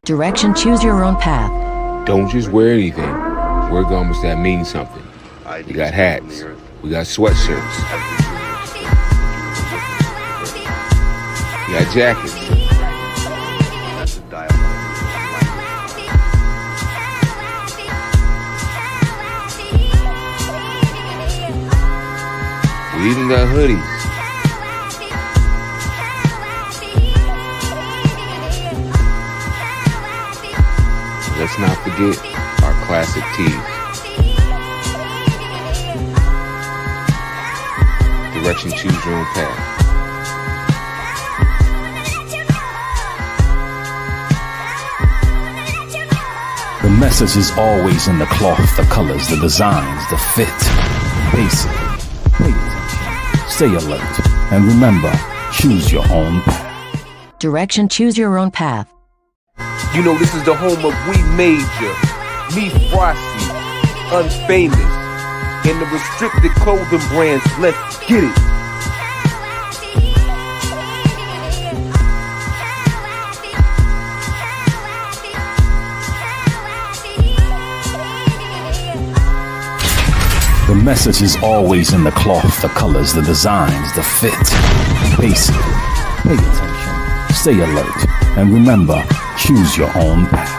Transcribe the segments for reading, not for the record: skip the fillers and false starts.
Direction, choose your own path. Don't just wear anything. Wear garments that mean something. We got hats. We got sweatshirts. We got jackets. We even got hoodies. Let's not forget our classic tees. Direction, choose your own path. The message is always in the cloth, the colors, the designs, the fit. Basically, pay attention, stay alert, and remember, choose your own path. Direction, choose your own path. You know this is the home of We Major, Me Frosty, Unfamous, and the restricted clothing brands. Let's get it. The message is always in the cloth, the colors, the designs, the fit. Basically, pay attention, stay alert, and remember, choose your own path.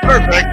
Perfect.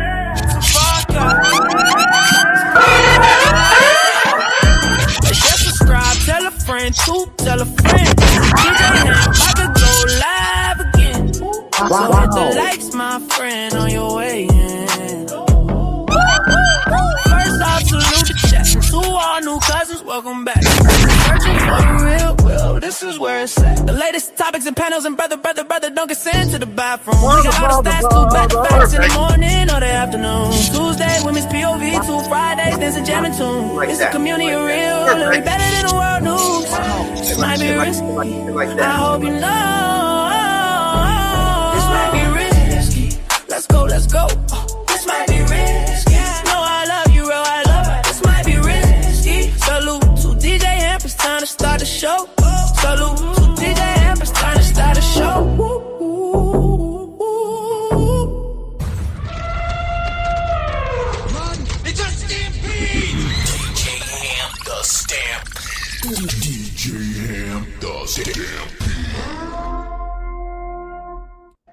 Just subscribe, tell a friend, tell a friend. I could go live again. So hit the likes, my friend, on your way in. First off, salute the chat. To all new cousins, welcome back. Searching for the real, this is where it's at. The latest topics and panels and brother, don't get sent to the bathroom. We got all the stats, two back to backs in the morning or the afternoon. Tuesday, women's POV, two Fridays, dancing jamming tune. It's a community of real, living better than the world news. This might be risky, I hope you know. This might be risky, let's go. This might be risky, no, I love you, real, I love it. This might be risky. Salute to DJ HAMP, it's time to start the show. Salute to DJ HAMP, it's time to start the show.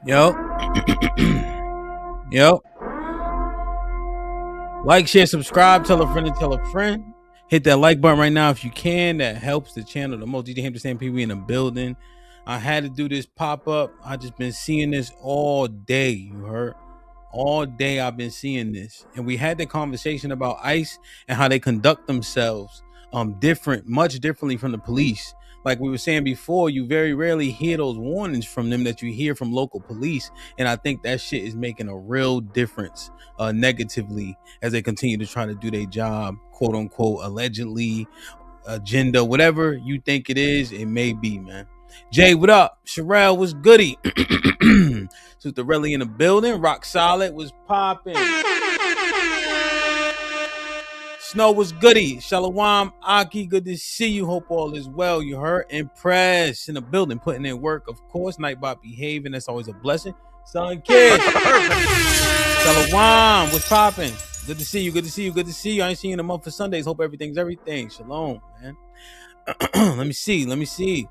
Yo. Yo. Like, share, subscribe, tell a friend and tell a friend. Hit that like button right now if you can. That helps the channel the most. DJ HAMP, the Stampede, we in the building. I had to do this pop-up. I just been seeing this all day, you heard? All day I've been seeing this. And we had the conversation about ICE and how they conduct themselves much differently from the police. Like we were saying before, you very rarely hear those warnings from them that you hear from local police. And I think that shit is making a real difference negatively as they continue to try to do their job, quote unquote, allegedly, agenda, whatever you think it is, it may be, man. Jay, what up? Sherelle was goody. Sutarelli in the building. Rock Solid was popping. Snow was goody. Shalom, Aki, good to see you. Hope all is well. You heard? Impressed in the building, putting in work, of course. Nightbot behaving. That's always a blessing. Son Kid. Shalom, what's popping? Good to see you. Good to see you. Good to see you. I ain't seen you in a month for Sundays. Hope everything's everything. Shalom, man. Let me see.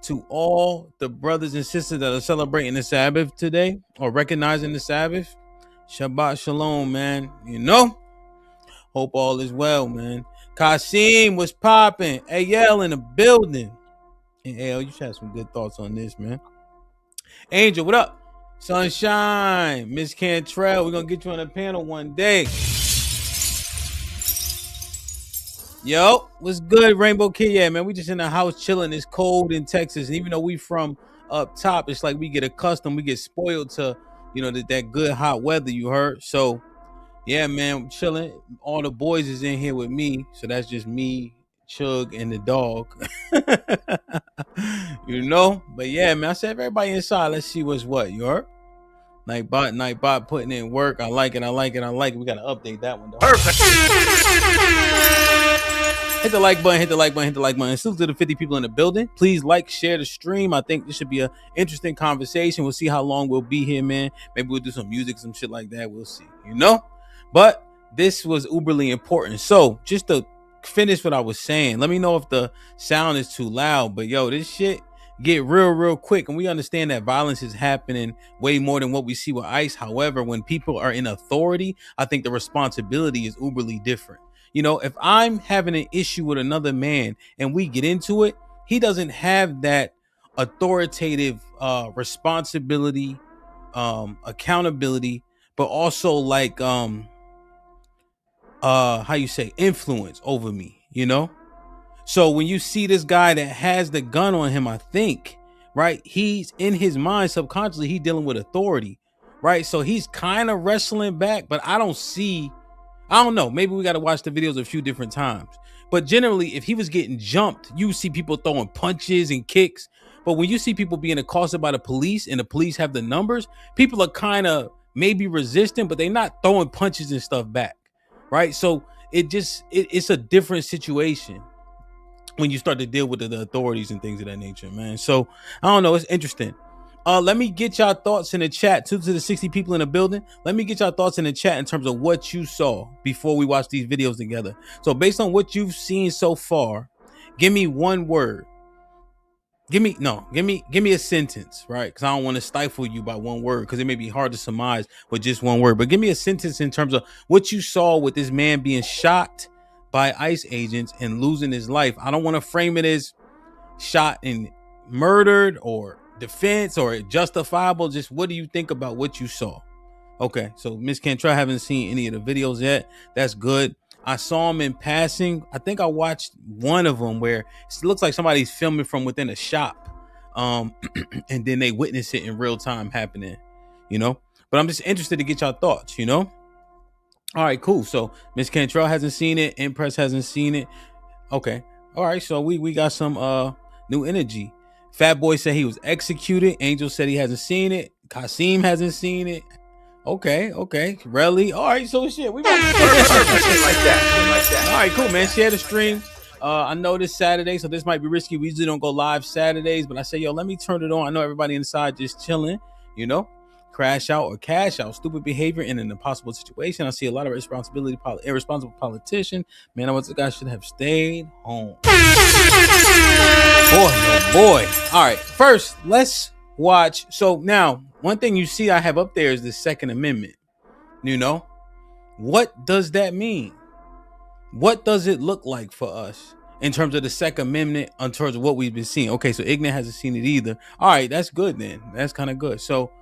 To all the brothers and sisters that are celebrating the Sabbath today or recognizing the Sabbath, Shabbat Shalom, man. You know, hope all is well, man. Kasim was popping. AL in the building. And AL, you should have some good thoughts on this, man. Angel, what up? Sunshine, Miss Cantrell, we're gonna get you on the panel one day. Yo, what's good, Rainbow Kid? Yeah, man, we just in the house chilling. It's cold in Texas, and even though we from up top, it's like we get accustomed, we get spoiled to, you know, that good hot weather. You heard? So, yeah, man, I'm chilling. All the boys is in here with me, so that's just me, Chug, and the dog. You know, but yeah, man, I said everybody inside. Let's see what's what. You heard? Nightbot putting in work. I like it. We gotta update that one though. Perfect. Hit the like button. Salute to the 50 people in the building. Please like, share the stream. I think this should be an interesting conversation. We'll see how long we'll be here, man. Maybe we'll do some music, some shit like that. We'll see, you know? But this was uberly important. So just to finish what I was saying, let me know if the sound is too loud. But yo, this shit get real quick, and we understand that violence is happening way more than what we see with ICE. However, when people are in authority, I think the responsibility is uberly different. You know, if I'm having an issue with another man and we get into it, he doesn't have that authoritative responsibility, accountability, but also like how you say, influence over me, you know? So when you see this guy that has the gun on him, I think, right, he's in his mind subconsciously, he's dealing with authority, right? So he's kind of wrestling back, but I don't know. Maybe we got to watch the videos a few different times. But generally, if he was getting jumped, you see people throwing punches and kicks. But when you see people being accosted by the police and the police have the numbers, people are kind of maybe resistant, but they're not throwing punches and stuff back, right? So it's a different situation when you start to deal with the authorities and things of that nature, man. So I don't know. It's interesting. Let me get y'all thoughts in the chat. To the 60 people in the building, let me get y'all thoughts in the chat in terms of what you saw before we watch these videos together. So based on what you've seen so far, give me one word. Give me a sentence, right? Because I don't want to stifle you by one word, because it may be hard to surmise with just one word. But give me a sentence in terms of what you saw with this man being shot by ICE agents and losing his life. I don't want to frame it as shot and murdered or defense or justifiable. Just what do you think about what you saw? Okay, so Miss Cantrell, haven't seen any of the videos yet. That's good. I saw him in passing. I think I watched one of them where it looks like somebody's filming from within a shop, and then they witness it in real time happening, you know. But I'm just interested to get y'all thoughts, you know. All right, cool. So Miss Cantrell hasn't seen it. Impress hasn't seen it. Okay. All right. So we got some new energy. Fat Boy said he was executed. Angel said he hasn't seen it. Kasim hasn't seen it. Okay. Really? All right. So shit. We might like that. All right, cool, man. Share the stream. I know this Saturday, so this might be risky. We usually don't go live Saturdays, but I say, yo, let me turn it on. I know everybody inside just chilling, you know. Crash out or cash out, stupid behavior in an impossible situation. I see a lot of irresponsible politician. Man, I was the guy should have stayed home. Boy. All right, first let's watch. So now, one thing you see I have up there is the Second Amendment. You know, what does that mean? What does it look like for us in terms of the Second Amendment, in terms of what we've been seeing? Okay, so Ignorant hasn't seen it either. All right, that's good then. That's kind of good. So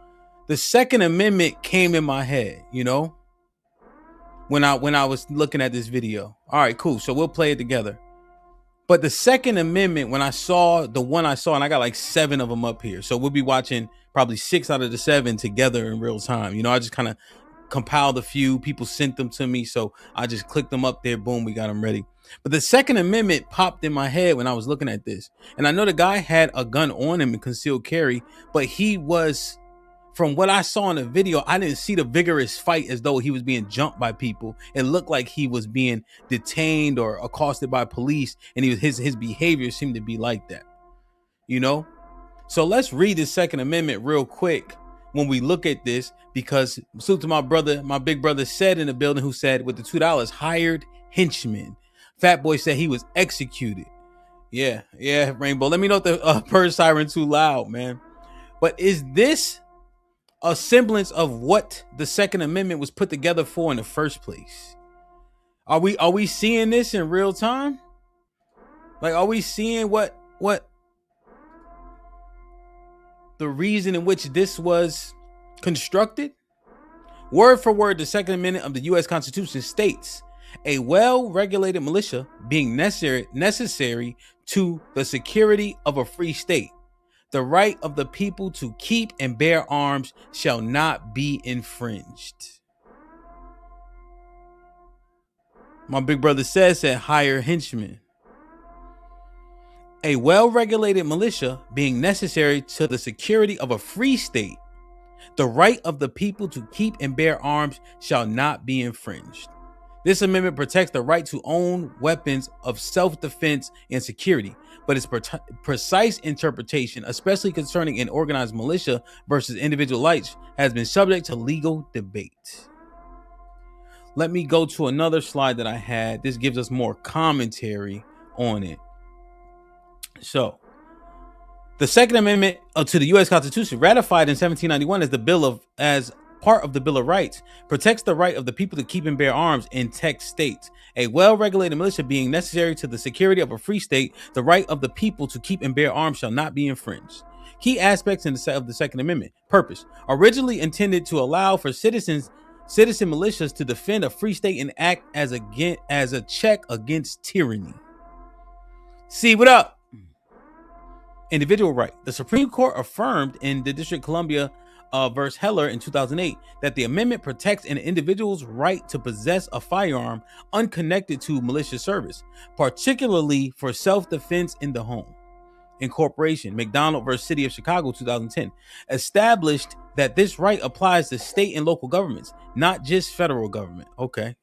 the Second Amendment came in my head, you know, when I was looking at this video. All right, cool. So we'll play it together. But the Second Amendment, when I saw the one I saw, and I got like 7 of them up here. So we'll be watching probably 6 out of the 7 together in real time. You know, I just kind of compiled a few. People sent them to me. So I just clicked them up there. Boom, we got them ready. But the Second Amendment popped in my head when I was looking at this. And I know the guy had a gun on him and concealed carry, but he was, from what I saw in the video, I didn't see the vigorous fight as though he was being jumped by people. It looked like he was being detained or accosted by police, and his behavior seemed to be like that, you know? So let's read the Second Amendment real quick when we look at this, because salute to my brother, my big brother said in the building, who said with the $2, hired henchman. Fat Boy said he was executed. Yeah, Rainbow. Let me know if the purge siren too loud, man. But is this a semblance of what the Second Amendment was put together for in the first place? Are we seeing this in real time? Like, are we seeing what the reason in which this was constructed? Word for word, the Second Amendment of the U.S. Constitution states, a well-regulated militia being necessary to the security of a free state. The right of the people to keep and bear arms shall not be infringed. My big brother said hire henchmen. A well-regulated militia being necessary to the security of a free state. The right of the people to keep and bear arms shall not be infringed. This amendment protects the right to own weapons of self-defense and security, but its precise interpretation, especially concerning an organized militia versus individual rights, has been subject to legal debate. Let me go to another slide that I had. This gives us more commentary on it. So, the Second Amendment to the U.S. Constitution, ratified in 1791 as part of the Bill of Rights, protects the right of the people to keep and bear arms in text states. A well-regulated militia being necessary to the security of a free state, the right of the people to keep and bear arms shall not be infringed. Key aspects of the Second Amendment. Purpose. Originally intended to allow for citizen militias to defend a free state and act as a check against tyranny. See, what up? Individual right. The Supreme Court affirmed in the District of Columbia versus Heller in 2008 that the amendment protects an individual's right to possess a firearm unconnected to malicious service, particularly for self-defense in the home. Incorporation, McDonald versus City of Chicago 2010, established that this right applies to state and local governments, not just federal government. Okay.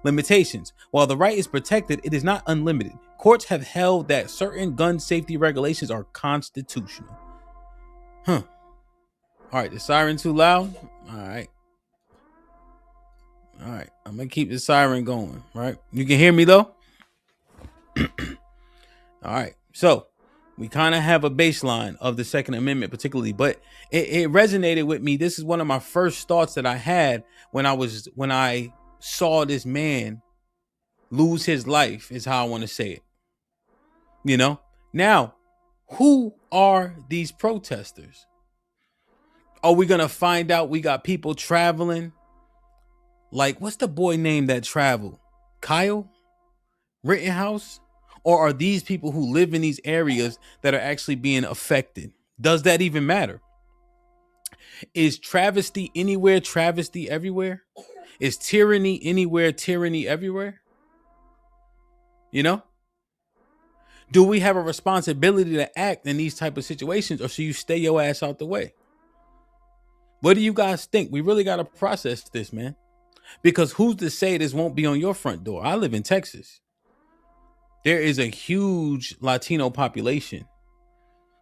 Limitations. While the right is protected, it is not unlimited. Courts have held that certain gun safety regulations are constitutional. All right, the siren too loud? All right. I'm going to keep the siren going, right? You can hear me though? All right. So, we kind of have a baseline of the Second Amendment particularly, but it resonated with me. This is one of my first thoughts that I had when I saw this man lose his life, is how I want to say it. You know? Now, who are these protesters? Are we going to find out we got people traveling? Like, what's the boy name that traveled? Kyle Rittenhouse? Or are these people who live in these areas that are actually being affected? Does that even matter? Is travesty anywhere, travesty everywhere? Is tyranny anywhere, tyranny everywhere? You know? Do we have a responsibility to act in these type of situations, or should you stay your ass out the way? What do you guys think? We really got to process this, man. Because who's to say this won't be on your front door? I live in Texas. There is a huge Latino population.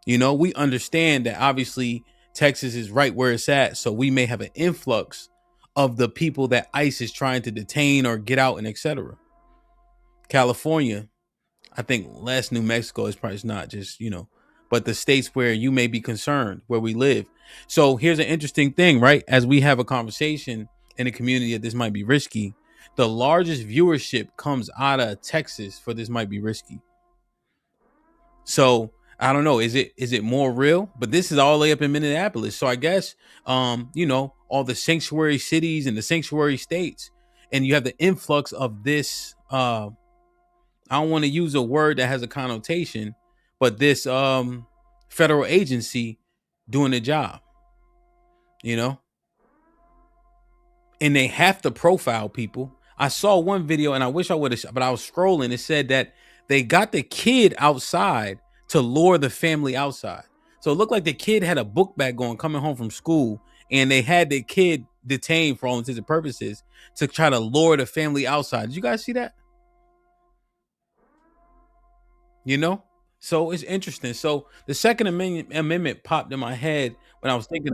You know, we understand that obviously Texas is right where it's at. So we may have an influx of the people that ICE is trying to detain or get out and etc. California, I think less. New Mexico is probably not, just, you know, but the states where you may be concerned, where we live. So here's an interesting thing, right? As we have a conversation in a community that this might be risky, the largest viewership comes out of Texas for this might be risky. So I don't know. Is it more real? But this is all the way up in Minneapolis. So I guess, you know, all the sanctuary cities and the sanctuary states, and you have the influx of this. I don't want to use a word that has a connotation, but this federal agency doing the job, you know, and they have to profile people. I saw one video and I wish I would have, but I was scrolling. It said that they got the kid outside to lure the family outside. So it looked like the kid had a book bag on coming home from school, and they had the kid detained for all intents and purposes to try to lure the family outside. Did you guys see that? You know? So it's interesting. So the Second Amendment popped in my head when I was thinking.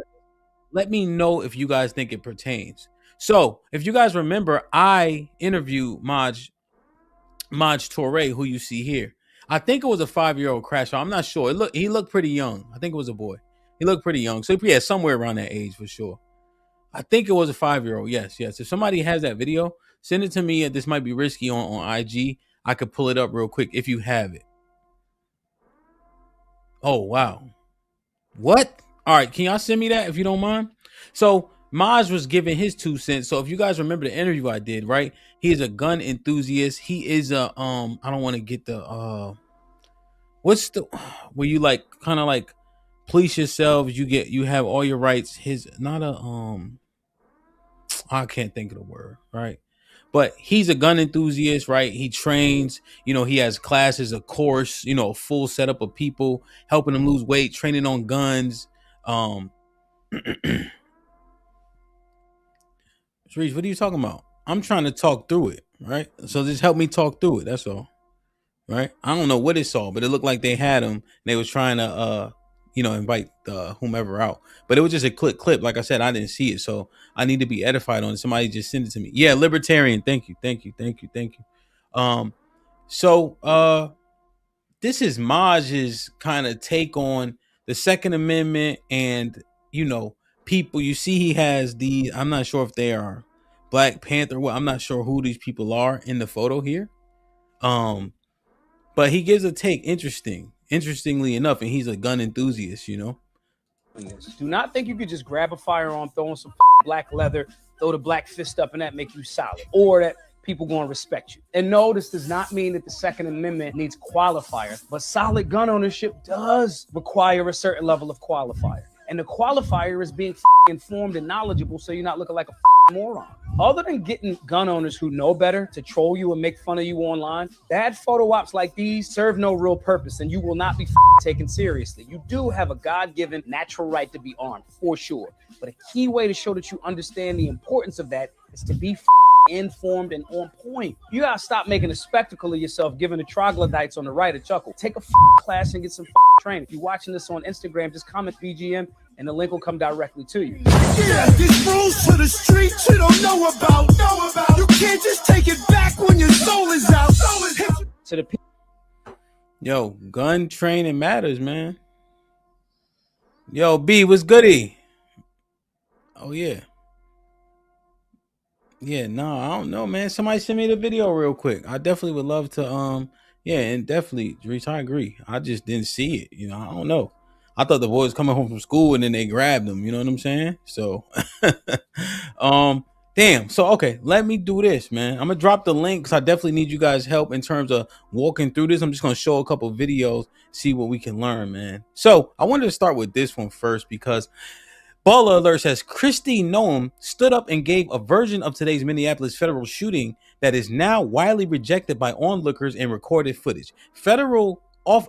Let me know if you guys think it pertains. So if you guys remember, I interviewed Maj Toure, who you see here. I think it was a 5-year-old crash. I'm not sure. He looked pretty young. I think it was a boy. He looked pretty young. So yeah, somewhere around that age for sure. I think it was a 5-year-old. Yes. If somebody has that video, send it to me. This might be risky on IG. I could pull it up real quick if you have it. Oh, wow. What? All right. Can y'all send me that if you don't mind? So Maj was giving his 2 cents. So if you guys remember the interview I did, right? He is a gun enthusiast. He is a I don't want to get the what's the where you like kind of like police yourselves, you have all your rights. His not a I can't think of the word, right? But he's a gun enthusiast, right? He trains, he has classes, a course, a full setup of people helping him lose weight, training on guns. Reese, what are you talking about? I'm trying to talk through it, right? So just help me talk through it. That's all, right? I don't know what it saw, but it looked like they had him. And they was trying to, invite whomever out. But it was just a clip. Like I said, I didn't see it, so I need to be edified on it. Somebody just send it to me. Yeah, libertarian. Thank you. So this is Maj's kind of take on the Second Amendment and people. You see, he has the. I'm not sure if they are Black Panther. Well, I'm not sure who these people are in the photo here. But he gives a take interestingly enough, and he's a gun enthusiast, Do not think you could just grab a firearm, throw on some black leather, throw the black fist up, and that make you solid, or that people going to respect you. And no, this does not mean that the Second Amendment needs qualifiers, but solid gun ownership does require a certain level of qualifier. And the qualifier is being informed and knowledgeable, so you're not looking like a moron. Other than getting gun owners who know better to troll you and make fun of you online, bad photo ops like these serve no real purpose, and you will not be taken seriously. You do have a God-given natural right to be armed, for sure. But a key way to show that you understand the importance of that is to be informed and on point. You gotta stop making a spectacle of yourself, giving the troglodytes on the right a chuckle. Take a class and get some training. If you're watching this on Instagram, just comment BGM and the link will come directly to you. Yeah, these rules to the streets you don't know about. You can't just take it back when your soul is out. To the people. Yo, gun training matters, man. Yo, B, what's goody? Oh yeah. Yeah, no, I don't know, man. Somebody send me the video real quick. I definitely would love to, yeah, and definitely, Reese, I agree. I just didn't see it, I don't know. I thought the boys coming home from school and then they grabbed them, you know what I'm saying? So, damn. So, okay, let me do this, man. I'm gonna drop the link because I definitely need you guys' help in terms of walking through this. I'm just gonna show a couple of videos, see what we can learn, man. So, I wanted to start with this one first because Baller Alert says Kristi Noem stood up and gave a version of today's Minneapolis federal shooting that is now widely rejected by onlookers in recorded footage. Federal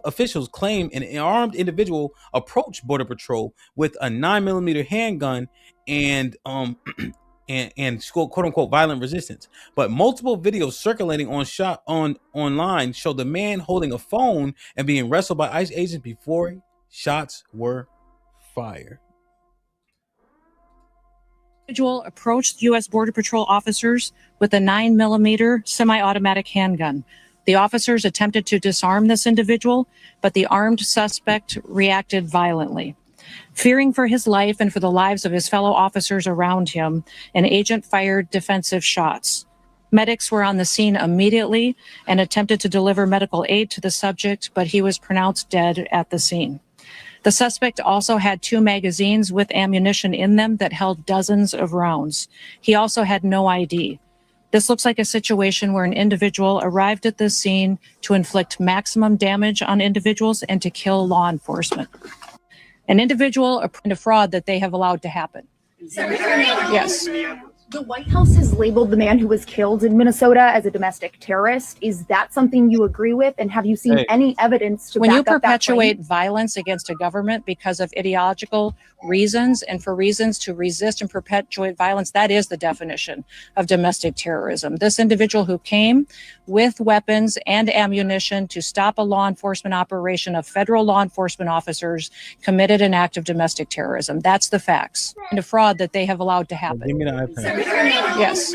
officials claim an armed individual approached Border Patrol with a 9mm handgun and quote unquote violent resistance. But multiple videos circulating online show the man holding a phone and being wrestled by ICE agents before shots were fired. Individual approached U.S. Border Patrol officers with a 9mm semi-automatic handgun. The officers attempted to disarm this individual, but the armed suspect reacted violently. Fearing for his life and for the lives of his fellow officers around him, an agent fired defensive shots. Medics were on the scene immediately and attempted to deliver medical aid to the subject, but he was pronounced dead at the scene. The suspect also had 2 magazines with ammunition in them that held dozens of rounds. He also had no ID. This looks like a situation where an individual arrived at the scene to inflict maximum damage on individuals and to kill law enforcement. An individual and a fraud that they have allowed to happen. Yes. The White House has labeled the man who was killed in Minnesota as a domestic terrorist. Is that something you agree with? And have you seen any evidence to when back you up that perpetuate claim? Violence against a government because of ideological reasons and for reasons to resist and perpetuate violence, that is the definition of domestic terrorism. This individual who came with weapons and ammunition to stop a law enforcement operation of federal law enforcement officers committed an act of domestic terrorism. That's the facts. And a fraud that they have allowed to happen. Give me the iPad. Yes.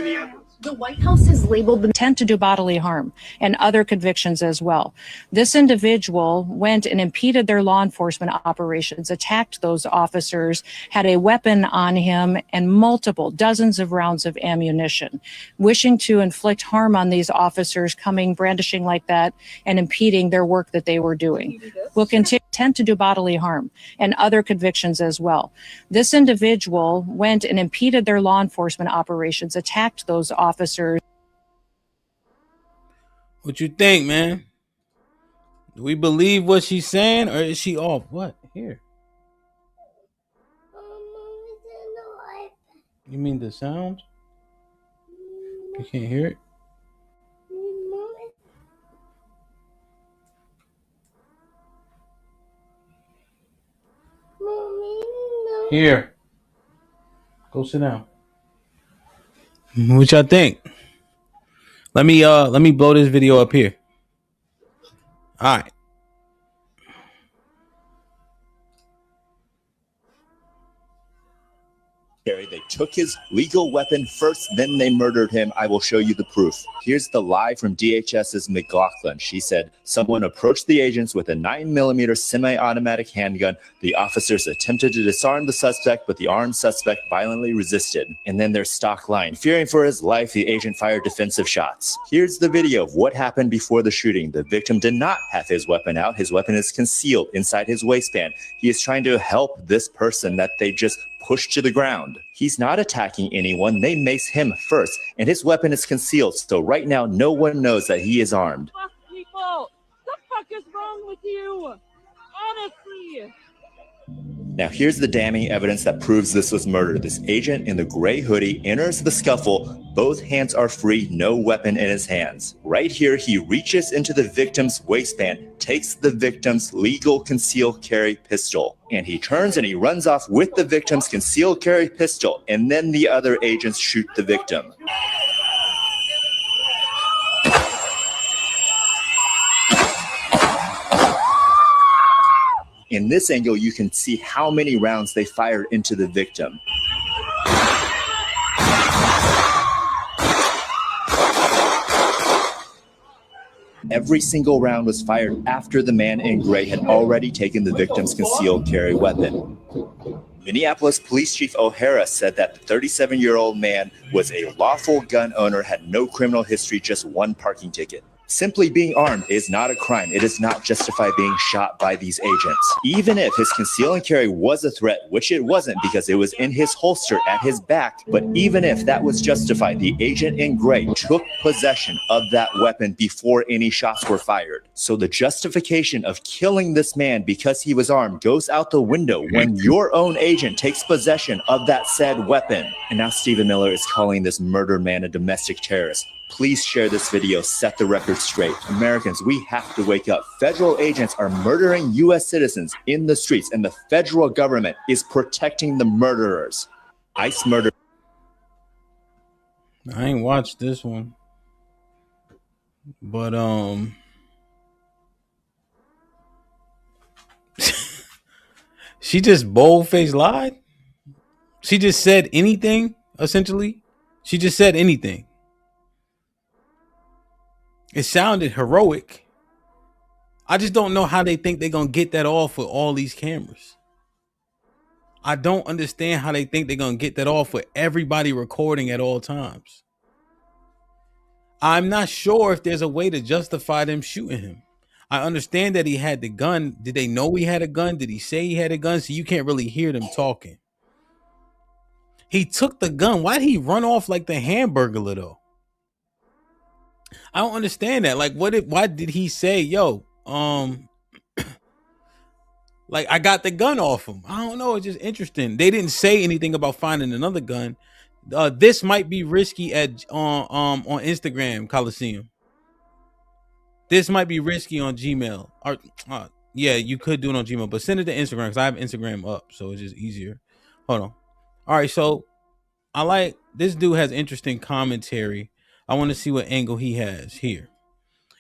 The White House has labeled the intent to do bodily harm and other convictions as well. This individual went and impeded their law enforcement operations, attacked those officers, had a weapon on him and multiple dozens of rounds of ammunition, wishing to inflict harm on these officers coming brandishing like that and impeding their work that they were doing. Will continue intent to do bodily harm and other convictions as well. This individual went and impeded their law enforcement operations, attacked those officers. What you think, man? Do we believe what she's saying, or is she off? What? Here. You mean the sound? You can't hear it? Here. Go sit down. What y'all think? Let me blow this video up here. All right. They took his legal weapon first, then they murdered him. I will show you the proof. Here's the lie from DHS's McLaughlin. She said, someone approached the agents with a 9mm semi-automatic handgun. The officers attempted to disarm the suspect, but the armed suspect violently resisted. And then their stock line. Fearing for his life, the agent fired defensive shots. Here's the video of what happened before the shooting. The victim did not have his weapon out. His weapon is concealed inside his waistband. He is trying to help this person that they just pushed to the ground. He's not attacking anyone. They mace him first, and his weapon is concealed. So right now, no one knows that he is armed. Fuck people! The fuck is wrong with you? Honestly. Now here's the damning evidence that proves this was murder. This agent in the gray hoodie enters the scuffle. Both hands are free, no weapon in his hands. Right here, he reaches into the victim's waistband, takes the victim's legal concealed carry pistol, and he turns and he runs off with the victim's concealed carry pistol, and then the other agents shoot the victim. In this angle, you can see how many rounds they fired into the victim. Every single round was fired after the man in gray had already taken the victim's concealed carry weapon. Minneapolis Police Chief O'Hara said that the 37-year-old man was a lawful gun owner, had no criminal history, just one parking ticket. Simply being armed is not a crime. It does not justify being shot by these agents. Even if his conceal and carry was a threat, which it wasn't because it was in his holster at his back, but even if that was justified, the agent in gray took possession of that weapon before any shots were fired. So the justification of killing this man because he was armed goes out the window when your own agent takes possession of that said weapon. And now Stephen Miller is calling this murdered man a domestic terrorist. Please share this video, set the record straight. Americans, we have to wake up. Federal agents are murdering U.S. citizens in the streets, and the federal government is protecting the murderers. ICE murder. I ain't watched this one. But she just bold-faced lied. She just said anything, essentially. She just said anything. It sounded heroic. I just don't know how they think they're going to get that off with all these cameras. I don't understand how they think they're going to get that off with everybody recording at all times. I'm not sure if there's a way to justify them shooting him. I understand that he had the gun. Did they know he had a gun? Did he say he had a gun? So you can't really hear them talking. He took the gun. Why did he run off like the Hamburglar though? I don't understand that. Like, why did he say, yo, like I got the gun off him? I don't know. It's just interesting. They didn't say anything about finding another gun. This might be risky on Instagram, Coliseum. This might be risky on Gmail. Or yeah, you could do it on Gmail, but send it to Instagram because I have Instagram up, so it's just easier. Hold on. All right, so I like this dude has interesting commentary. I want to see what angle he has here.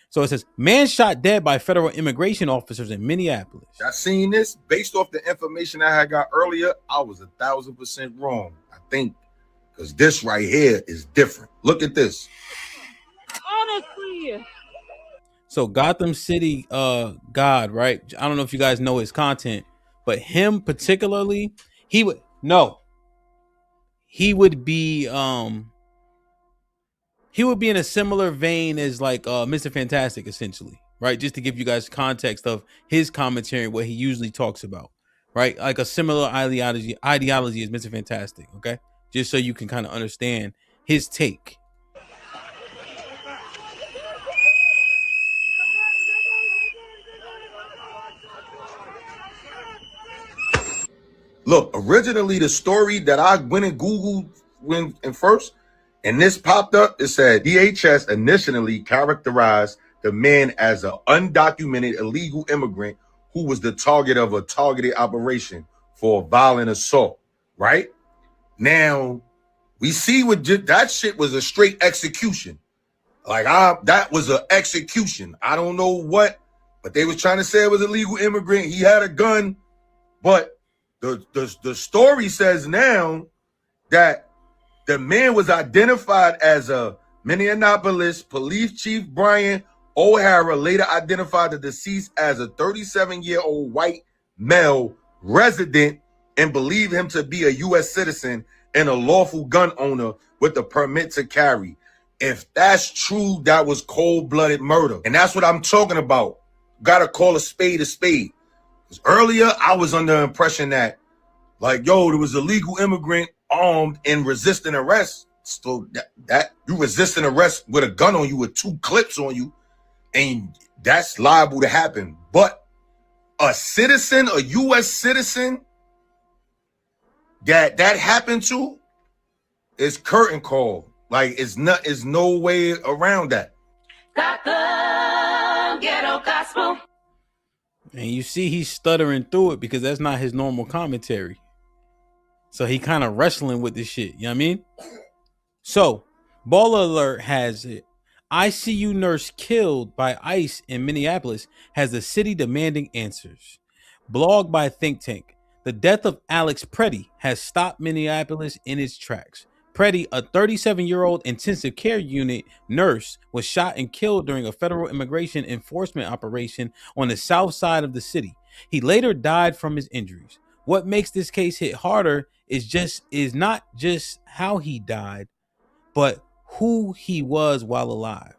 So it says, man shot dead by federal immigration officers in Minneapolis. I seen this based off the information I had got earlier. I was 1,000% wrong. I think Because this right here is different. Look at this. Honestly. So Gotham City, God, right? I don't know if you guys know his content, but him particularly, he would be in a similar vein as like Mr. Fantastic, essentially, right? Just to give you guys context of his commentary, what he usually talks about, right? Like a similar ideology as Mr. Fantastic, okay? Just so you can kind of understand his take. Look, originally the story that I went and Googled first, and this popped up, it said DHS initially characterized the man as an undocumented illegal immigrant who was the target of a targeted operation for violent assault, right? Now, we see that shit was a straight execution. Like, that was an execution. I don't know what, but they was trying to say it was a legal immigrant. He had a gun, but the story says now that the man was identified as a Minneapolis Police Chief Brian O'Hara, later identified the deceased as a 37-year-old white male resident and believed him to be a U.S. citizen and a lawful gun owner with a permit to carry. If that's true, that was cold-blooded murder. And that's what I'm talking about. Gotta call a spade a spade. Earlier, I was under the impression that, like, yo, there was a legal immigrant armed and resisting arrest. So that you resisting arrest with a gun on you with 2 clips on you, and that's liable to happen. But a citizen, a U.S. citizen that happened to is curtain call. Like, it's no way around that. Gotham Ghetto Gospel. And you see he's stuttering through it because that's not his normal commentary. So he kind of wrestling with this shit. You know what I mean? So, Baller Alert has it. ICU nurse killed by ICE in Minneapolis has the city demanding answers. Blog by Think Tank. The death of Alex Preddy has stopped Minneapolis in its tracks. Preddy, a 37-year-old intensive care unit nurse, was shot and killed during a federal immigration enforcement operation on the south side of the city. He later died from his injuries. What makes this case hit harder is not just how he died, but who he was while alive.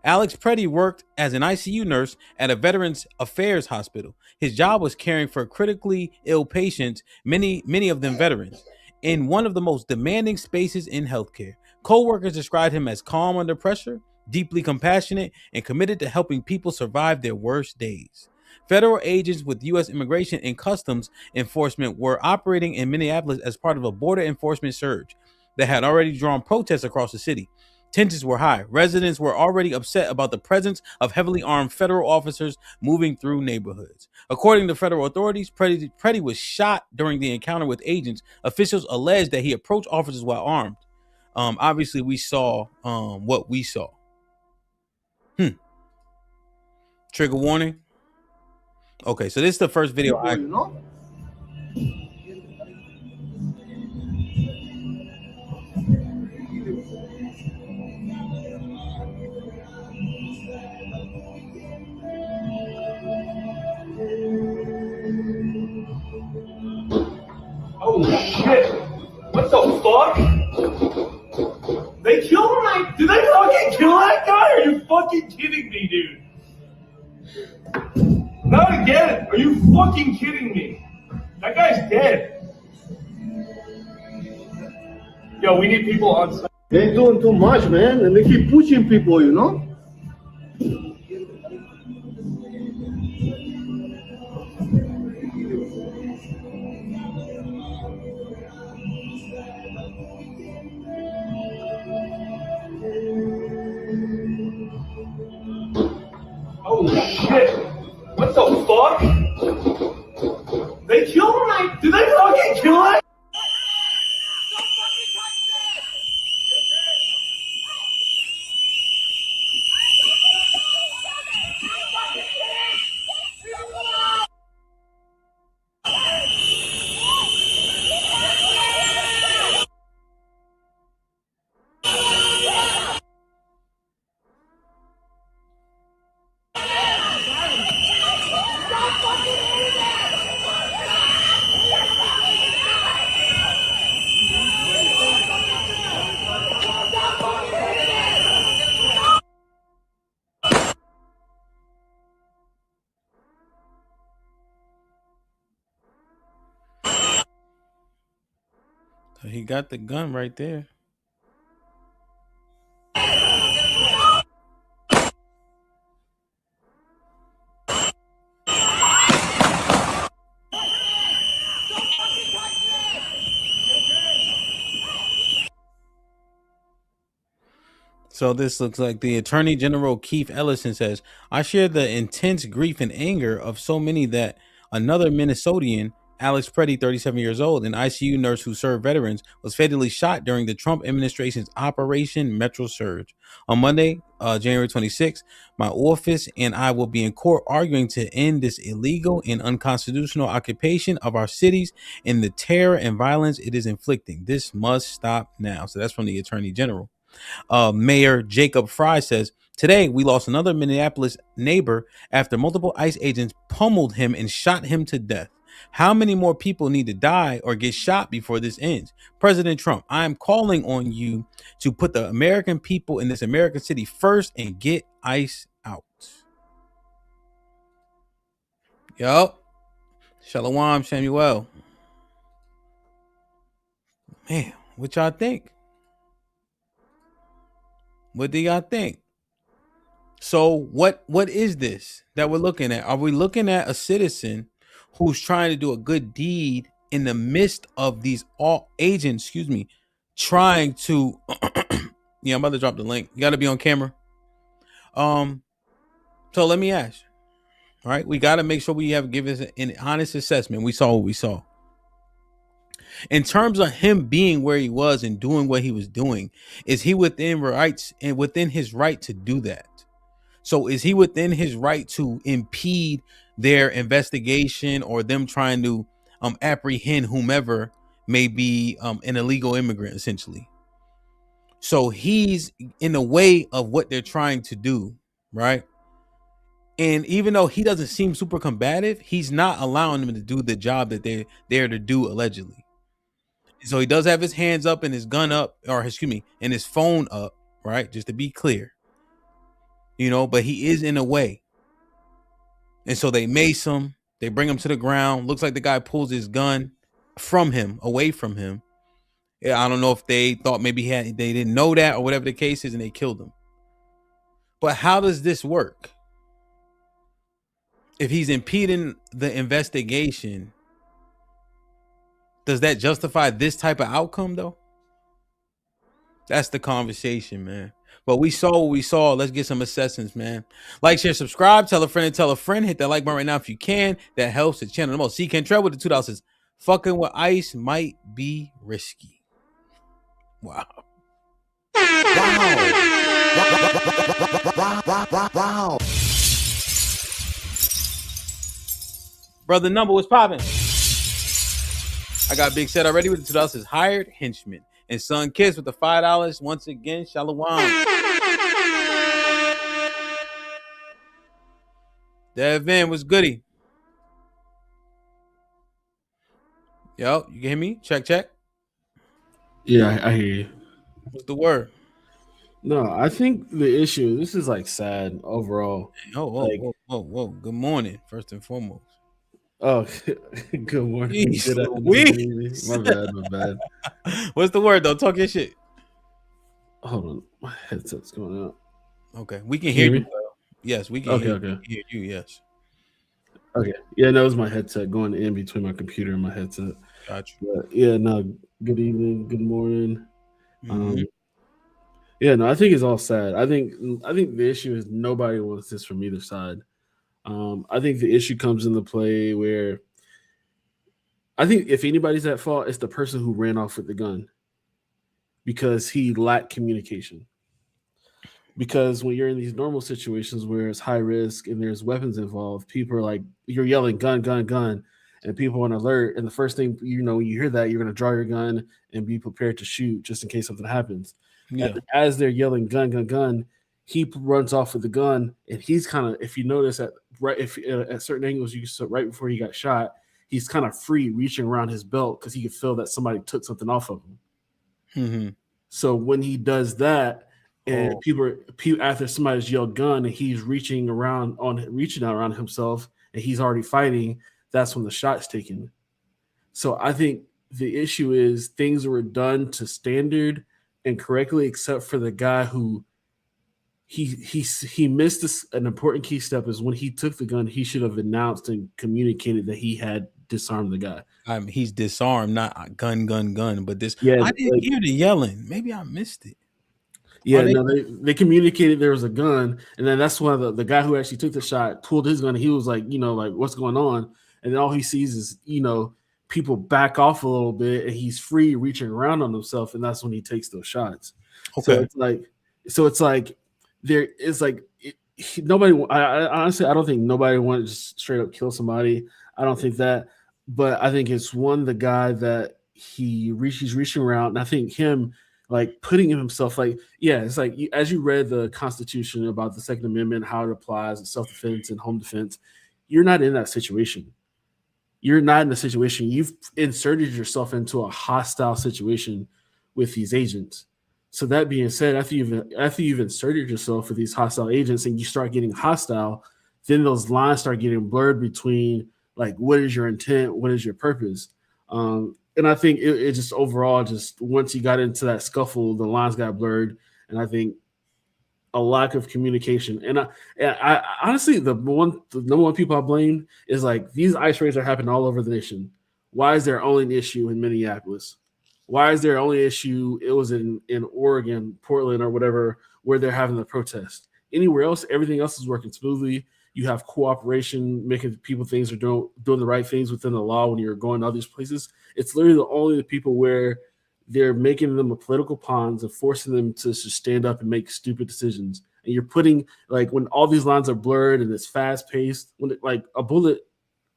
Alex Preddy worked as an ICU nurse at a Veterans Affairs hospital. His job was caring for critically ill patients, many of them veterans, in one of the most demanding spaces in healthcare. Co-workers described him as calm under pressure, deeply compassionate, and committed to helping people survive their worst days. Federal agents with U.S. Immigration and Customs Enforcement were operating in Minneapolis as part of a border enforcement surge that had already drawn protests across the city. Tensions were high. Residents were already upset about the presence of heavily armed federal officers moving through neighborhoods. According to federal authorities, Preddy was shot during the encounter with agents. Officials alleged that he approached officers while armed. Obviously, we saw what we saw. Trigger warning. Okay, so this is the first video. Holy shit! What the fuck? They killed him? Did they fucking kill that guy? Are you fucking kidding me, dude? Not again! Are you fucking kidding me? That guy's dead. Yo, we need people on site. They're doing too much, man, and they keep pushing people, you know? Holy shit! What the fuck? They killed him? Did they fucking kill him? He got the gun right there. So this looks like the Attorney General Keith Ellison says, I share the intense grief and anger of so many that another Minnesotan, Alex Preddy, 37 years old, an ICU nurse who served veterans, was fatally shot during the Trump administration's Operation Metro Surge. On Monday, January 26th, my office and I will be in court arguing to end this illegal and unconstitutional occupation of our cities and the terror and violence it is inflicting. This must stop now. So that's from the Attorney General. Mayor Jacob Fry says, today we lost another Minneapolis neighbor after multiple ICE agents pummeled him and shot him to death. How many more people need to die or get shot before this ends? President Trump, I am calling on you to put the American people in this American city first and get ICE out. Yup. Shalom, Samuel. Man, what y'all think? What do y'all think? So what is this that we're looking at? Are we looking at a citizen who's trying to do a good deed in the midst of these all agents, trying to yeah, I'm about to drop the link. You got to be on camera. So let me ask, all right, we got to make sure we have given an honest assessment. We saw what we saw. In terms of him being where he was and doing what he was doing, is he within rights and within his right to do that? So is he within his right to impede their investigation or them trying to apprehend whomever may be an illegal immigrant, essentially? So he's in the way of what they're trying to do, right? And even though he doesn't seem super combative, he's not allowing them to do the job that they're there to do, allegedly. So he does have his hands up and his gun up, or and his phone up, right? Just to be clear, but he is in a way. And so they mace him, they bring him to the ground. Looks like the guy pulls his gun from him, away from him. Yeah, I don't know if they thought maybe they didn't know that or whatever the case is, and they killed him. But how does this work? If he's impeding the investigation, does that justify this type of outcome, though? That's the conversation, man. But we saw what we saw. Let's get some assessments, man. Like, share, subscribe, tell a friend and tell a friend. Hit that like button right now if you can. That helps the channel the most. See, Cantrell with the $2 says, fucking with ICE might be risky. Wow. Wow. Brother Number was popping. I got Big Set already with the $2 says hired henchman. And Son Kiss with the $5 once again. Shalom. Devin was goody. Yo, you can hear me? Check. Yeah, I hear you. What's the word? No, I think the issue, this is like sad overall. Whoa. Good morning, first and foremost. Oh, good morning. My bad. What's the word, though? Talk your shit. Hold on. My headset's going out. Okay. We can hear you. Me? Yes, we can hear you. Yes. Okay. Yeah, that was my headset going in between my computer and my headset. Gotcha. But yeah, no, good evening, good morning. Mm-hmm. Yeah, no, I think it's all sad. I think the issue is nobody wants this from either side. I think the issue comes into play where I think if anybody's at fault, it's the person who ran off with the gun because he lacked communication. Because when you're in these normal situations where it's high risk and there's weapons involved, people are like, you're yelling gun, gun, gun, and people are on alert. And the first thing, when you hear that, you're going to draw your gun and be prepared to shoot just in case something happens. Yeah. And as they're yelling gun, gun, gun, he runs off with the gun, and he's kind of, if you notice at certain angles, you saw right before he got shot, he's kind of free, reaching around his belt because he could feel that somebody took something off of him. Mm-hmm. So when he does that, and people after somebody's yelled gun, and he's reaching out around himself, and he's already fighting, that's when the shot's taken. So I think the issue is things were done to standard and correctly, except for the guy who he missed an important key step is when he took the gun, he should have announced and communicated that he had disarmed the guy. He's disarmed, not gun. But this, Yeah, I didn't hear the yelling. Maybe I missed it. Yeah, they communicated there was a gun, and then that's why the guy who actually took the shot pulled his gun, and he was like, like, what's going on? And then all he sees is, people back off a little bit, and he's free reaching around on himself, and that's when he takes those shots. Okay. So it's like there is like nobody. I honestly, I don't think nobody wanted to just straight up kill somebody. I don't think that, but I think it's the guy that he's reaching around, and I think him. Like putting himself it's like as you read the Constitution about the Second Amendment, how it applies to self-defense and home defense, you're not in that situation. You're not in the situation. You've inserted yourself into a hostile situation with these agents. So that being said, after you've inserted yourself with these hostile agents and you start getting hostile, then those lines start getting blurred between like what is your intent, what is your purpose. And I think it just overall, just once you got into that scuffle, the lines got blurred. And I think a lack of communication. And I honestly, the number one people I blame is like these ICE raids are happening all over the nation. Why is there only an issue in Minneapolis? Why is there only an issue? It was in Oregon, Portland, or whatever, where they're having the protest. Anywhere else, everything else is working smoothly. You have cooperation, making people things are doing the right things within the law when you're going to all these places. It's literally only the people where they're making them a political pawns and forcing them to just stand up and make stupid decisions. And you're putting like when all these lines are blurred and it's fast paced, when like a bullet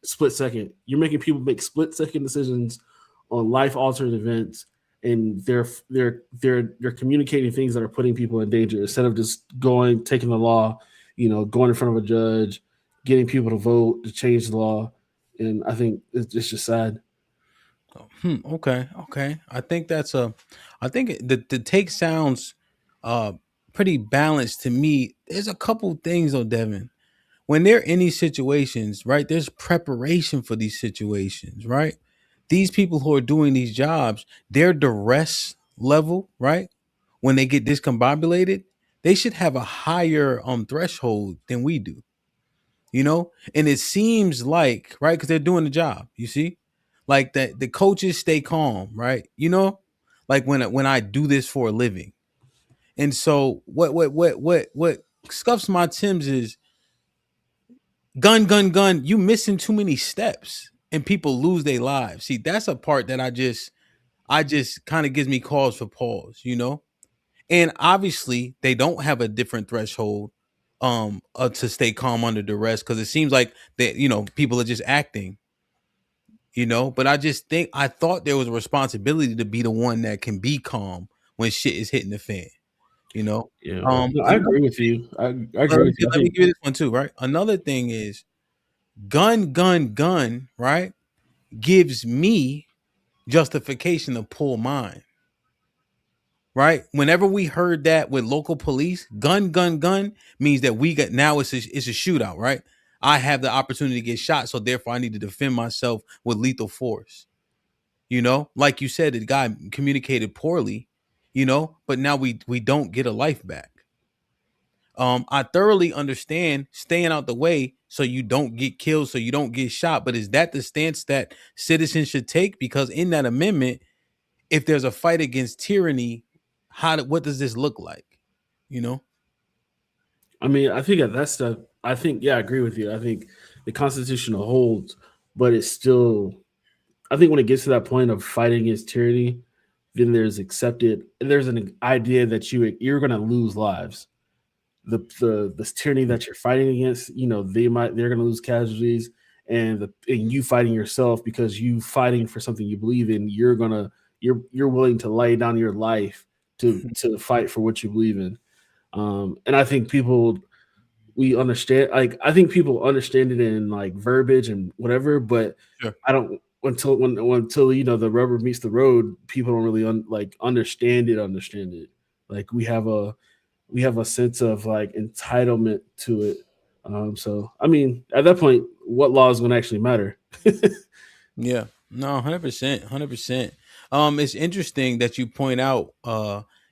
split second, you're making people make split second decisions on life altering events, and they're communicating things that are putting people in danger instead of just taking the law. Going in front of a judge, getting people to vote to change the law. And I think it's just sad. Okay. I think the take sounds pretty balanced to me. There's a couple things though, Devin. When they're in these situations, right, there's preparation for these situations, right? These people who are doing these jobs, their duress level, right? When they get discombobulated, they should have a higher threshold than we do, and it seems like, right, because they're doing the job, you see, like that the coaches stay calm, right, like when I do this for a living. And so what scuffs my Timbs is gun, you missing too many steps and people lose their lives. See, that's a part that I just kind of gives me cause for pause, And obviously, they don't have a different threshold to stay calm under duress, because it seems like that people are just acting, But I thought there was a responsibility to be the one that can be calm when shit is hitting the fan, Yeah, I agree with you. I agree with you. Let me give you this one too, right? Another thing is gun, right? Gives me justification to pull mine. Right? Whenever we heard that with local police, gun means that it's a shootout, right? I have the opportunity to get shot, so therefore I need to defend myself with lethal force. Like you said, the guy communicated poorly, but now we don't get a life back. I thoroughly understand staying out the way so you don't get killed, so you don't get shot. But is that the stance that citizens should take? Because in that amendment, if there's a fight against tyranny, what does this look like? I mean, I think that's the. I think I agree with you. I think the Constitution holds, but it's still. I think when it gets to that point of fighting against tyranny, then there's an idea that you're going to lose lives. The tyranny that you're fighting against, they're going to lose casualties, and you fighting yourself because you fighting for something you believe in, you're willing to lay down your life to fight for what you believe in. And I think we understand, like, I think people understand it in like verbiage and whatever, but sure. I don't until the rubber meets the road, people don't really understand it. Like we have a sense of like entitlement to it. So I mean, at that point, what law is going to actually matter? Yeah. No, 100%, 100%. It's interesting that you point out,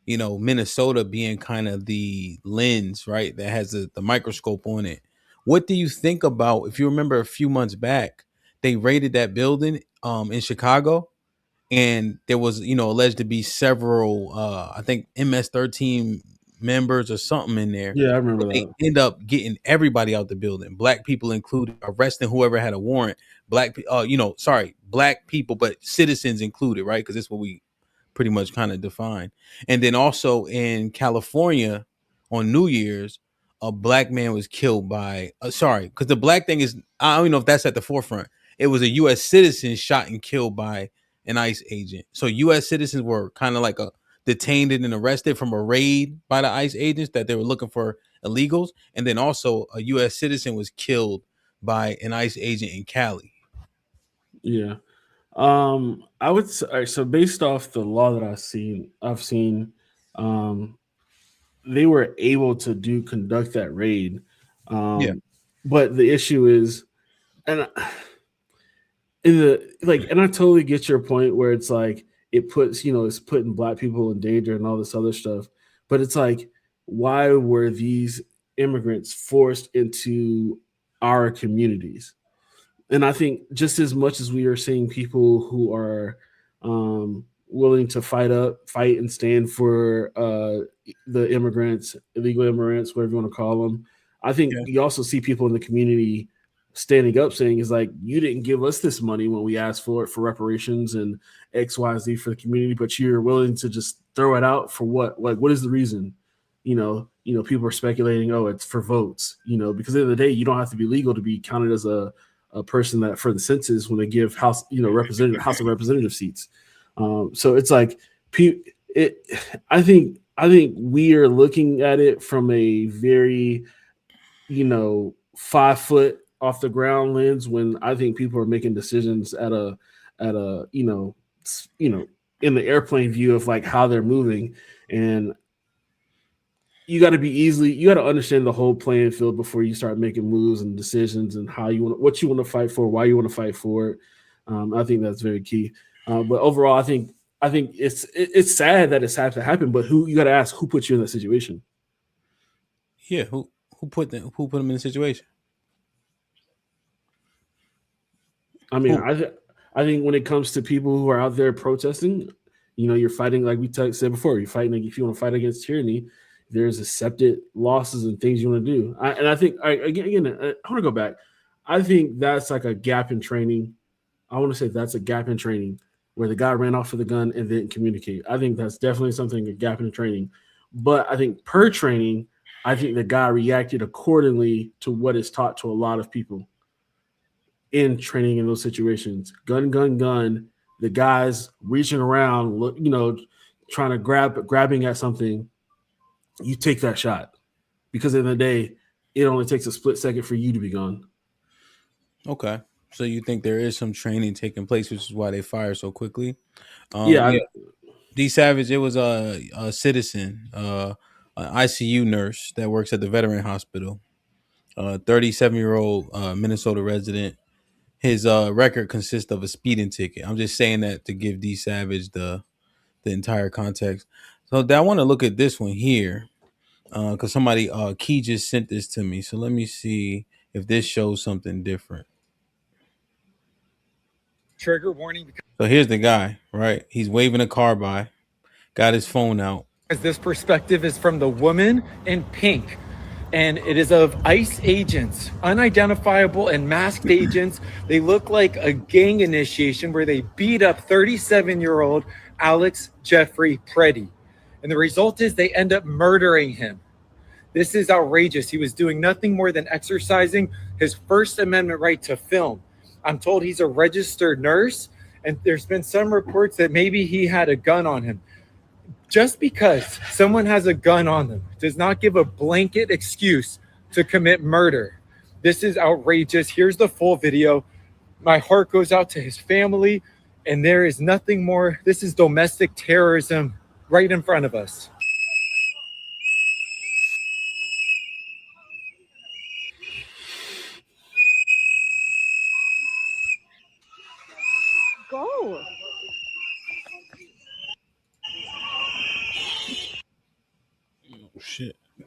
Minnesota being kind of the lens, right, that has the microscope on it. What do you think about, if you remember a few months back, they raided that building in Chicago, and there was, alleged to be several, I think MS-13 members or something in there. Yeah, I remember But they that. end up getting everybody out the building, black people included, arresting whoever had a warrant. Black people, but citizens included, right? Because that's what we pretty much kind of define. And then also in California on New Year's, a black man was killed by because the black thing is, I don't even know if that's at the forefront. It was a US citizen shot and killed by an ICE agent. So US citizens were kind of like detained and arrested from a raid by the ICE agents that they were looking for illegals. And then also a US citizen was killed by an ICE agent in Cali. Yeah. I would say, all right, so based off the law that I've seen, um, they were able to conduct that raid. Yeah. But the issue is, and and I totally get your point where it's like it's putting black people in danger and all this other stuff. But it's like, why were these immigrants forced into our communities? And I think just as much as we are seeing people who are willing to fight and stand for the immigrants, illegal immigrants, whatever you want to call them, I think you also see people in the community standing up saying, is like, you didn't give us this money when we asked for it for reparations and XYZ for the community, but you're willing to just throw it out for what? Like, what is the reason? People are speculating, oh, it's for votes, because at the end of the day, you don't have to be legal to be counted as a person that for the census when they give House of Representative seats. So it's like, I think we are looking at it from a very, 5 foot off the ground lens, when I think people are making decisions at a in the airplane view of like how they're moving. And you got to understand the whole playing field before you start making moves and decisions and what you want to fight for, why you want to fight for it. I think that's very key. But overall, I think it's sad that it's had to happen. But you got to ask, who put you in that situation? Yeah, who put them in the situation? I mean, I think when it comes to people who are out there protesting, you're fighting, like we said before, you're fighting. If you want to fight against tyranny, there's accepted losses and things you want to do. I think I want to go back. I think that's like a gap in training. I want to say that's a gap in training where the guy ran off with the gun and didn't communicate. I think that's definitely a gap in training. But I think per training, I think the guy reacted accordingly to what is taught to a lot of people in training in those situations. Gun. The guy's reaching around, trying to grabbing at something. You take that shot, because at the end of the day, it only takes a split second for you to be gone. Okay. So you think there is some training taking place, which is why they fire so quickly? D Savage, it was a citizen, an ICU nurse that works at the veteran hospital, 37-year-old Minnesota resident. His record consists of a speeding ticket. I'm just saying that to give D Savage the entire context. So I want to look at this one here, because somebody Key just sent this to me. So let me see if this shows something different. Trigger warning. So here's the guy, right? He's waving a car by, got his phone out. As this perspective is from the woman in pink, and it is of ICE agents, unidentifiable and masked agents. They look like a gang initiation where they beat up 37-year-old Alex Jeffrey Preddy. And the result is they end up murdering him. This is outrageous. He was doing nothing more than exercising his First Amendment right to film. I'm told he's a registered nurse, and there's been some reports that maybe he had a gun on him. Just because someone has a gun on them does not give a blanket excuse to commit murder. This is outrageous. Here's the full video. My heart goes out to his family, and there is nothing more. This is domestic terrorism right in front of us.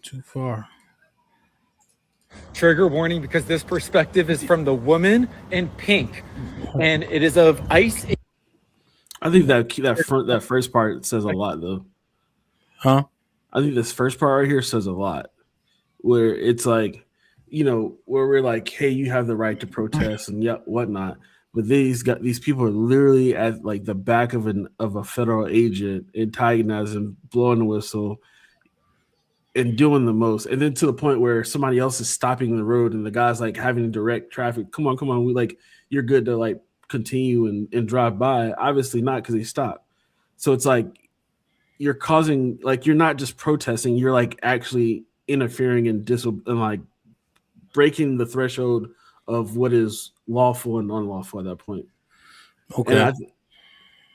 Too far. Trigger warning because this perspective is from the woman in pink, and it is of ICE. I think that first part says a lot, though. Huh? I think this first part right here says a lot, where it's like, where we're like, hey, you have the right to protest and whatnot, but these people are literally at like the back of a federal agent, antagonizing, blowing the whistle, and doing the most, and then to the point where somebody else is stopping the road, and the guy's like having to direct traffic. Come on, we like you're good to like continue and drive by. Obviously not, because they stopped. So it's like you're causing, like, you're not just protesting, you're like actually interfering and like breaking the threshold of what is lawful and unlawful at that point. Okay.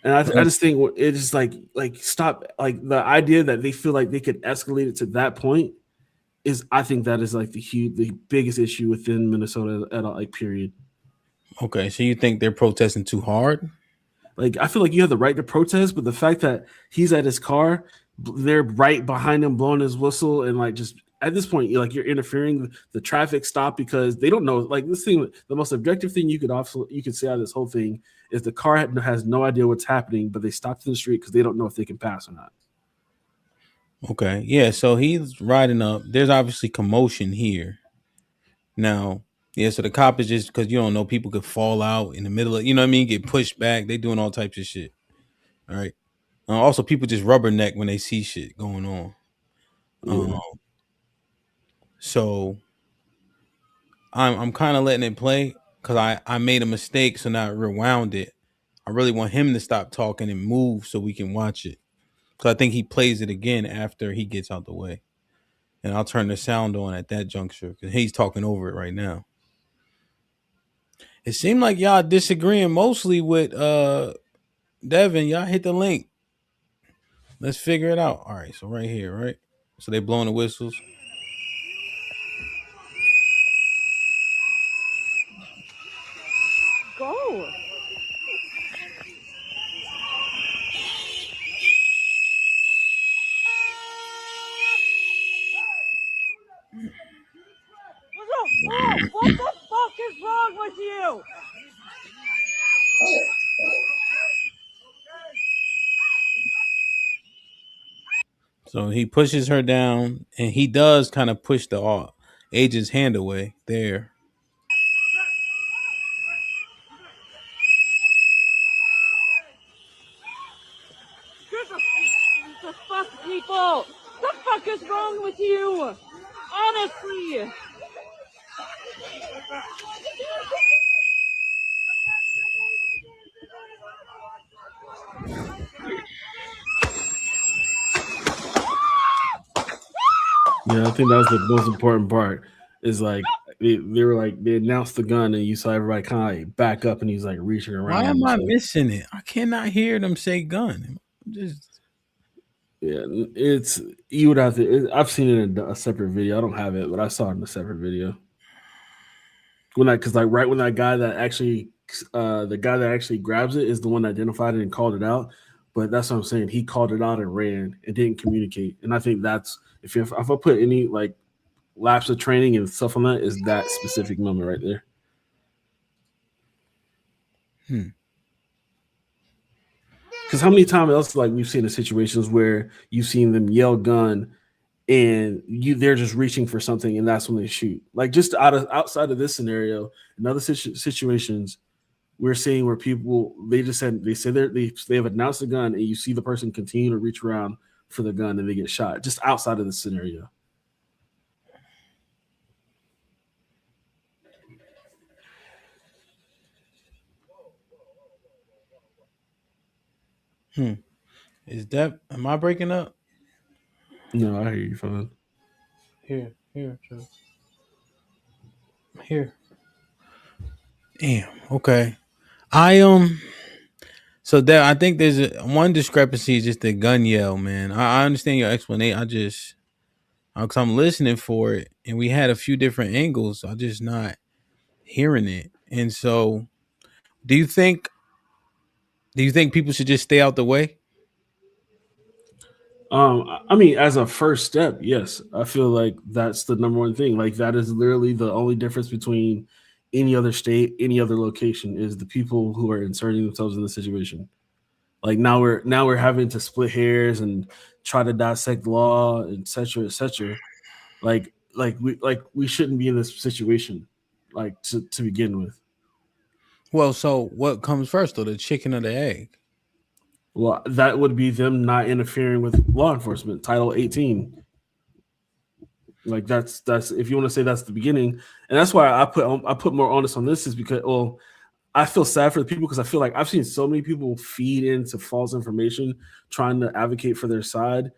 And I just think it's just like stop, like the idea that they feel like they could escalate it to that point is, I think that is like the biggest issue within Minnesota at like period. Okay, so you think they're protesting too hard? Like, I feel like you have the right to protest, but the fact that he's at his car, they're right behind him blowing his whistle, and like just at this point, you're interfering the traffic stop because they don't know. Like, this thing, the most objective thing you could say out of this whole thing is the car has no idea what's happening, but they stopped in the street because they don't know if they can pass or not. Okay, yeah. So he's riding up. There's obviously commotion here. Now, yeah. So the cop is just, because you don't know, people could fall out in the middle of, get pushed back. They doing all types of shit. All right. Also, people just rubberneck when they see shit going on. Yeah. So I'm kind of letting it play because I made a mistake, so now I rewound it. I really want him to stop talking and move so we can watch it. So I think he plays it again after he gets out the way, and I'll turn the sound on at that juncture because he's talking over it right now. It seemed like y'all disagreeing mostly with Devin. Y'all hit the link. Let's figure it out. All right, so right here, right? So they blowing the whistles. Go. What the fuck is wrong with you? So he pushes her down, and he does kind of push the agent's hand away there. The fuck, people? The fuck is wrong with you? Honestly. Yeah, I think that was the most important part. Is like they were like, they announced the gun, and you saw everybody kind of like back up, and he's like reaching around. Why am I so. missing it? I cannot hear them say gun. Yeah, it's, you would have to. I've seen it in a separate video. I don't have it, but I saw it in a separate video. Because like right when that guy that actually, the guy that actually grabs it is the one that identified it and called it out. But that's what I'm saying. He called it out and ran and didn't communicate. And I think that's, if I put any like lapse of training and stuff on that, is that specific moment right there. Because how many times else like we've seen in situations where you've seen them yell gun and they're just reaching for something, and that's when they shoot. Like, just outside of this scenario, in other situations, we're seeing where people, they have announced the gun, and you see the person continue to reach around for the gun and they get shot. Just outside of this scenario. Is that, am I breaking up? No, I hear you fine. Here. Damn. Okay. So there, I think there's one discrepancy is just the gun yell, man. I understand your explanation. Because I'm listening for it, and we had a few different angles. I'm just not hearing it. And so, do you think people should just stay out the way? I mean, as a first step, yes, I feel like that's the number one thing. Like that is literally the only difference between any other state, any other location is the people who are inserting themselves in the situation. Like now we're having to split hairs and try to dissect law, et cetera, et cetera. Like we shouldn't be in this situation, like to begin with. Well, so what comes first, though, the chicken or the egg? Well, that would be them not interfering with law enforcement. Title 18. Like that's if you want to say that's the beginning, and that's why I put more onus on this is because I feel sad for the people because I feel like I've seen so many people feed into false information trying to advocate for their side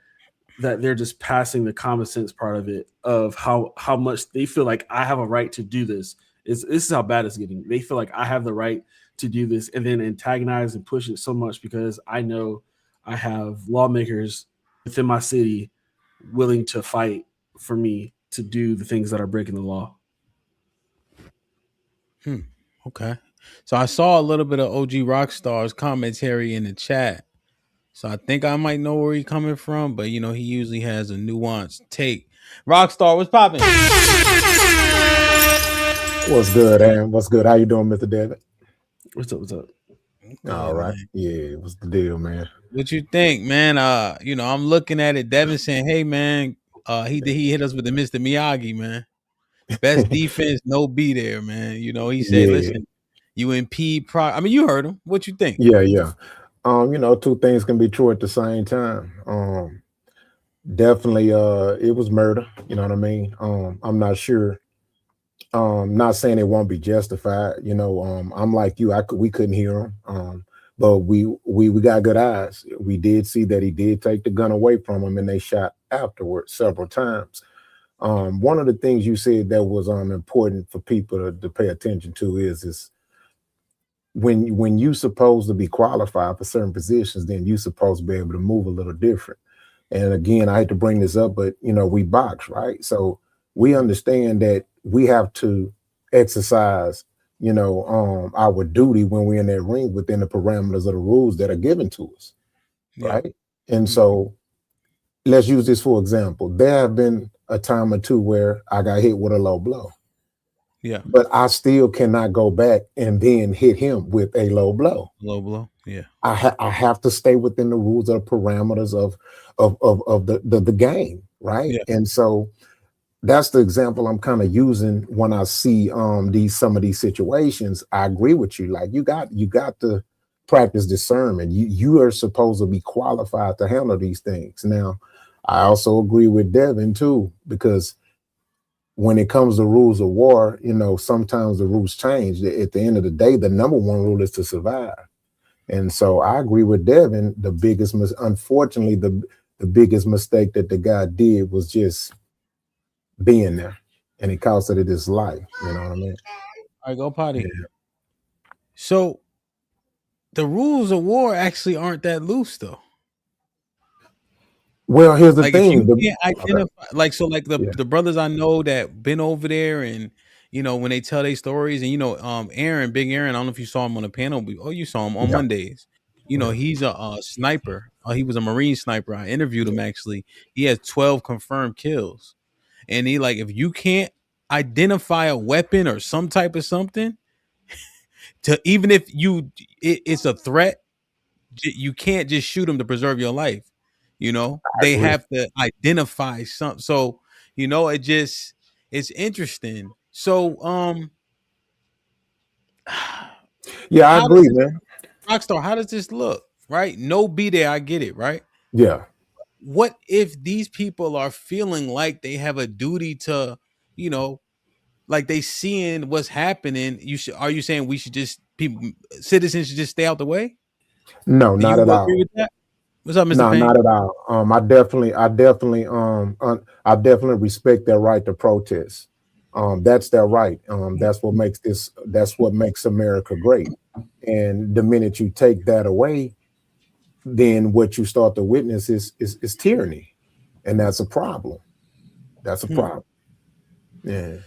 that they're just passing the common sense part of it of how much they feel like I have a right to do this. This is how bad it's getting. They feel like I have the right to do this and then antagonize and push it so much because I know I have lawmakers within my city willing to fight for me to do the things that are breaking the law. Okay. So I saw a little bit of OG Rockstar's commentary in the chat. So I think I might know where he's coming from, but he usually has a nuanced take. Rockstar, what's popping? What's good, Aaron? What's good? How you doing, Mr. David? What's up? Good, all right. Man. Yeah, what's the deal, man? What you think, man? I'm looking at it. Devin saying, "Hey, man, he hit us with the Mr. Miyagi, man. Best defense, no B there, man. He said, listen, you impede I mean, you heard him. What you think? Yeah. Two things can be true at the same time. Definitely, it was murder. You know what I mean? I'm not sure. Not saying it won't be justified. I'm like you. We couldn't hear him. But we got good eyes. We did see that he did take the gun away from him, and they shot afterwards several times. One of the things you said that was important for people to pay attention to is when you supposed to be qualified for certain positions, then you supposed to be able to move a little different. And again, I hate to bring this up, but we box, right? So we understand that we have to exercise, our duty when we're in that ring within the parameters of the rules that are given to us, right? And so let's use this for example. There have been a time or two where I got hit with a low blow. Yeah. But I still cannot go back and then hit him with a low blow. Low blow. Yeah. I have to stay within the rules of the parameters of the game, right? Yeah. And so that's the example I'm kind of using when I see some of these situations. I agree with you. Like you got to practice discernment. You are supposed to be qualified to handle these things. Now, I also agree with Devin too, because when it comes to rules of war, sometimes the rules change. At the end of the day, the number one rule is to survive. And so I agree with Devin. Unfortunately, the biggest mistake that the guy did was just being there, and it costed it his life. You know what I mean? All right, go potty. Yeah. So the rules of war actually aren't that loose, though. Well, here's the thing. If you can't identify, the brothers I know that been over there, and when they tell their stories, and Aaron, Big Aaron, I don't know if you saw him on the panel. You saw him on Mondays. He's a sniper. He was a Marine sniper. I interviewed him actually. He has 12 confirmed kills, and he if you can't identify a weapon or some type of something, even if it's a threat, you can't just shoot him to preserve your life. They have to identify something. So, it's interesting. So, yeah, I agree, man. Rockstar, how does this look? Right? No B there, I get it, right? Yeah. What if these people are feeling like they have a duty to, like they seeing what's happening? Are you saying we should citizens should just stay out the way? No, not at all. With that? What's up, Mr. No, Payne? not at all. I definitely respect their right to protest. That's their right. That's what makes America great. And the minute you take that away, then what you start to witness is tyranny. And that's a problem. That's a problem. Yeah.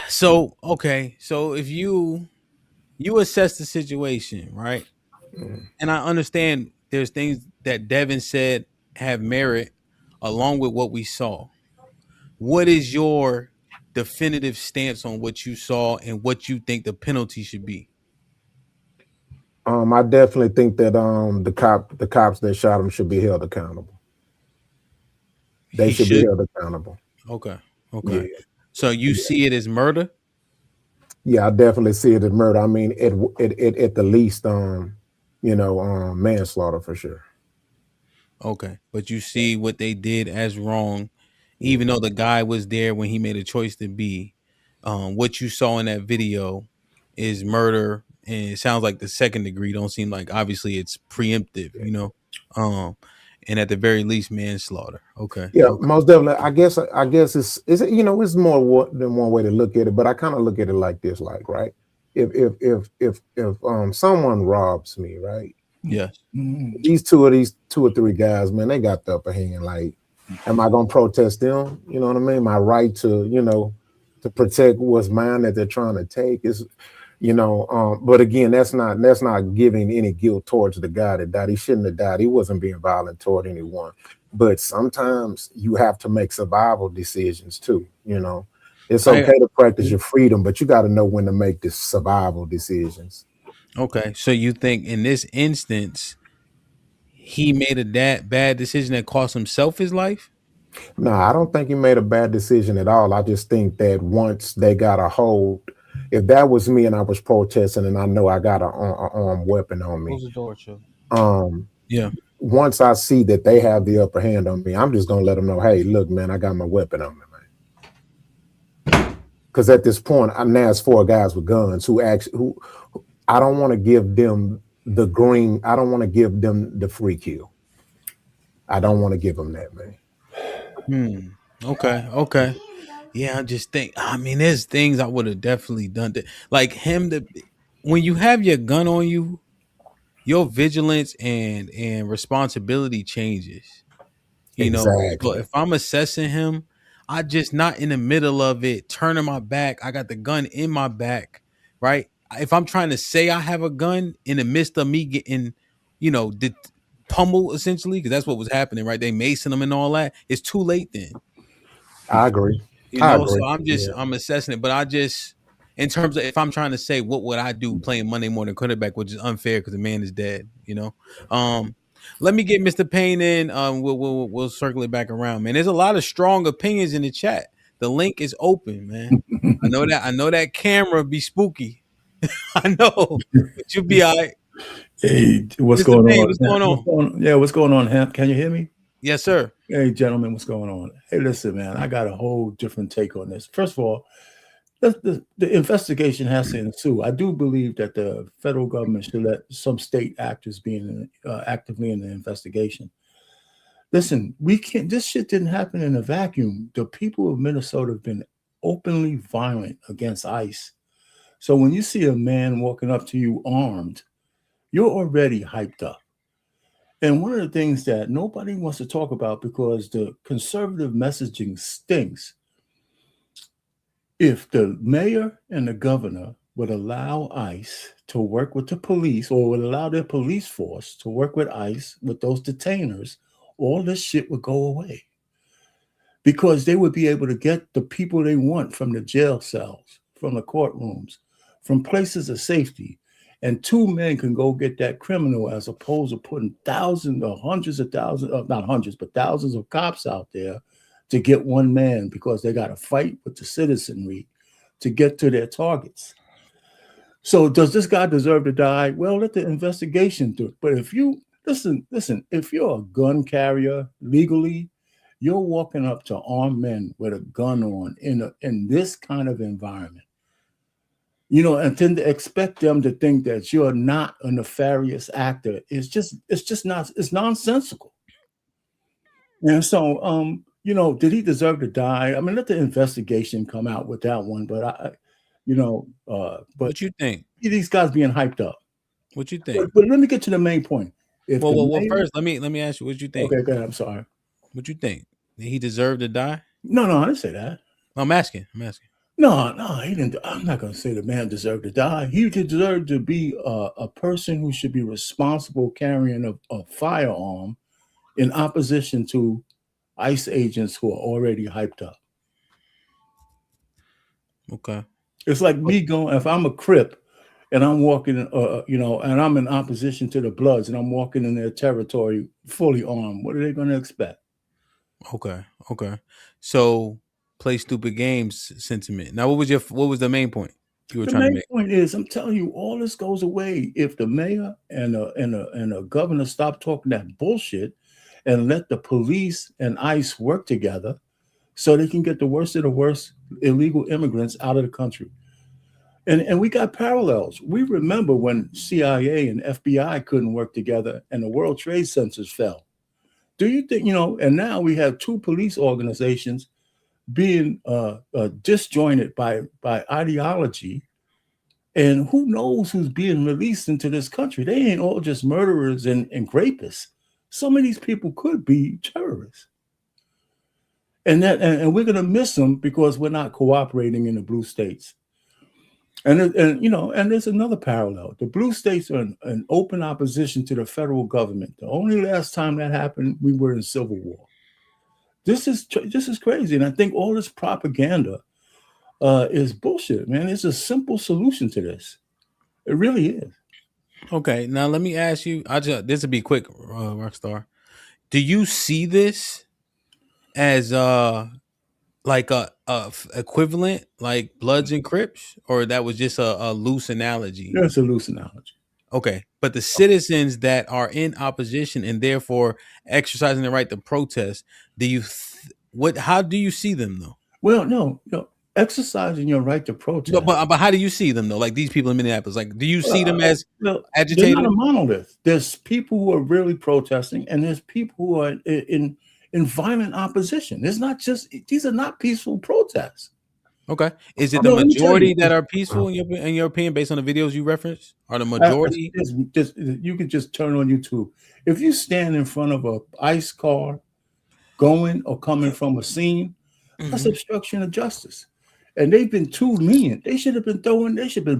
So, okay. So if you assess the situation, right? And I understand there's things that Devin said have merit along with what we saw. What is your definitive stance on what you saw and what you think the penalty should be? I definitely think that the cops that shot him should be held accountable. They He should be should. held accountable. Okay. Yeah. So you see it as murder? Yeah, I definitely see it as murder. I mean, at the least, manslaughter for sure. Okay. But you see what they did as wrong, even though the guy was there when he made a choice to be. What you saw in that video is murder, and it sounds like the second degree. Don't seem like, obviously it's preemptive, and at the very least manslaughter. Okay. Yeah, most definitely. I guess it's more than one way to look at it, but I kind of look at it like this, like, right? If someone robs me, right? Yes. These two or three guys, man, they got the upper hand. Like, am I gonna protest them? You know what I mean? My right to, to protect what's mine that they're trying to take is, but again, that's not giving any guilt towards the guy that died. He shouldn't have died. He wasn't being violent toward anyone. But sometimes you have to make survival decisions too. It's okay to practice your freedom, but you got to know when to make the survival decisions. Okay, so you think in this instance he made a bad decision that cost himself his life? No, I don't think he made a bad decision at all. I just think that once they got a hold, if that was me and I was protesting and I know I got an armed weapon on me, Close the door, Joe. Yeah. Once I see that they have the upper hand on me, I'm just gonna let them know, hey, look, man, I got my weapon on me, man. Because at this point, now it's 4 guys with guns who I don't want to give them the green. I don't want to give them the free kill. I don't want to give them that, man. Okay. Yeah, I just think, there's things I would have definitely done like him when you have your gun on you, your vigilance and responsibility changes. Exactly. So if I'm assessing him, I just not in the middle of it, turning my back. I got the gun in my back, right? If I'm trying to say I have a gun in the midst of me getting, pummel essentially, because that's what was happening, right? They macing him and all that. It's too late then. I agree. So I'm assessing it, but I just, in terms of if I'm trying to say what would I do playing Monday morning quarterback, which is unfair because the man is dead, Let me get Mr. Payne in. We'll circle it back around, man. There's a lot of strong opinions in the chat. The link is open, man. I know that camera be spooky. I know, but you'll be all right. Hey, what's Mr. going Payne, on? what's going on? What's going on, Hemp? Can you hear me? Yes, sir. Hey, gentlemen, what's going on? Hey, listen, man, I got a whole different take on this. First of all, the investigation has to ensue. I do believe that the federal government should let some state actors be actively in the investigation. Listen, this shit didn't happen in a vacuum. The people of Minnesota have been openly violent against ICE. So when you see a man walking up to you armed, you're already hyped up. And one of the things that nobody wants to talk about because the conservative messaging stinks, if the mayor and the governor would allow ICE to work with the police or would allow their police force to work with ICE, with those detainers, all this shit would go away. Because they would be able to get the people they want from the jail cells, from the courtrooms, from places of safety. And 2 men can go get that criminal as opposed to putting thousands or hundreds of thousands, not hundreds, but thousands of cops out there to get 1 man because they got to fight with the citizenry to get to their targets. So does this guy deserve to die? Well, let the investigation do it. But if you, listen, if you're a gun carrier legally, you're walking up to armed men with a gun on in this kind of environment. And tend to expect them to think that you're not a nefarious actor. It's nonsensical. And so, did he deserve to die? I mean, let the investigation come out with that one. But but what you think? These guys being hyped up. What you think? But let me get to the main point. First, let me ask you what you think. Okay, go ahead. I'm sorry. What you think? Did he deserve to die? No, I didn't say that. I'm asking. No, he didn't. I'm not going to say the man deserved to die. He deserved to be a person who should be responsible carrying a firearm in opposition to ICE agents who are already hyped up. Okay. It's like me going, if I'm a Crip and I'm walking, and I'm in opposition to the Bloods and I'm walking in their territory fully armed, what are they going to expect? Okay. So play stupid games sentiment. Now, what was the main point you were trying to make? The main point is, I'm telling you, all this goes away if the mayor and the governor stop talking that bullshit and let the police and ICE work together so they can get the worst of the worst illegal immigrants out of the country. And we got parallels. We remember when CIA and FBI couldn't work together and the World Trade Centers fell. Do you think, and now we have two police organizations being disjointed by ideology, and who knows who's being released into this country? They ain't all just murderers and rapists. Some of these people could be terrorists. And we're going to miss them because we're not cooperating in the blue states. And there's another parallel. The blue states are in open opposition to the federal government. The only last time that happened, we were in civil war. This is crazy. And I think all this propaganda is bullshit, man. It's a simple solution to this. It really is. Okay, now let me ask you. This will be quick, Rockstar. Do you see this as like a equivalent, like Bloods and Crips, or that was just a loose analogy? That's a loose analogy. Okay, but the citizens that are in opposition and therefore exercising the right to protest, how do you see them though? Well, no, exercising your right to protest. No, but how do you see them though? Like these people in Minneapolis, like do you see them as agitators? They're not a monolith. There's people who are really protesting, and there's people who are in violent opposition. It's not just, these are not peaceful protests. Okay, is it the majority that are peaceful in your opinion, based on the videos you referenced? Are the majority? You can just turn on YouTube. If you stand in front of a ICE car, going or coming from a scene, that's obstruction of justice. And they've been too lenient. They should have been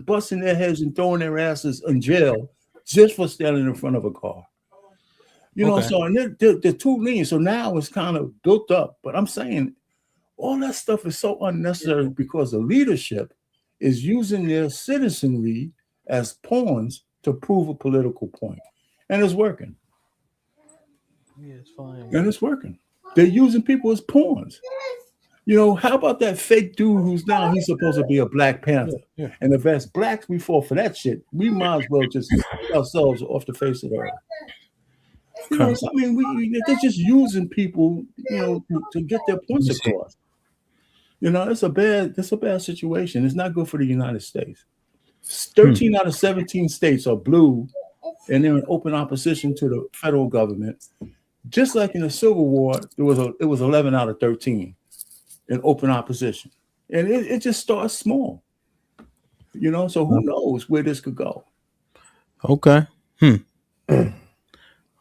busting their heads and throwing their asses in jail just for standing in front of a car. So and they're too lenient. So now it's kind of built up. But I'm saying all that stuff is so unnecessary because the leadership is using their citizenry as pawns to prove a political point. And it's working. Yeah, it's fine. And it's working. They're using people as pawns. How about that fake dude he's supposed to be a Black Panther? Yeah. And if as blacks we fall for that shit, we might as well just get ourselves off the face of the earth. So, I mean, they're just using people, to get their points across. It's a bad situation. It's not good for the United States. 13 out of 17 states are blue, and they're in open opposition to the federal government. Just like in the Civil War, it was 11 out of 13 in open opposition, and it just starts small. So who knows where this could go? Okay.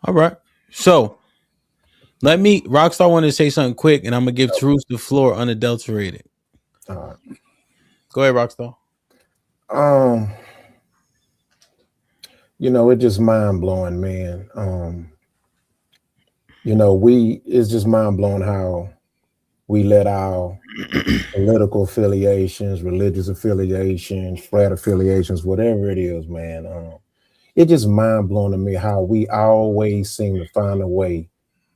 All right. So Rockstar wanted to say something quick, and I'm gonna give Truth the floor unadulterated. All right. Go ahead, Rockstar. It's just mind blowing, man. It's just mind blowing how we let our political affiliations, religious affiliations, frat affiliations, whatever it is, man. It's just mind blowing to me how we always seem to find a way.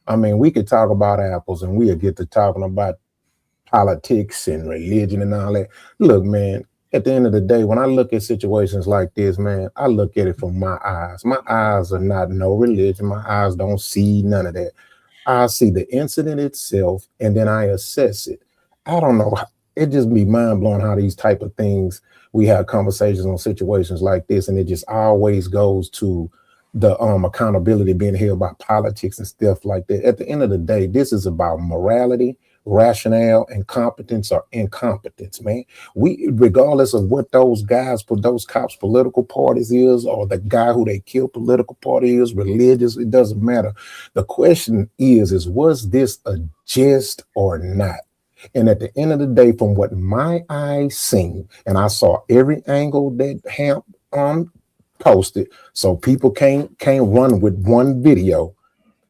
I mean, we could talk about apples and we'll get to talking about politics and religion and all that. Look, man, at the end of the day, when I look at situations like this, man, I look at it from my eyes. My eyes are not no religion. My eyes don't see none of that. I see the incident itself and then I assess it. I don't know. It just be mind blowing how these type of things, we have conversations on situations like this, and it just always goes to the accountability being held by politics and stuff like that. At the end of the day, this is about morality, rationale, and competence or incompetence, man. We, regardless of what those cops' political parties is, or the guy who they killed political party is, religious, it doesn't matter. The question is was this a jest or not? And at the end of the day, from what my eyes seen, and I saw every angle that HAMP posted, so people can't run with one video.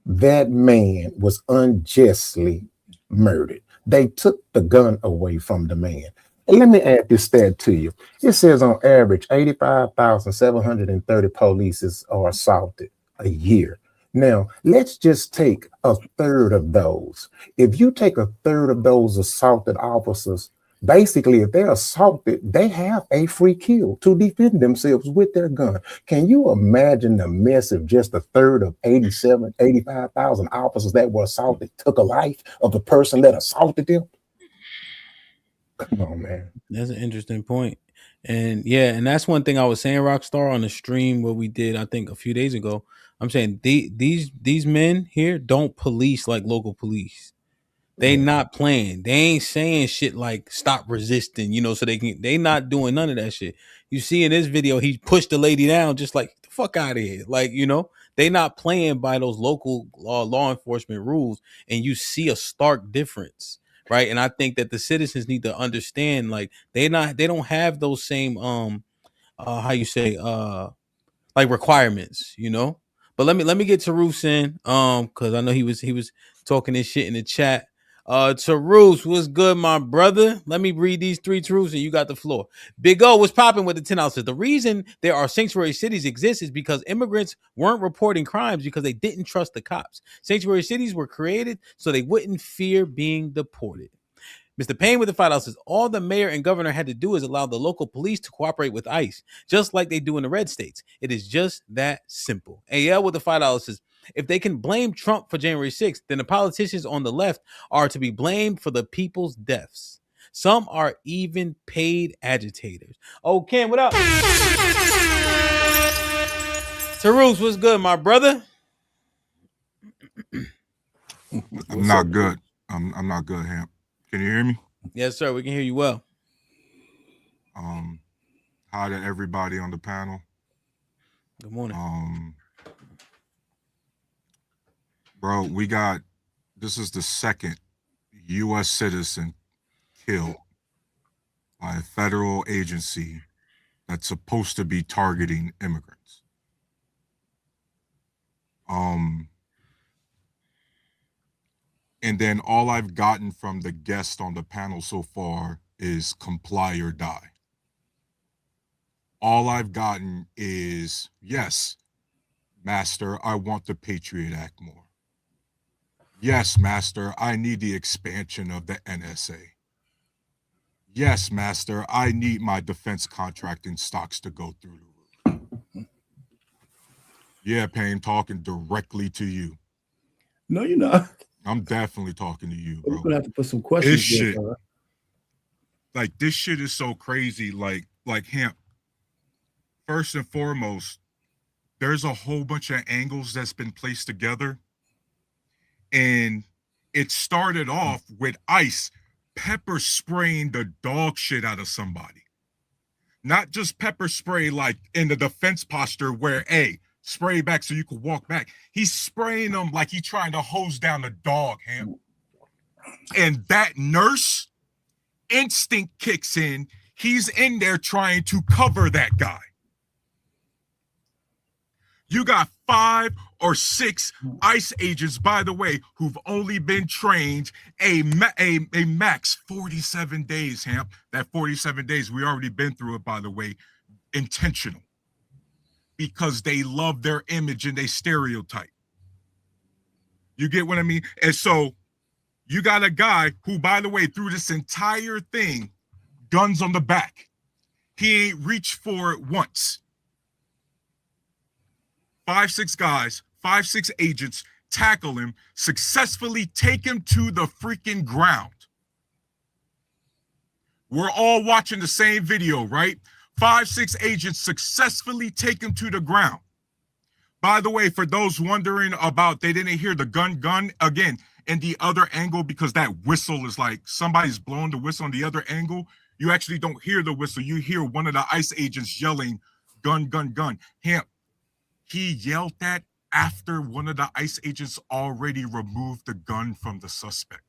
That man was unjustly murdered. They took the gun away from the man. And let me add this stat to you. It says on average, 85,730 police are assaulted a year. Now, let's just take a third of those. If you take a third of those assaulted officers, basically, if they're assaulted, they have a free kill to defend themselves with their gun. Can you imagine the mess if just a third of 85,000 officers that were assaulted took a life of the person that assaulted them? Come on, man. That's an interesting point. And yeah, and that's one thing I was saying, Rockstar, on the stream what we did, I think a few days ago. I'm saying these men here don't police like local police. They not playing. They ain't saying shit like stop resisting, so they not doing none of that shit. You see in this video, he pushed the lady down just like, the fuck out of here. Like, they not playing by those local law enforcement rules. And you see a stark difference. Right. And I think that the citizens need to understand, like, they don't have those same, how you say, like requirements, But let me get Tarus in, because I know he was talking this shit in the chat. Tarus, what's good, my brother? Let me read these 3 truths and you got the floor. Big O, what's popping with the 10 ounces? The reason there are sanctuary cities exist is because immigrants weren't reporting crimes because they didn't trust the cops. Sanctuary cities were created so they wouldn't fear being deported. Mr. Payne with the $5 says, all the mayor and governor had to do is allow the local police to cooperate with ICE, just like they do in the red states. It is just that simple. AL with the $5 says, if they can blame Trump for January 6th, then the politicians on the left are to be blamed for the people's deaths. Some are even paid agitators. Oh, Ken, what up? Tarus, what's good, my brother? I'm not good. I'm not good, Hamp. Can you hear me? Yes, sir. We can hear you well. Hi to everybody on the panel. Good morning. Bro, this is the second U.S. citizen killed by a federal agency that's supposed to be targeting immigrants. And then all I've gotten from the guests on the panel so far is comply or die. All I've gotten is, yes, Master, I want the Patriot Act more. Yes, Master, I need the expansion of the NSA. Yes, Master, I need my defense contracting stocks to go through the roof. Yeah, Payne, talking directly to you. No, you're not. I'm definitely talking to you, bro. We're gonna have to put some questions. This shit, like, this shit is so crazy. Like Hamp, first and foremost, there's a whole bunch of angles that's been placed together. And it started off with ICE pepper spraying the dog shit out of somebody. Not just pepper spray like in the defense posture where, hey, spray back so you could walk back. He's spraying them like he's trying to hose down a dog, Ham. And that nurse instinct kicks in. He's in there trying to cover that guy. You got 5 or 6 ICE agents, by the way, who've only been trained a max 47 days, Hamp. That 47 days, we already been through it, by the way, intentional. Because they love their image and they stereotype. You get what I mean? And so you got a guy who, by the way, through this entire thing, guns on the back. He ain't reached for it once. 5, 6 guys, 5, 6 agents tackle him, successfully take him to the freaking ground. We're all watching the same video, right? 5, 6 agents successfully take him to the ground. By the way, for those wondering about, they didn't hear the gun again in the other angle because that whistle is like somebody's blowing the whistle on the other angle. You actually don't hear the whistle. You hear one of the ICE agents yelling, gun, gun, gun. Hamp, he yelled that after one of the ICE agents already removed the gun from the suspect.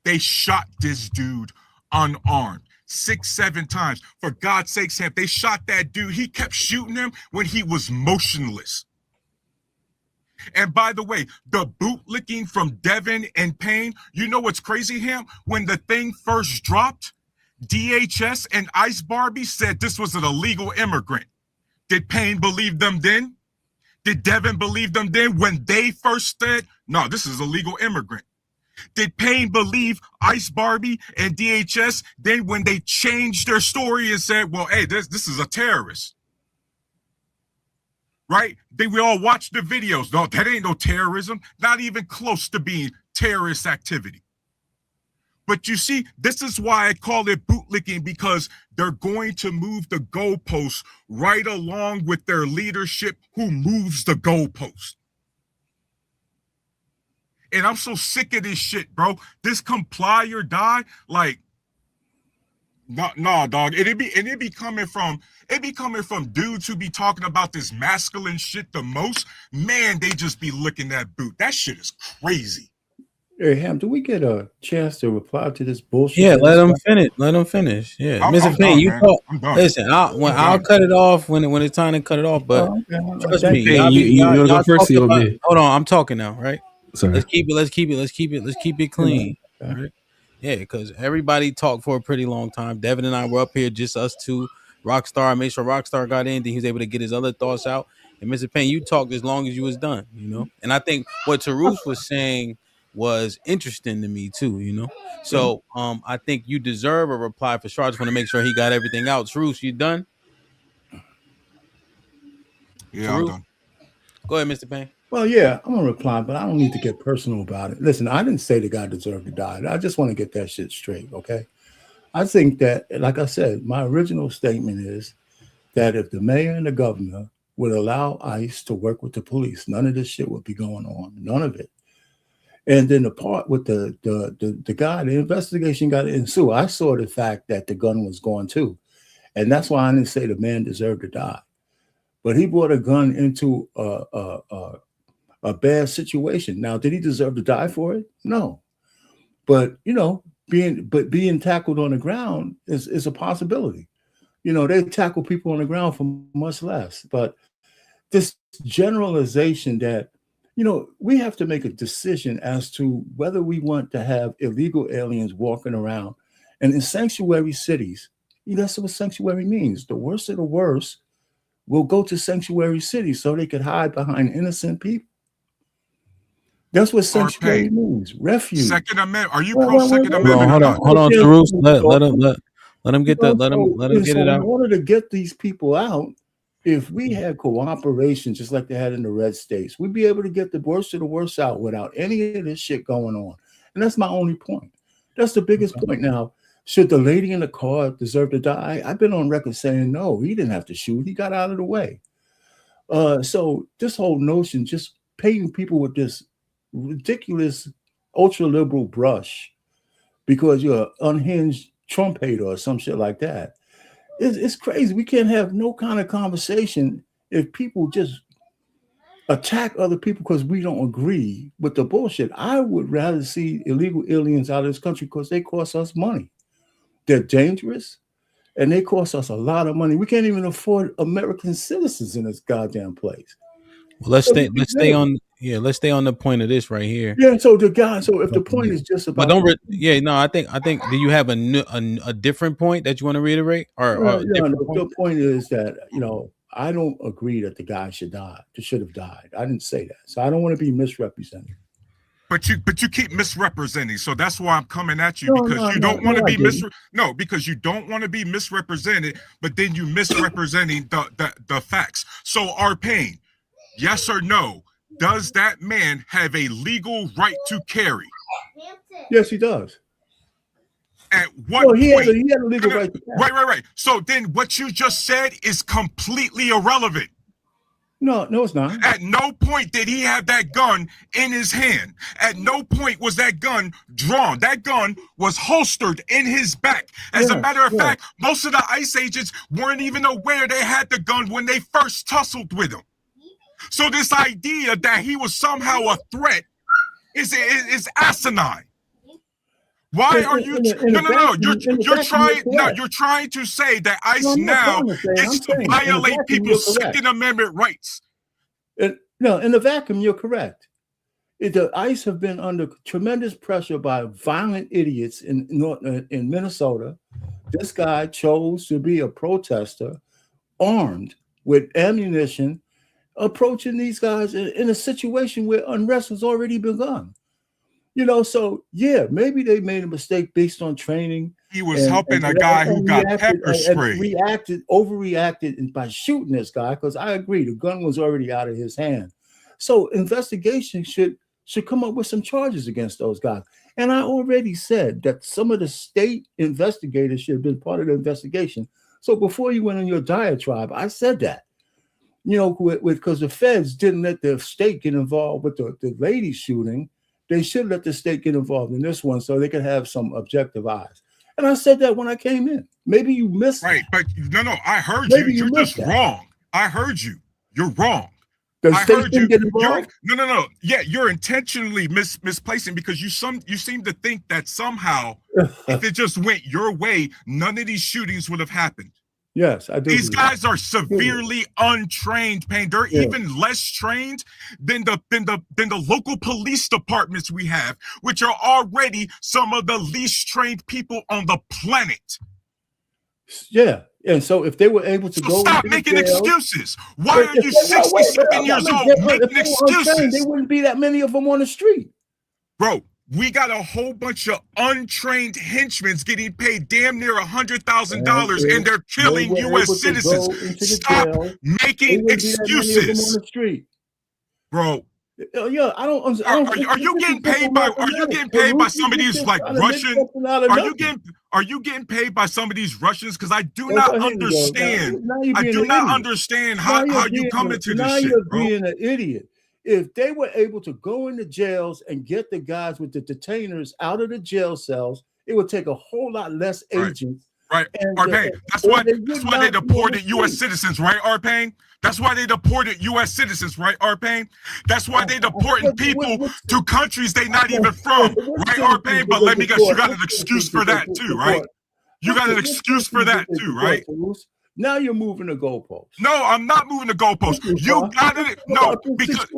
They shot this dude unarmed 6, 7 times. For God's sakes, Hamp, they shot that dude. He kept shooting him when he was motionless. And by the way, the bootlicking from Devin and Payne, you know what's crazy, Ham? When the thing first dropped, DHS and Ice Barbie said this was an illegal immigrant. Did Payne believe them then? Did Devin believe them then when they first said, no, this is a legal immigrant? Did Payne believe Ice Barbie and DHS then when they changed their story and said, well, hey, this is a terrorist? Right? Then we all watched the videos. No, that ain't no terrorism. Not even close to being terrorist activity. But you see, this is why I call it bootlicking, because they're going to move the goalposts right along with their leadership who moves the goalpost. And I'm so sick of this shit, bro. This comply or die, like, nah, dog. It be coming from dudes who be talking about this masculine shit the most. Man, they just be licking that boot. That shit is crazy. Hey, Ham, do we get a chance to reply to this bullshit? Yeah, let them finish. Let them finish. Yeah, Mr. Payne, you talk. Listen, I'll cut it off when it's time to cut it off. But trust me, you go first. Hold on, I'm talking now, right? Sorry. Let's keep it clean. All right? Yeah, because everybody talked for a pretty long time. Devin and I were up here, just us two. Rockstar, made sure Rockstar got in. Then he was able to get his other thoughts out. And Mr. Payne, you talked as long as you was done, you know. And I think what Tarus was saying was interesting to me too, you know. So I think you deserve a reply for sure. I just want to make sure he got everything out. Tarus, you done? Yeah, I'm done. Go ahead, Mr. Payne. Well, yeah, I'm gonna reply, but I don't need to get personal about it. Listen, I didn't say the guy deserved to die. I just want to get that shit straight, okay? I think that, like I said, my original statement is that if the mayor and the governor would allow ICE to work with the police, none of this shit would be going on. None of it. And then the part with the guy, the investigation got to ensue. I saw the fact that the gun was gone too. And that's why I didn't say the man deserved to die. But he brought a gun into a bad situation. Now, did he deserve to die for it? No. But, you know, being tackled on the ground is a possibility. You know, they tackle people on the ground for much less. But this generalization that, you know, we have to make a decision as to whether we want to have illegal aliens walking around. And in sanctuary cities, that's what sanctuary means. The worst of the worst will go to sanctuary cities so they could hide behind innocent people. That's what sanctuary means. Refuge. Second Amendment. Are you pro Second Amendment? Hold on, Tarus. Let him get that. Let him get it out. In order to get these people out, if we had cooperation, just like they had in the red states, we'd be able to get the worst of the worst out without any of this shit going on. And that's my only point. That's the biggest point. Now, should the lady in the car deserve to die? I've been on record saying no, he didn't have to shoot. He got out of the way. So this whole notion, just painting people with this ridiculous ultra-liberal brush because you're an unhinged Trump hater or some shit like that. It's crazy. We can't have no kind of conversation if people just attack other people because we don't agree with the bullshit. I would rather see illegal aliens out of this country because they cost us money. They're dangerous and they cost us a lot of money. We can't even afford American citizens in this goddamn place. Well, let's stay on the point of this right here. Yeah. So if the point is just about, I think. Do you have a different point that you want to reiterate, the point is that, you know, I don't agree that the guy should have died. I didn't say that, so I don't want to be misrepresented. But you keep misrepresenting, so that's why I'm coming at you because you don't want to be because you don't want to be misrepresented, but then you misrepresenting the facts. So Payne, yes or no? Does that man have a legal right to carry? Yes, he does. At what point? He had a legal right to carry. Right. So then what you just said is completely irrelevant. No, it's not. At no point did he have that gun in his hand. At no point was that gun drawn. That gun was holstered in his back. As a matter of fact, most of the ICE agents weren't even aware they had the gun when they first tussled with him. So this idea that he was somehow a threat is asinine. Why are you? You're trying to say that ICE now gets to violate people's Second Amendment rights. No, in the vacuum, you're correct. The ICE have been under tremendous pressure by violent idiots in Minnesota. This guy chose to be a protester, armed with ammunition, approaching these guys in a situation where unrest has already begun. So yeah, maybe they made a mistake based on training. He was helping a guy who got pepper sprayed. Overreacted by shooting this guy, because I agree, the gun was already out of his hand. So investigation should come up with some charges against those guys. And I already said that some of the state investigators should have been part of the investigation. So before you went on your diatribe, I said that. Because the feds didn't let the state get involved with the lady shooting. They should let the state get involved in this one so they could have some objective eyes. And I said that when I came in. Maybe you missed right, that. But no, I heard you. You're just wrong. I heard you. You're wrong. I heard you. No. Yeah, you're intentionally misplacing, because you seem to think that somehow if it just went your way, none of these shootings would have happened. Yes, I do. These guys are severely untrained, Payne. They're even less trained than the local police departments we have, which are already some of the least trained people on the planet. Yeah. And so if they were able to go, stop making excuses. Why are you 67 years old making excuses? There wouldn't be that many of them on the street. Bro, we got a whole bunch of untrained henchmen getting paid damn near $100,000, and they're killing U.S. citizens. Stop making excuses, Yeah, bro. I don't. Are you getting paid by? Are you getting paid by some of these like Russian? Are you getting paid by some of these Russians? Because I do not understand. I do not understand how you come into this shit, bro. Now you're being an idiot. If they were able to go into jails and get the guys with the detainers out of the jail cells, it would take a whole lot less agents. Right, Arpane. That's why they deported U.S. citizens, right, Arpane? That's why they deported U.S. citizens, right, Arpane? That's why they deporting people to countries they not even from, right, Arpane? But let me guess, you got an excuse for that too, right? You got an excuse for that too, right? Now you're moving the goalposts. No, I'm not moving the goalposts. You got it. No, because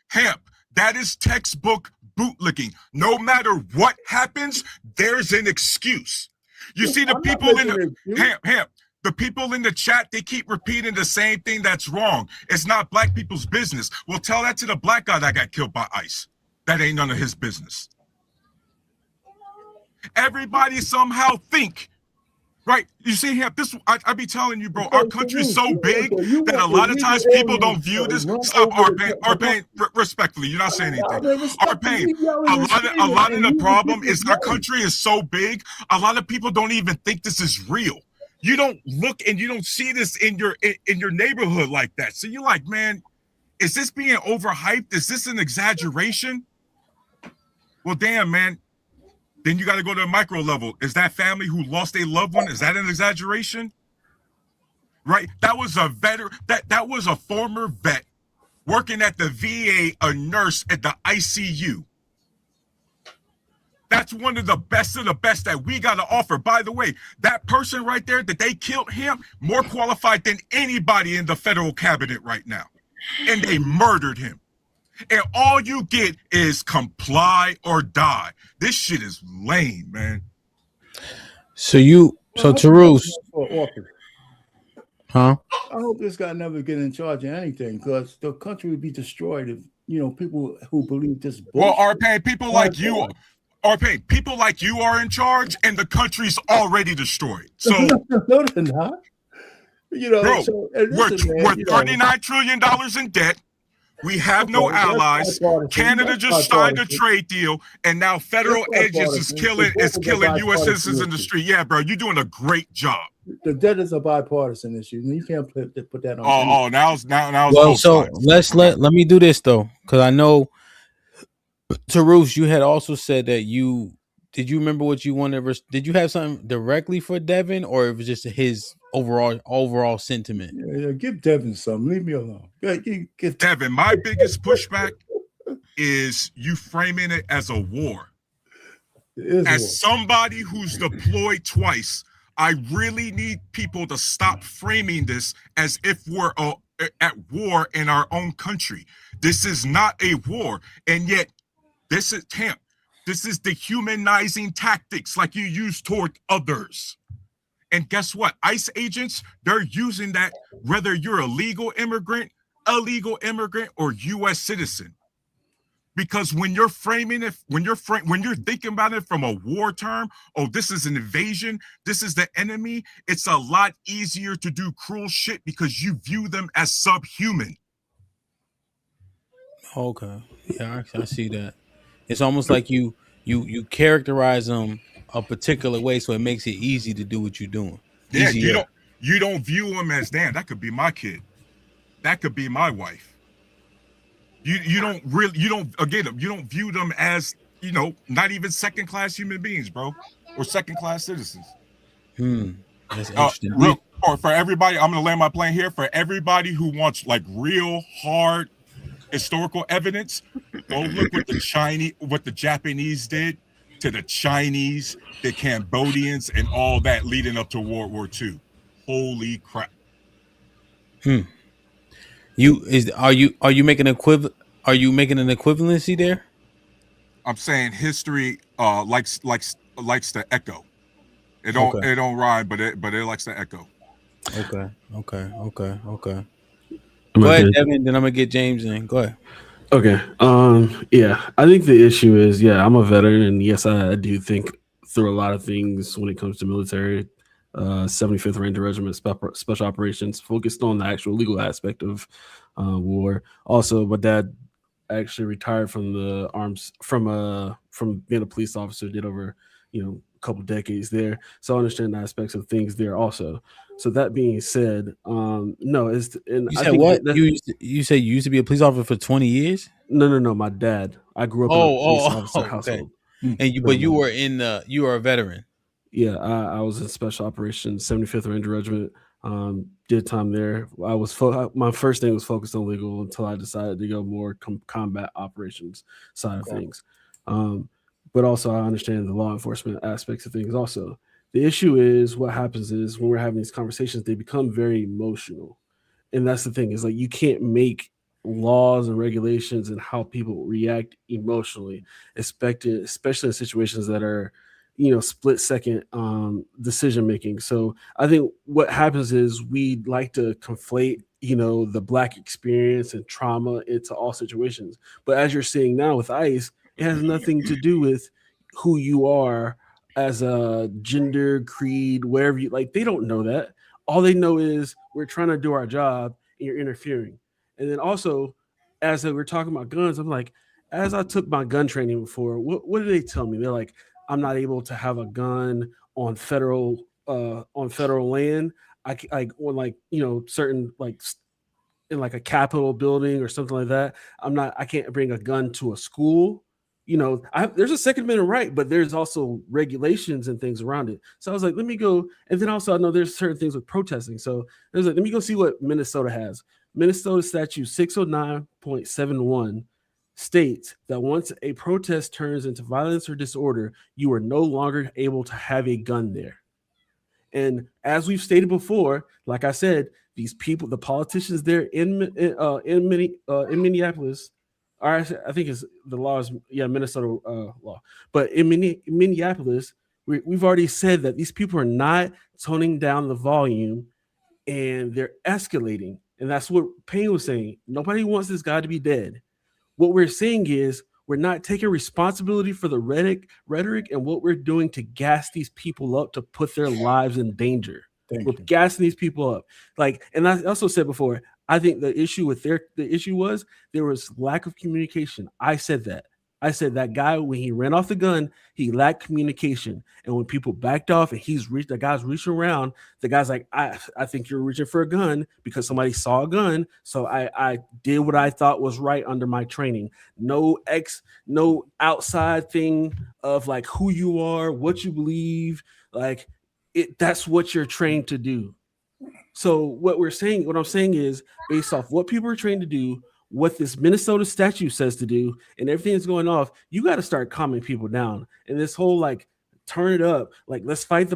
HAMP, that is textbook bootlicking. No matter what happens, there's an excuse. You see the people in the HAMP, the people in the chat, they keep repeating the same thing that's wrong. It's not black people's business. Well, tell that to the black guy that got killed by ICE. That ain't none of his business. Everybody somehow think, right? You see, HAMP, this I be telling you, bro, our country's so big that a lot of times people don't view this. Stop, Arpane, respectfully, you're not saying anything. Arpane, a lot of the problem is our country is so big, a lot of people don't even think this is real. You don't look and you don't see this in your neighborhood like that. So you're like, man, is this being overhyped? Is this an exaggeration? Well, damn, man. Then you got to go to the micro level. Is that family who lost a loved one? Is that an exaggeration? Right? That was a veteran. That was a former vet working at the VA, a nurse at the ICU. That's one of the best that we got to offer. By the way, that person right there that they killed him, more qualified than anybody in the federal cabinet right now. And they murdered him. And all you get is comply or die. This shit is lame, man. So Tarus, huh? I hope this guy never get in charge of anything, because the country would be destroyed if people who believe this bullshit. Well, Arpane, people like you are in charge, and the country's already destroyed. So no, they're not. Bro, we're $39 $39 trillion in debt. We have no allies. Canada just signed a trade deal, and now federal agents is killing U.S. citizens in the street. Yeah, bro, you're doing a great job. The debt is a bipartisan issue. You can't put that on. Now. Well, so let me do this though, because I know, Tarus, you had also said that did you remember what you wanted? Did you have something directly for Devin, or it was just his overall sentiment? Yeah, give Devin some. Leave me alone. Give Devin, my biggest pushback is you framing it as a war. As somebody who's deployed twice, I really need people to stop framing this as if we're at war in our own country. This is not a war, and yet this is HAMP. This is dehumanizing tactics like you use toward others. And guess what? ICE agents, they're using that whether you're a legal immigrant, illegal immigrant, or U.S. citizen. Because when you're framing it, when you're thinking about it from a war term, oh, this is an invasion, this is the enemy, it's a lot easier to do cruel shit because you view them as subhuman. Okay, yeah, I see that. It's almost like you characterize them a particular way, so it makes it easy to do what you're doing. Yeah, Easier. you don't view them as, damn, that could be my kid, that could be my wife. You don't view them as, not even second class human beings, bro, or second class citizens. That's interesting. For everybody, I'm gonna land my plane here. For everybody who wants like real hard historical evidence, go look what the Japanese did to the Chinese, the Cambodians, and all that leading up to World War II. Holy crap! Are you making an equivalency there? I'm saying history likes to echo. It don't rhyme, but it likes to echo. Okay. Go ahead, Devin. Then I'm gonna get James in. Go ahead. Okay. Yeah, I think the issue is, I'm a veteran, and yes, I do think through a lot of things when it comes to military. 75th Ranger Regiment Special Operations, focused on the actual legal aspect of war. Also, my dad actually retired from the arms from being a police officer, did over a couple decades there, so I understand the aspects of things there also. So that being said, no, it's and You I said think what? that, You said you used to be a police officer for 20 years? No, my dad. I grew up in a police officer household. And you were a veteran. Yeah, I was in Special Operations, 75th Ranger Regiment. Did time there. My first thing was focused on legal until I decided to go more combat operations side of things. But also I understand the law enforcement aspects of things also. The issue is what happens is when we're having these conversations, they become very emotional. And that's the thing, is like you can't make laws and regulations and how people react emotionally, especially in situations that are split second decision making. So I think what happens is we like to conflate the Black experience and trauma into all situations, but as you're seeing now with ICE, it has nothing to do with who you are as a gender, creed, wherever you like. They don't know that. All they know is we're trying to do our job and you're interfering. And then also, as we're talking about guns, I'm like, as I took my gun training before, what did they tell me? They're like, I'm not able to have a gun on federal land. Certain in like a Capitol building or something like that. I can't bring a gun to a school. There's a Second Amendment right, but there's also regulations and things around it. So I was like, let me go. And then also I know there's certain things with protesting. So there's let me go see what Minnesota has. Minnesota statute 609.71 states that once a protest turns into violence or disorder, you are no longer able to have a gun there. And as we've stated before, like I said, these people, the politicians there in Minneapolis, or I think it's the law is Minnesota law, but in Minneapolis, we've already said that these people are not toning down the volume, and they're escalating. And that's what Payne was saying. Nobody wants this guy to be dead. What we're saying is we're not taking responsibility for the rhetoric and what we're doing to gas these people up to put their lives in danger. We're gassing these people up. And I also said before, I think the issue was there was lack of communication. I said that. I said that guy, when he ran off the gun, he lacked communication. And when people backed off and the guy's reaching around, the guy's like, I think you're reaching for a gun because somebody saw a gun. So I did what I thought was right under my training. No outside thing of like who you are, what you believe. That's what you're trained to do. So what I'm saying is based off what people are trained to do, what this Minnesota statute says to do, and everything that's going off, you got to start calming people down. And this whole turn it up. Like, let's fight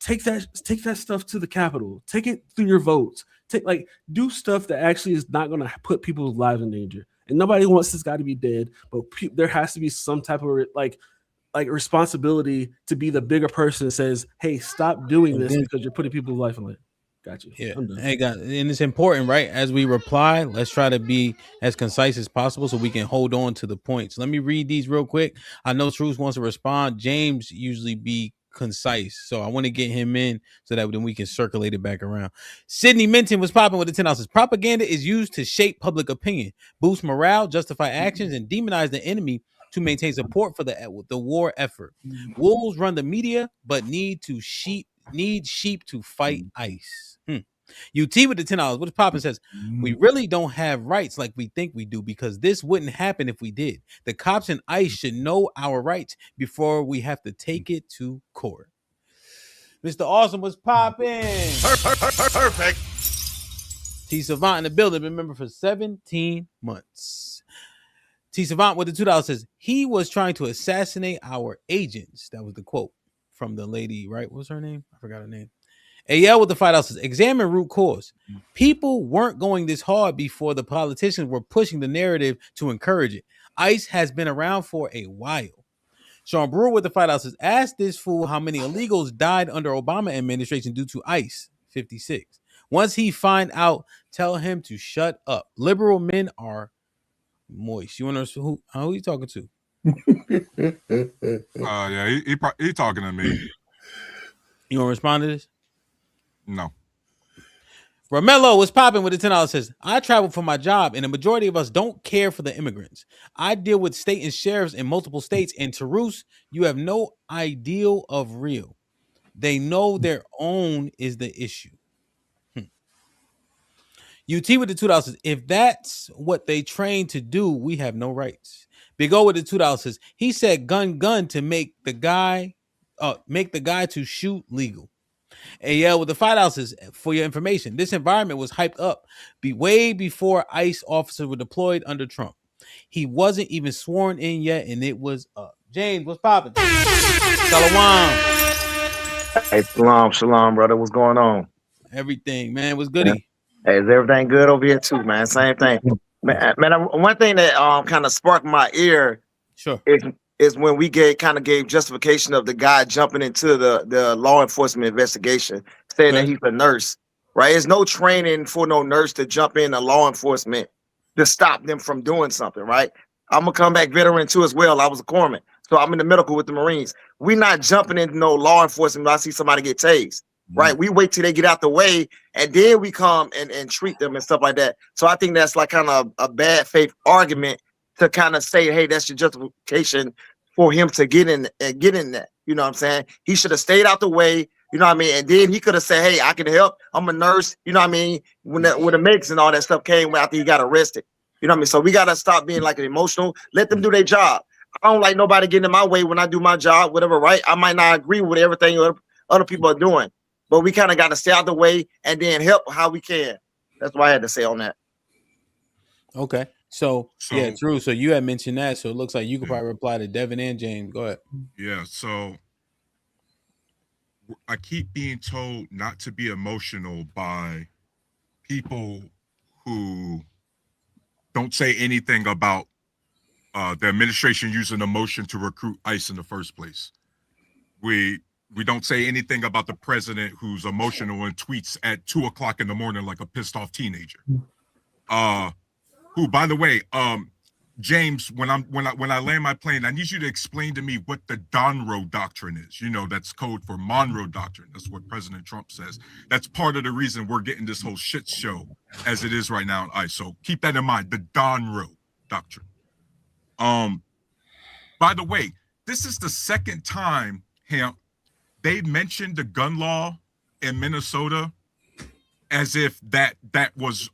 take that stuff to the Capitol. Take it through your votes. Do stuff that actually is not going to put people's lives in danger. And nobody wants this guy to be dead, but there has to be some type of responsibility to be the bigger person that says, hey, stop doing this because you're putting people's life in it. Got you. Yeah. Hey, guys, and it's important, right? As we reply, let's try to be as concise as possible so we can hold on to the points. Let me read these real quick. I know Truth wants to respond. James usually be concise, so I want to get him in so that then we can circulate it back around. Sydney Minton was popping with the 10 ounces. Propaganda is used to shape public opinion, boost morale, justify actions, and demonize the enemy to maintain support for the war effort. Wolves run the media, but need sheep to fight ICE. UT with the $10. What is poppin' says, we really don't have rights like we think we do because this wouldn't happen if we did. The cops and ICE should know our rights before we have to take it to court. Mr. Awesome was popping. Perfect. T Savant in the building, been a member for 17 months. T Savant with the $2 says, he was trying to assassinate our agents. That was the quote from the lady, right? What was her name? I forgot her name. AL with the $5 says, examine root cause. People weren't going this hard before the politicians were pushing the narrative to encourage it. ICE has been around for a while. Sean Brewer with the $5 says, ask this fool how many illegals died under Obama administration due to ICE. 56. Once he find out, tell him to shut up. Liberal men are moist. You want to know who you talking to? Yeah, he talking to me. You want to respond to this? No. Romello was popping with the $10 says, I travel for my job and the majority of us don't care for the immigrants. I deal with state and sheriffs in multiple states, and Tarus, you have no ideal of real. They know their own is the issue. UT with the $2 says, if that's what they train to do, we have no rights. Big O with the $2 says, he said gun to make the guy to shoot legal. AL with the $5 says, for your information, this environment was hyped up way before ICE officers were deployed under Trump. He wasn't even sworn in yet, and it was up. James, what's popping? Shalom. Hey, shalom, brother. What's going on? Everything, man. What's goody? Hey, is everything good over here too, man? Same thing. Man, one thing that kind of sparked my ear is when we gave justification of the guy jumping into the law enforcement investigation, saying that he's a nurse, right? There's no training for no nurse to jump into law enforcement to stop them from doing something, right? I'm a comeback veteran too as well. I was a corpsman, so I'm in the medical with the Marines. We're not jumping into no law enforcement when I see somebody get tased, right? We wait till they get out the way, and then we come and treat them and stuff like that. So I think that's like kind of a bad faith argument to kind of say, hey, that's your justification for him to get in that. You know what I'm saying? He should have stayed out the way, you know what I mean? And then he could have said, hey, I can help. I'm a nurse, you know what I mean? When the medics and all that stuff came after he got arrested. You know what I mean? So we got to stop being like emotional. Let them do their job. I don't like nobody getting in my way when I do my job, whatever, right? I might not agree with everything other people are doing, but we kind of got to stay out the way and then help how we can. That's what I had to say on that. Okay. So yeah, true. So you had mentioned that. So it looks like you could probably reply to Devin and James. Go ahead. Yeah. So I keep being told not to be emotional by people who don't say anything about the administration using emotion to recruit ICE in the first place. We don't say anything about the president who's emotional and tweets at 2 o'clock in the morning like a pissed off teenager. Who, by the way, James, when I land my plane, I need you to explain to me what the Monroe Doctrine is. You know, that's code for Monroe Doctrine. That's what President Trump says. That's part of the reason we're getting this whole shit show as it is right now in ICE. So keep that in mind, the Monroe Doctrine. By the way, this is the second time, Hamp, they mentioned the gun law in Minnesota as if that was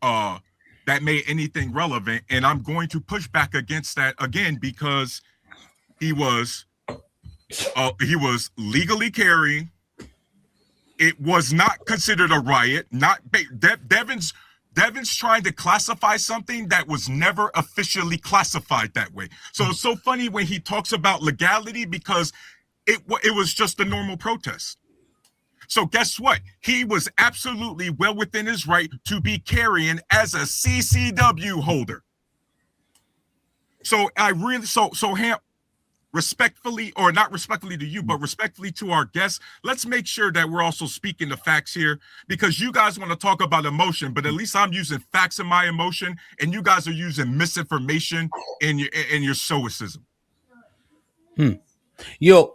that made anything relevant, and I'm going to push back against that again because he was legally carrying. It was not considered a riot. Devin's trying to classify something that was never officially classified that way. So it's so funny when he talks about legality because it was just a normal protest. So guess what? He was absolutely well within his right to be carrying as a CCW holder. So I really, so Hamp, respectfully, or not respectfully to you, but respectfully to our guests, let's make sure that we're also speaking the facts here, because you guys want to talk about emotion, but at least I'm using facts in my emotion, and you guys are using misinformation in your stoicism. Yo,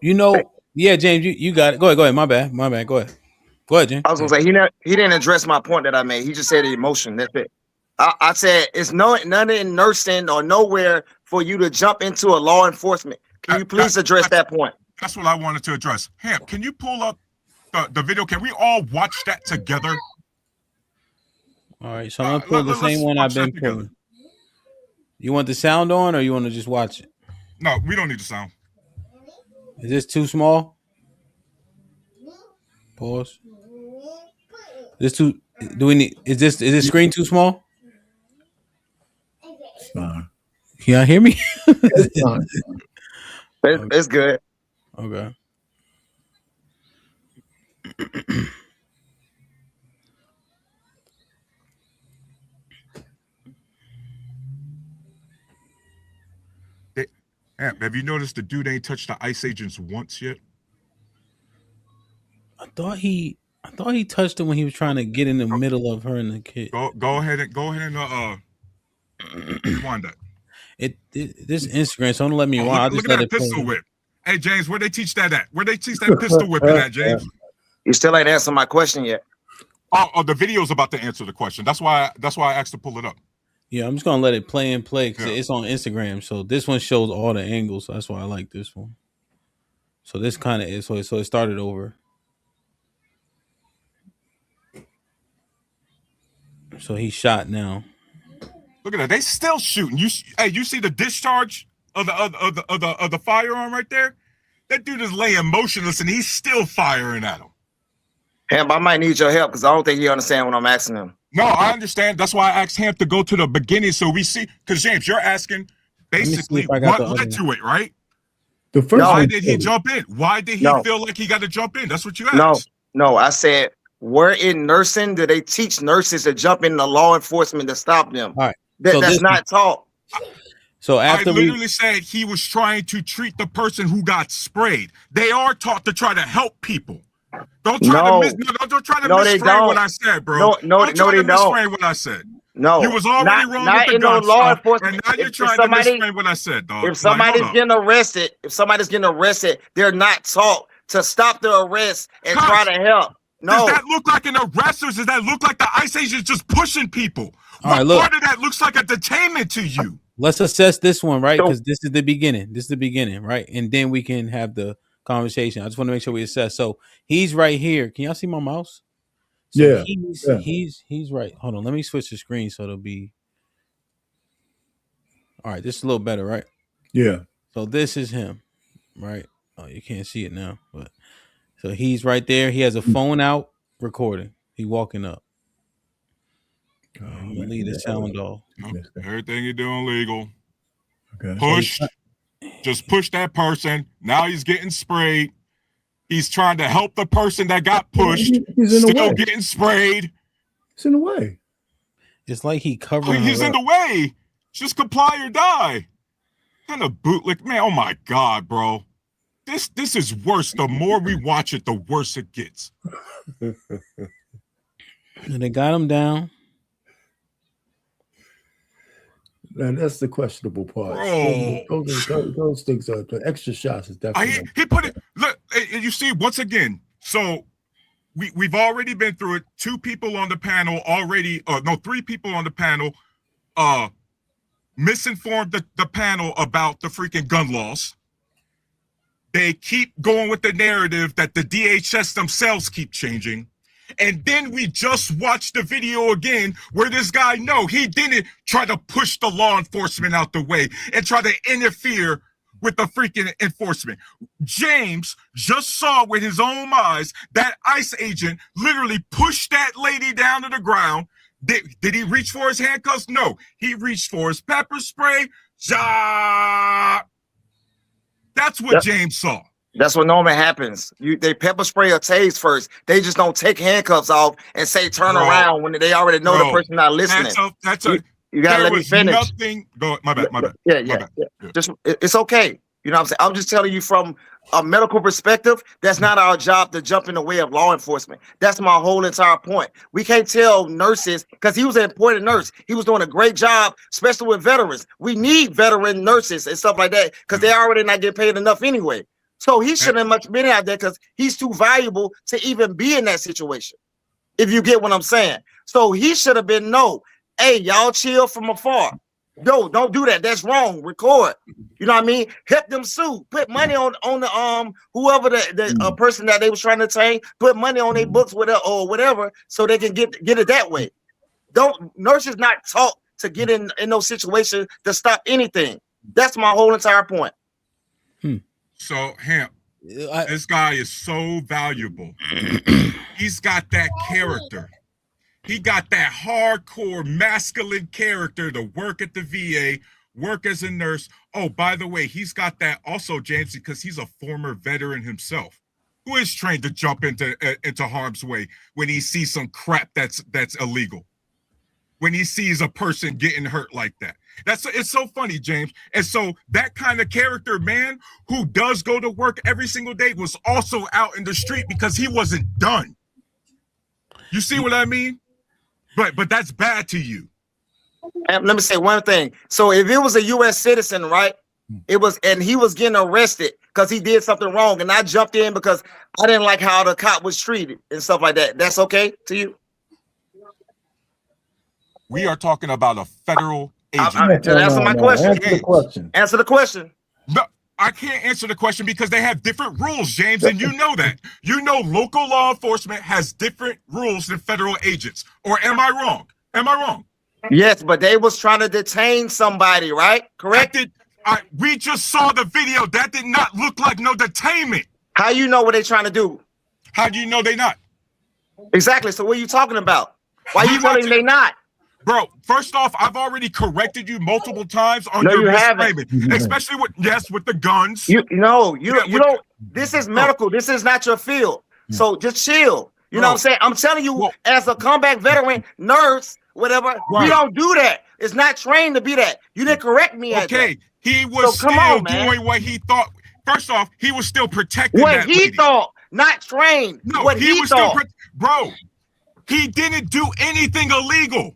yeah, James, you got it. Go ahead. My bad. Go ahead, James. I was gonna say he didn't address my point that I made. He just said the emotion. That's it. I said it's none in nursing or nowhere for you to jump into a law enforcement. Can you please address that point? That's what I wanted to address. Hamp, can you pull up the video? Can we all watch that together? All right, so I'm gonna pull the same one I've been pulling. You want the sound on, or you want to just watch it? No, we don't need the sound. Is this too small? Pause. This too? Do we need? Is this screen too small? It's fine. Can y'all hear me? It's fine. It's good. Okay. Have you noticed the dude ain't touched the ICE agents once yet? I thought he touched him when he was trying to get in the middle of her and the kid. Go ahead and rewind that. This Instagram, so don't let me rewind. Look at that pistol whip. Hey James, where they teach that at? Where they teach that pistol whipping at, James? You still ain't answered my question yet. Oh, the video's about to answer the question. That's why I asked to pull it up. Yeah, I'm just gonna let it play because it's on Instagram. So this one shows all the angles. So that's why I like this one. So this kind of is so it started over. So he's shot now. Look at that. They still shooting. You see the discharge of the firearm right there? That dude is laying motionless and he's still firing at him. Hamp, I might need your help because I don't think you understand what I'm asking him. No, I understand. That's why I asked Hamp to go to the beginning so we see. Because James, you're asking basically what led to it, right? The first Why did he jump in? Why did he feel like he got to jump in? That's what you asked. No, I said, where in nursing do they teach nurses to jump in the law enforcement to stop them? All right. That's not taught. So after I literally said he was trying to treat the person who got sprayed. They are taught to try to help people. Don't try to misframe what I said, bro. Don't misframe what I said. No, you was already wrong with the gun stuff, and now you're trying to misframe what I said, dog. If somebody's getting arrested, they're not taught to stop the arrest and try to help. No. Does that look like an arrest, or does that look like the ICE agents just pushing people? All right, part of that looks like a detainment to you? Let's assess this one, right? Because this is the beginning, right? And then we can have the conversation. I just want to make sure we assess. So he's right here. Can y'all see my mouse? So he's right. Hold on. Let me switch the screen so it'll be. All right, this is a little better, right? Yeah. So this is him, right? Oh, you can't see it now, but so he's right there. He has a phone out recording. He walking up. Leave the sound off. Everything you're doing legal. Okay. Push. Just push that person. Now he's getting sprayed. He's trying to help the person that got pushed. He's in the way. Getting sprayed. It's in the way. It's like he covering. He's in the way. Just comply or die. Kind of bootleg, man. Oh my God, bro. This is worse. The more we watch it, the worse it gets. And they got him down. And that's the questionable part. Bro. Those things are the extra shots is definitely. He put it. Look, you see once again. So we've already been through it. 2 people on the panel already. 3 people on the panel. Misinformed the panel about the freaking gun laws. They keep going with the narrative that the DHS themselves keep changing. And then we just watched the video again where this guy, he didn't try to push the law enforcement out the way and try to interfere with the freaking enforcement. James just saw with his own eyes that ICE agent literally pushed that lady down to the ground. Did he reach for his handcuffs? No, he reached for his pepper spray. That's what James saw. That's what normally happens. They pepper spray or tase first. They just don't take handcuffs off and say turn around when they already know the person not listening. You gotta let me finish. Go. My bad. Yeah. Just it's okay. You know what I'm saying? I'm just telling you from a medical perspective, that's not our job to jump in the way of law enforcement. That's my whole entire point. We can't tell nurses, because he was an important nurse. He was doing a great job, especially with veterans. We need veteran nurses and stuff like that because they already not getting paid enough anyway. So he shouldn't have much been out there because he's too valuable to even be in that situation. If you get what I'm saying. So he should have been, no, hey, y'all chill from afar. No, don't do that. That's wrong. Record. You know what I mean? Help them sue. Put money on the whoever the person that they was trying to train. Put money on their books with it or whatever, so they can get it that way. Nurses not taught to get in those situations to stop anything. That's my whole entire point. So Hamp, this guy is so valuable. He's got that character. He got that hardcore masculine character to work at the VA, work as a nurse. Oh, by the way, he's got that also, James, because he's a former veteran himself who is trained to jump into harm's way when he sees some crap that's illegal. When he sees a person getting hurt like that. It's so funny, James. And so that kind of character, man, who does go to work every single day was also out in the street because he wasn't done. You see what I mean? But that's bad to you. And let me say one thing. So if it was a U.S. citizen, right? And he was getting arrested because he did something wrong, and I jumped in because I didn't like how the cop was treated and stuff like that. That's okay to you? We are talking about a federal agent. Answer my question. Answer the question. Answer the question. No, I can't answer the question because they have different rules, James, and you know that. You know local law enforcement has different rules than federal agents. Or am I wrong? Am I wrong? Yes, but they was trying to detain somebody, right? Correct? We just saw the video. That did not look like no detainment. How you know what they're trying to do? How do you know they not? Exactly. So what are you talking about? Why are you telling they not? Bro, first off, I've already corrected you multiple times on your misframing, especially with the guns. You don't. This is medical. This is not your field. So just chill. You know what I'm saying? I'm telling you, as a combat veteran, nurse, whatever, we don't do that. It's not trained to be that. You didn't correct me. Okay, he was still doing what he thought. First off, he was still protecting what he thought, not trained. No, what he was thought. Bro, he didn't do anything illegal.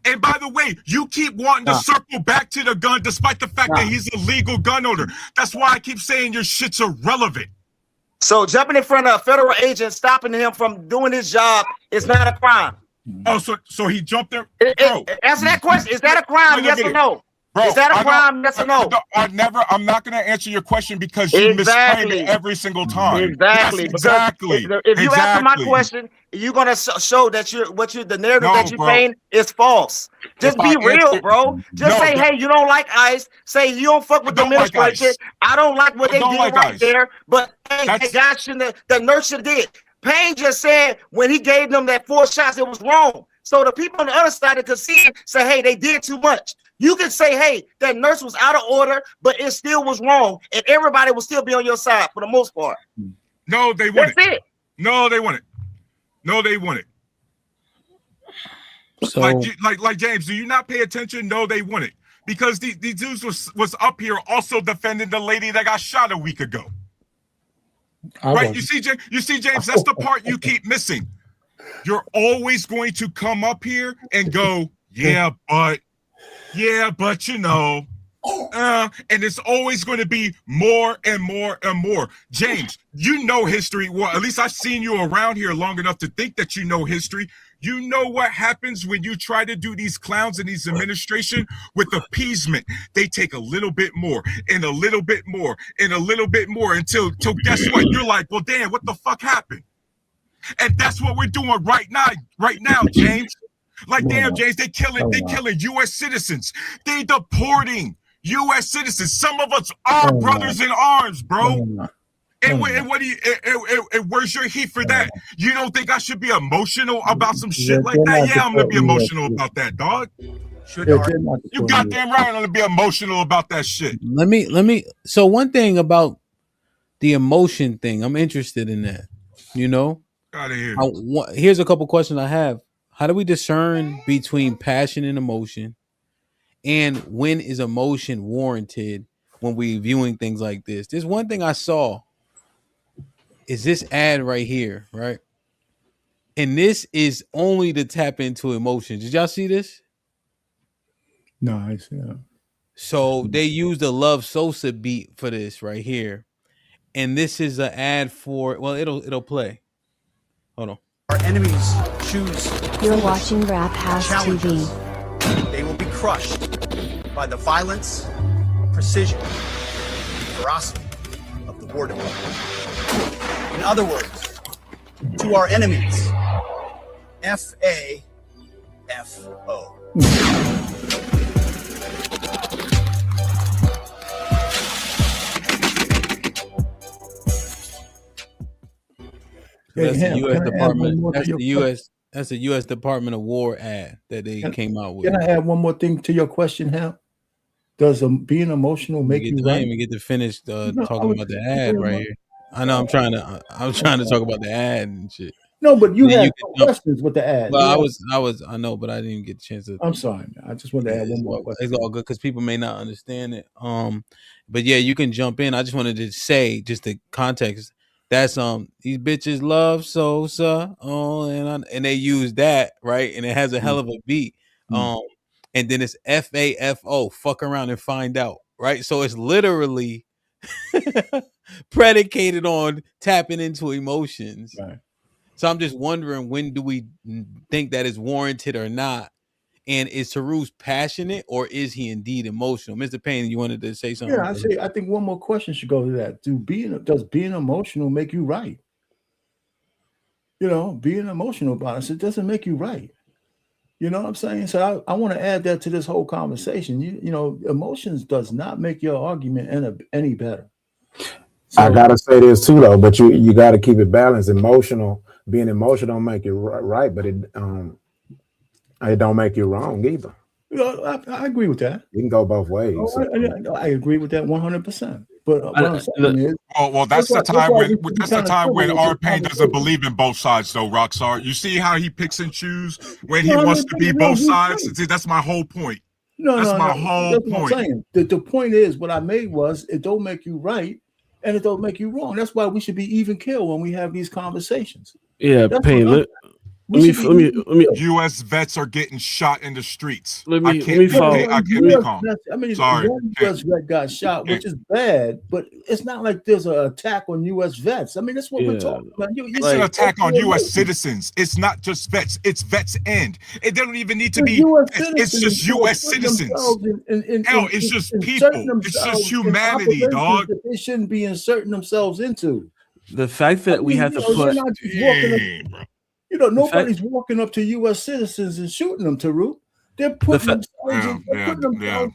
And by the way, you keep wanting to circle back to the gun despite the fact that he's a legal gun owner. That's why I keep saying your shit's irrelevant. So jumping in front of a federal agent, stopping him from doing his job is not a crime. Oh, so he jumped there? Answer that question. Is that a crime? Yes or no? Bro, is that a crime? Yes or no? I'm not going to answer your question because you misframe it every single time. Exactly. Yes, exactly. If you answer my question, you're going to show that the narrative that you're saying is false. Just be real, bro. Just say, hey, you don't like ICE. Say you don't fuck with the administration. I don't like what they did right there. But hey, the nurse did. Payne just said when he gave them that 4 shots, it was wrong. So the people on the other side could see it, say, hey, they did too much. You can say, hey, that nurse was out of order, but it still was wrong, and everybody will still be on your side for the most part. No, they wouldn't. That's it. No, they wouldn't. No, they wouldn't. So, like James, do you not pay attention? No, they wouldn't. Because these dudes was up here also defending the lady that got shot a week ago. Right? You see, James, that's the part you keep missing. You're always going to come up here and go, yeah, but you know, and it's always going to be more and more and more. James, you know history. Well, at least I've seen you around here long enough to think that you know history. You know what happens when you try to do these clowns in these administration with appeasement. They take a little bit more and a little bit more and a little bit more until guess what? You're like, well, damn, what the fuck happened? And that's what we're doing right now, James. Like, damn, James, they killing U.S. citizens. They deporting U.S. citizens. Some of us are brothers in arms, bro. And what do you? And where's your heat for that? You don't think I should be emotional about some shit like that? Yeah, I'm gonna be emotional about that, dog. You goddamn right, I'm gonna be emotional about that shit. Let me. So one thing about the emotion thing. I'm interested in that. You know, Out of here. Here's a couple questions I have. How do we discern between passion and emotion? And when is emotion warranted when we viewing things like this? There's one thing I saw is this ad right here, right? And this is only to tap into emotions. Did y'all see this? No, I see that. So they used a Love Sosa beat for this right here. And this is an ad for, well, it'll play. Hold on. Our enemies choose. You're watching Rap House TV. They will be crushed by the violence, precision, ferocity of the War Department. In other words, to our enemies, F-A-F-O. That's the U.S. Department. That's the U.S. Department of War ad that they came out with. Can I add one more thing to your question, Hal? Does being emotional make you I right? didn't even get to finish talking about the ad right here. I know I'm trying to talk about the ad and shit. No, but you Then had can questions with the ad. Well, I know, but I didn't get a chance to. I'm sorry, man. I just wanted to add one more question. It's all good because people may not understand it. But yeah, you can jump in. I just wanted to say just the context. That's these bitches love Sosa. And they use that, right? And it has a hell of a beat. And then it's FAFO, fuck around and find out, right? So it's literally predicated on tapping into emotions. Right. So I'm just wondering, when do we think that is warranted or not? And is Tarus passionate or is he indeed emotional? Mr. Payne, you wanted to say something? Yeah, I think one more question should go to that. Does being emotional make you right? You know, being emotional about it doesn't make you right. You know what I'm saying? So I want to add that to this whole conversation. You know, emotions does not make your argument any better. So, I gotta say this too, though. But you got to keep it balanced. Being emotional don't make you right, but it don't make you wrong either. You know, I agree with that. You can go both ways. I agree with that 100%. But what I'm saying is, well, that's the time when R-Pain doesn't believe in both sides, though, Rockstar. You see how he picks and choose when he wants to be both sides? See, that's my whole point. That's my whole point. What I'm saying. The point is, what I made was, it don't make you right and it don't make you wrong. That's why we should be even keel when we have these conversations. Yeah, Payne. Let me. U.S. vets are getting shot in the streets. Let me follow. I can't be calm. I mean, sorry. One U.S. vet got shot, which is bad, but it's not like there's an attack on U.S. vets. I mean, that's what we're talking about. It's an attack on U.S. citizens. It's not just vets. It's vets and they don't even need to be. It's just U.S. citizens. Hell, it's just people. It's just humanity, dog. That they shouldn't be inserting themselves into. The fact that we have to put. You know, nobody's walking up to U.S. citizens and shooting them, Taruk. They're putting themselves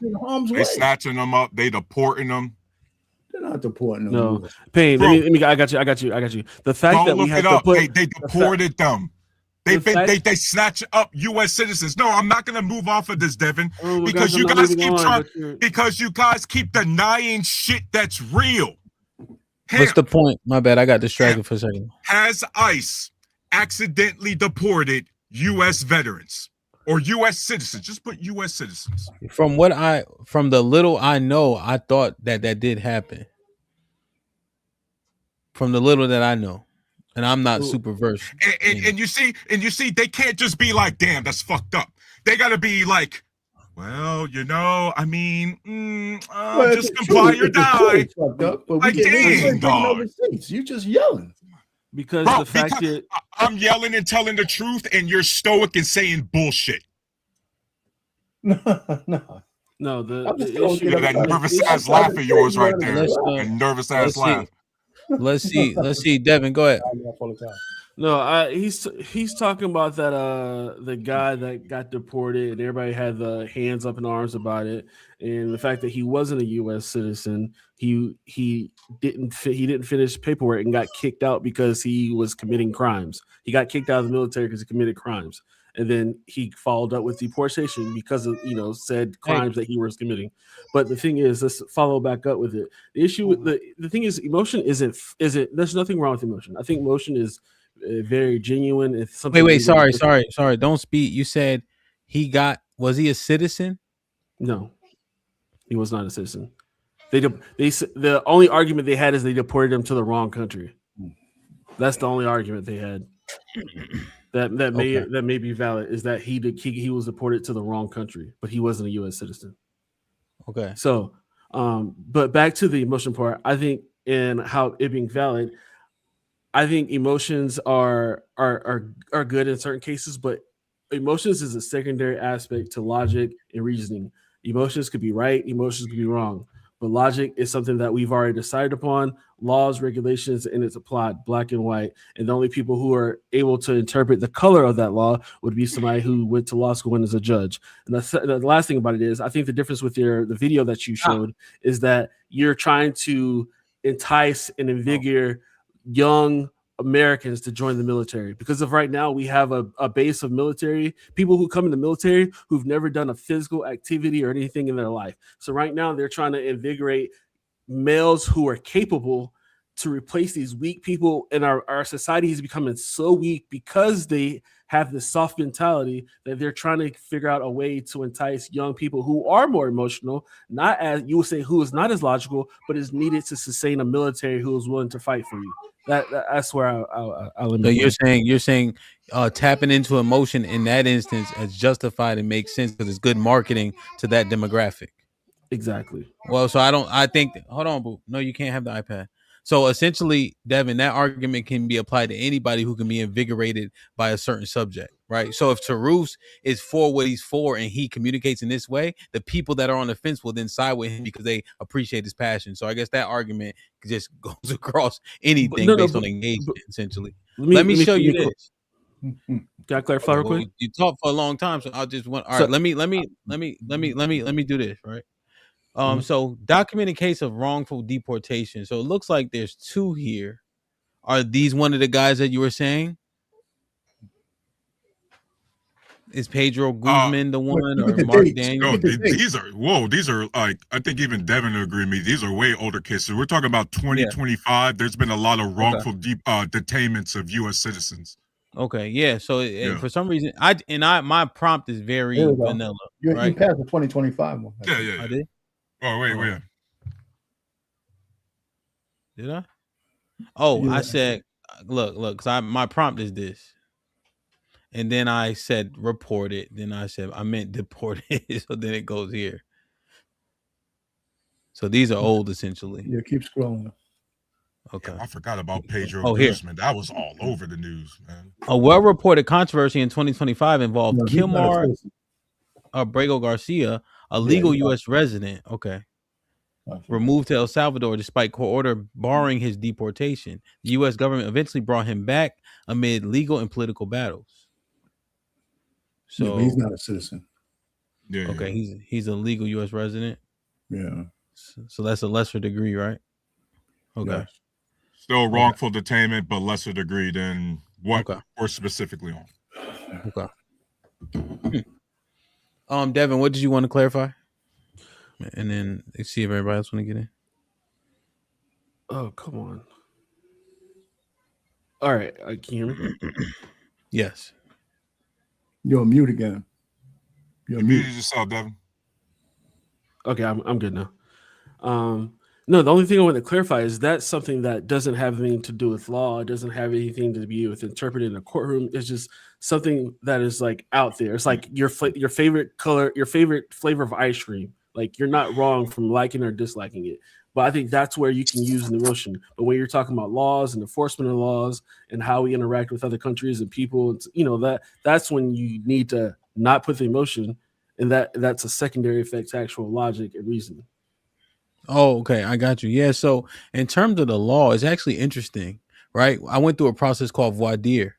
in harm's way. They're snatching them up. They deporting them. They're not deporting them. No, Payne. Let me. I got you. The fact that we have to put. They deported them. They snatch up U.S. citizens. No, I'm not going to move off of this, Devin, because you guys keep denying shit that's real. What's the point? My bad. I got distracted for a second. Has ICE accidentally deported U.S. veterans or U.S. citizens? Just put U.S. citizens. From the little I know, I thought that did happen. From the little that I know, and I'm not super versed. And you see, they can't just be like, "Damn, that's fucked up." They got to be like, "Well, you know, I mean, just comply or die." Like, damn, dog. You just yelling. Because I'm yelling and telling the truth, and you're stoic and saying bullshit. No. The issue, that nervous ass laugh of yours right there. That nervous ass laugh. Let's see. Devin, go ahead. No, he's talking about that the guy that got deported and everybody had the hands up in arms about it, and the fact that he wasn't a U.S. citizen, he didn't finish paperwork and got kicked out because he was committing crimes. He got kicked out of the military because he committed crimes. and then he followed up with deportation because of said crimes that he was committing. But the thing is, let's follow back up with it. The issue with the thing is, emotion isn't. There's nothing wrong with emotion. I think emotion is very genuine. It's something. Wait, sorry. Don't speak. You said was he a citizen? No, he was not a citizen. The only argument they had is they deported him to the wrong country. That's the only argument they had. That may be valid is that he was deported to the wrong country, but he wasn't a U.S. citizen. Okay. So, but back to the emotion part, I think in how it being valid, I think emotions are good in certain cases, but emotions is a secondary aspect to logic and reasoning. Emotions could be right, emotions could be wrong, but logic is something that we've already decided upon, laws, regulations, and it's applied black and white. And the only people who are able to interpret the color of that law would be somebody who went to law school and is a judge. And the last thing about it is, I think the difference with the video that you showed is that you're trying to entice and invigorate young Americans to join the military, because of right now we have a base of military people who come in the military who've never done a physical activity or anything in their life. So right now they're trying to invigorate males who are capable to replace these weak people, and our society is becoming so weak because they have this soft mentality that they're trying to figure out a way to entice young people who are more emotional, not as you would say, who is not as logical, but is needed to sustain a military who is willing to fight for you. That's where I'll limit. So you're saying tapping into emotion in that instance is justified and makes sense because it's good marketing to that demographic. Exactly. Well, so I think hold on, boo. No, you can't have the iPad. So essentially, Devin, that argument can be applied to anybody who can be invigorated by a certain subject, right? So if Tarus is for what he's for and he communicates in this way, the people that are on the fence will then side with him because they appreciate his passion. So I guess that argument just goes across anything based on engagement, essentially. Let me show you this. Can I clarify real quick? You talked for a long time, so I'll just want. All right, let me do this, right? So documented case of wrongful deportation. So it looks like there's two here. Are these one of the guys that you were saying? Is Pedro Guzman the one, or Mark Daniel? No, these are like, I think even Devin will agree with me. These are way older cases. We're talking about 2025. There's been a lot of wrongful detainments of U.S. citizens. Okay, yeah. So for some reason, my prompt is very vanilla. You right? passed the 2025 one. Yeah. I did. Oh wait. Did I? Oh, yeah. I said, look, because my prompt is this. And then I said report it. Then I said I meant deport it. So then it goes here. So these are old, essentially. Yeah, keep scrolling. Okay. Yeah, I forgot about Pedro Guzman. That was all over the news, man. A well-reported controversy in 2025 involved Kilmar Abrego Garcia, a legal U.S. resident. Okay. Removed to El Salvador despite court order barring his deportation. The U.S. government eventually brought him back amid legal and political battles. So but he's not a citizen. Yeah. Okay, he's a legal U.S. resident. Yeah. So that's a lesser degree, right? Okay. Yeah. Still wrongful detainment, but lesser degree than what we're specifically on. Okay. Devin, what did you want to clarify? And then let's see if everybody else want to get in. Oh, come on. All right. Can you hear me? Yes. You're on mute again. You muted yourself, Devin. Okay, I'm good now. No, the only thing I want to clarify is that's something that doesn't have anything to do with law. It doesn't have anything to be with interpreted in a courtroom. It's just something that is like out there. It's like your favorite color, your favorite flavor of ice cream. Like you're not wrong from liking or disliking it. But I think that's where you can use an emotion. But when you're talking about laws and enforcement of laws and how we interact with other countries and people, that's when you need to not put the emotion, and that's a secondary effect to actual logic and reasoning. Oh, okay. I got you. Yeah. So in terms of the law, it's actually interesting, right? I went through a process called voir dire.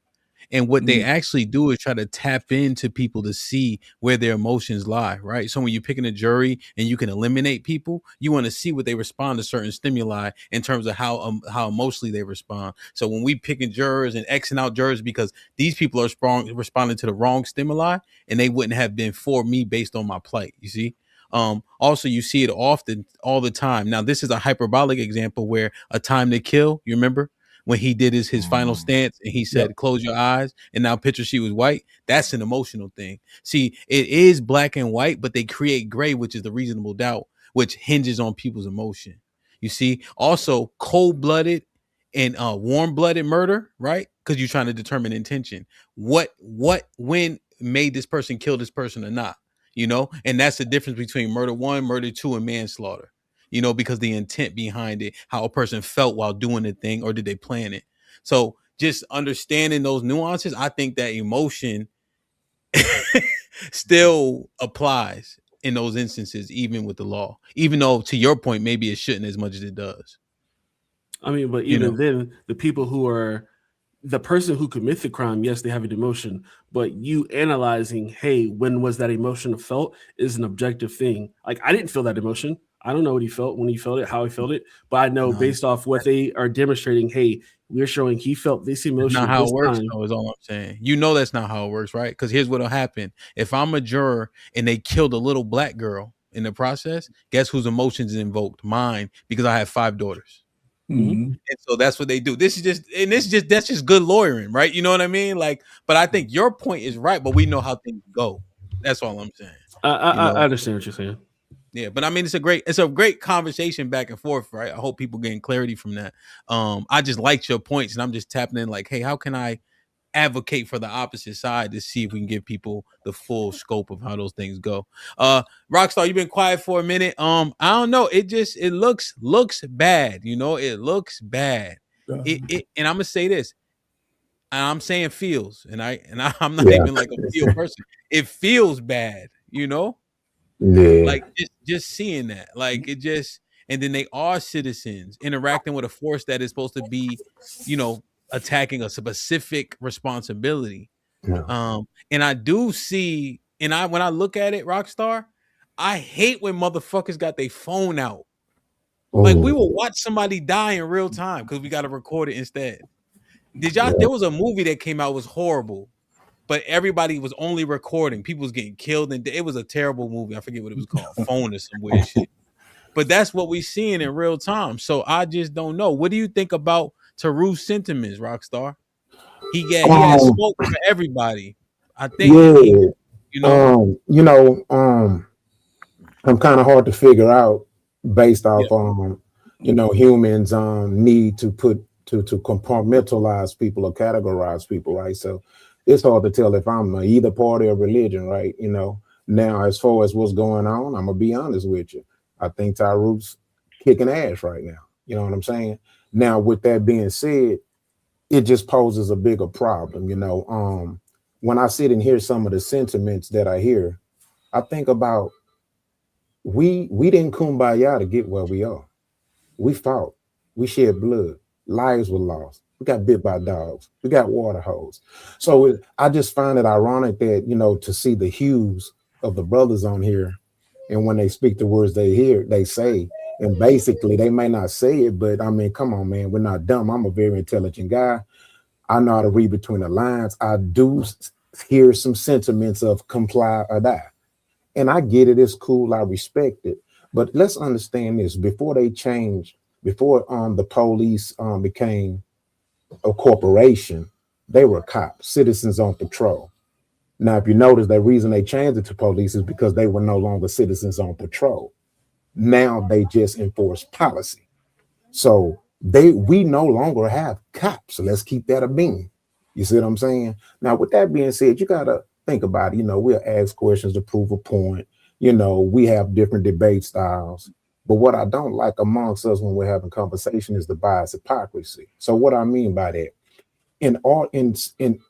And what they actually do is try to tap into people to see where their emotions lie, right? So when you're picking a jury and you can eliminate people, you want to see what they respond to certain stimuli in terms of how emotionally they respond. So when we picking jurors and Xing out jurors because these people are responding to the wrong stimuli, and they wouldn't have been for me based on my plight, you see? Also, you see it often, all the time. Now, this is a hyperbolic example where A Time to Kill, you remember? When he did his final stance and he said, close your eyes, and now picture she was white. That's an emotional thing. See, it is black and white, but they create gray, which is the reasonable doubt, which hinges on people's emotion. You see, also cold-blooded and warm-blooded murder, right? Because you're trying to determine intention. When made this person kill this person or not? You know, and that's the difference between murder 1, murder 2, and manslaughter. You know, because the intent behind it, how a person felt while doing the thing, or did they plan it? So just understanding those nuances, I think that emotion still applies in those instances, even with the law, even though to your point, maybe it shouldn't as much as it does. I mean, but even then, the people who are the person who commits the crime, yes, they have an emotion, but you analyzing, hey, when was that emotion felt is an objective thing. Like, I didn't feel that emotion. I don't know what he felt when he felt it, how he felt it, but I know based off what they are demonstrating, hey, we're showing he felt this emotion. Not how this it works, time. though, is all I'm saying. You know that's not how it works, right? Because here's what'll happen. If I'm a juror and they killed a little black girl in the process, guess whose emotions is invoked? Mine, because I have 5 daughters. And so that's what they do. That's just good lawyering, right? You know what I mean? Like, but I think your point is right, but we know how things go. That's all I'm saying. I understand what you're saying. Yeah, but I mean, it's a great conversation back and forth, right? I hope people getting clarity from that. I just liked your points, and I'm just tapping in like, hey, how can I advocate for the opposite side to see if we can give people the full scope of how those things go. Rockstar, you've been quiet for a minute. I don't know. It looks bad. You know, it looks bad. And I'm gonna say this, and I'm saying feels, and I'm not even like a feel person. It feels bad, you know. Yeah. Like just seeing that, like it just, and then they are citizens interacting with a force that is supposed to be, you know, attacking a specific responsibility. And I do see, and when I look at it, Rockstar, I hate when motherfuckers got their phone out. Like we will watch somebody die in real time because we got to record it instead. There was a movie that came out, was horrible, but everybody was only recording. People was getting killed, and it was a terrible movie. I forget what it was called, Phone or some weird shit. But that's what we seeing in real time. So I just don't know. What do you think about Taru's sentiments, Rockstar? He had smoke for everybody. I think I'm kind of hard to figure out based off humans need to compartmentalize people or categorize people, right? So it's hard to tell if I'm either party or religion, right? You know, now as far as what's going on, I'm gonna be honest with you. I think Tyru's kicking ass right now. You know what I'm saying? Now, with that being said, it just poses a bigger problem. You know, when I sit and hear some of the sentiments that I hear, I think about we didn't kumbaya to get where we are. We fought, we shed blood, lives were lost, we got bit by dogs, we got water hose. So I just find it ironic that, you know, to see the hues of the brothers on here, and when they speak the words they say, and basically they may not say it, but I mean, come on, man, we're not dumb. I'm a very intelligent guy. I know how to read between the lines. I do hear some sentiments of comply or die. And I get it, it's cool, I respect it. But let's understand this, before the police became a corporation, they were cops, citizens on patrol. Now, if you notice, the reason they changed it to police is because they were no longer citizens on patrol. Now they just enforce policy. So we no longer have cops. So let's keep that a being. You see what I'm saying? Now, with that being said, you gotta think about it. You know, we'll ask questions to prove a point. You know, we have different debate styles. But what I don't like amongst us when we're having conversation is the bias hypocrisy. So what I mean by that,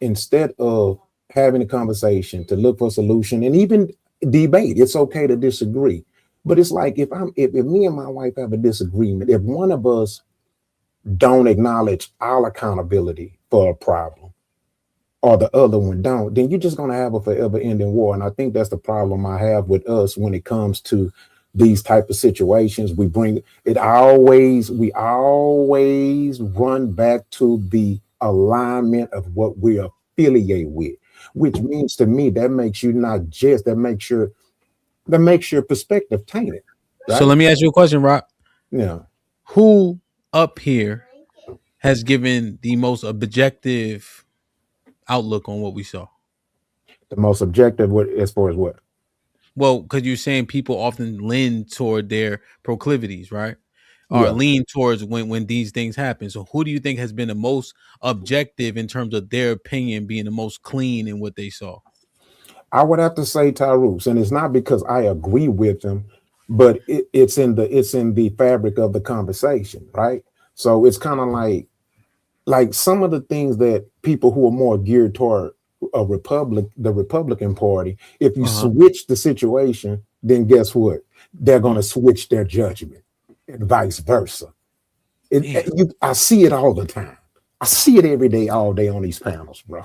instead of having a conversation to look for a solution and even debate, it's okay to disagree. But it's like if me and my wife have a disagreement, if one of us don't acknowledge our accountability for a problem, or the other one don't, then you're just going to have a forever ending war. And I think that's the problem I have with us when it comes to these type of situations. We always run back to the alignment of what we affiliate with, which means to me that makes you not just, that makes your perspective tainted. Right? So let me ask you a question, Rock. Yeah. Who up here has given the most objective outlook on what we saw? The most objective, as far as what? Well, because you're saying people often lean toward their proclivities, right? Or Yeah. lean towards when these things happen. So who do you think has been the most objective in terms of their opinion being the most clean in what they saw? I would have to say Tyrus, and it's not because I agree with him, but it's in the fabric of the conversation, right? So it's kind of like some of the things that people who are more geared toward the Republican Party, if you switch the situation, then guess what? They're going to switch their judgment, and vice versa. I see it all the time. I see it every day, all day on these panels, bro.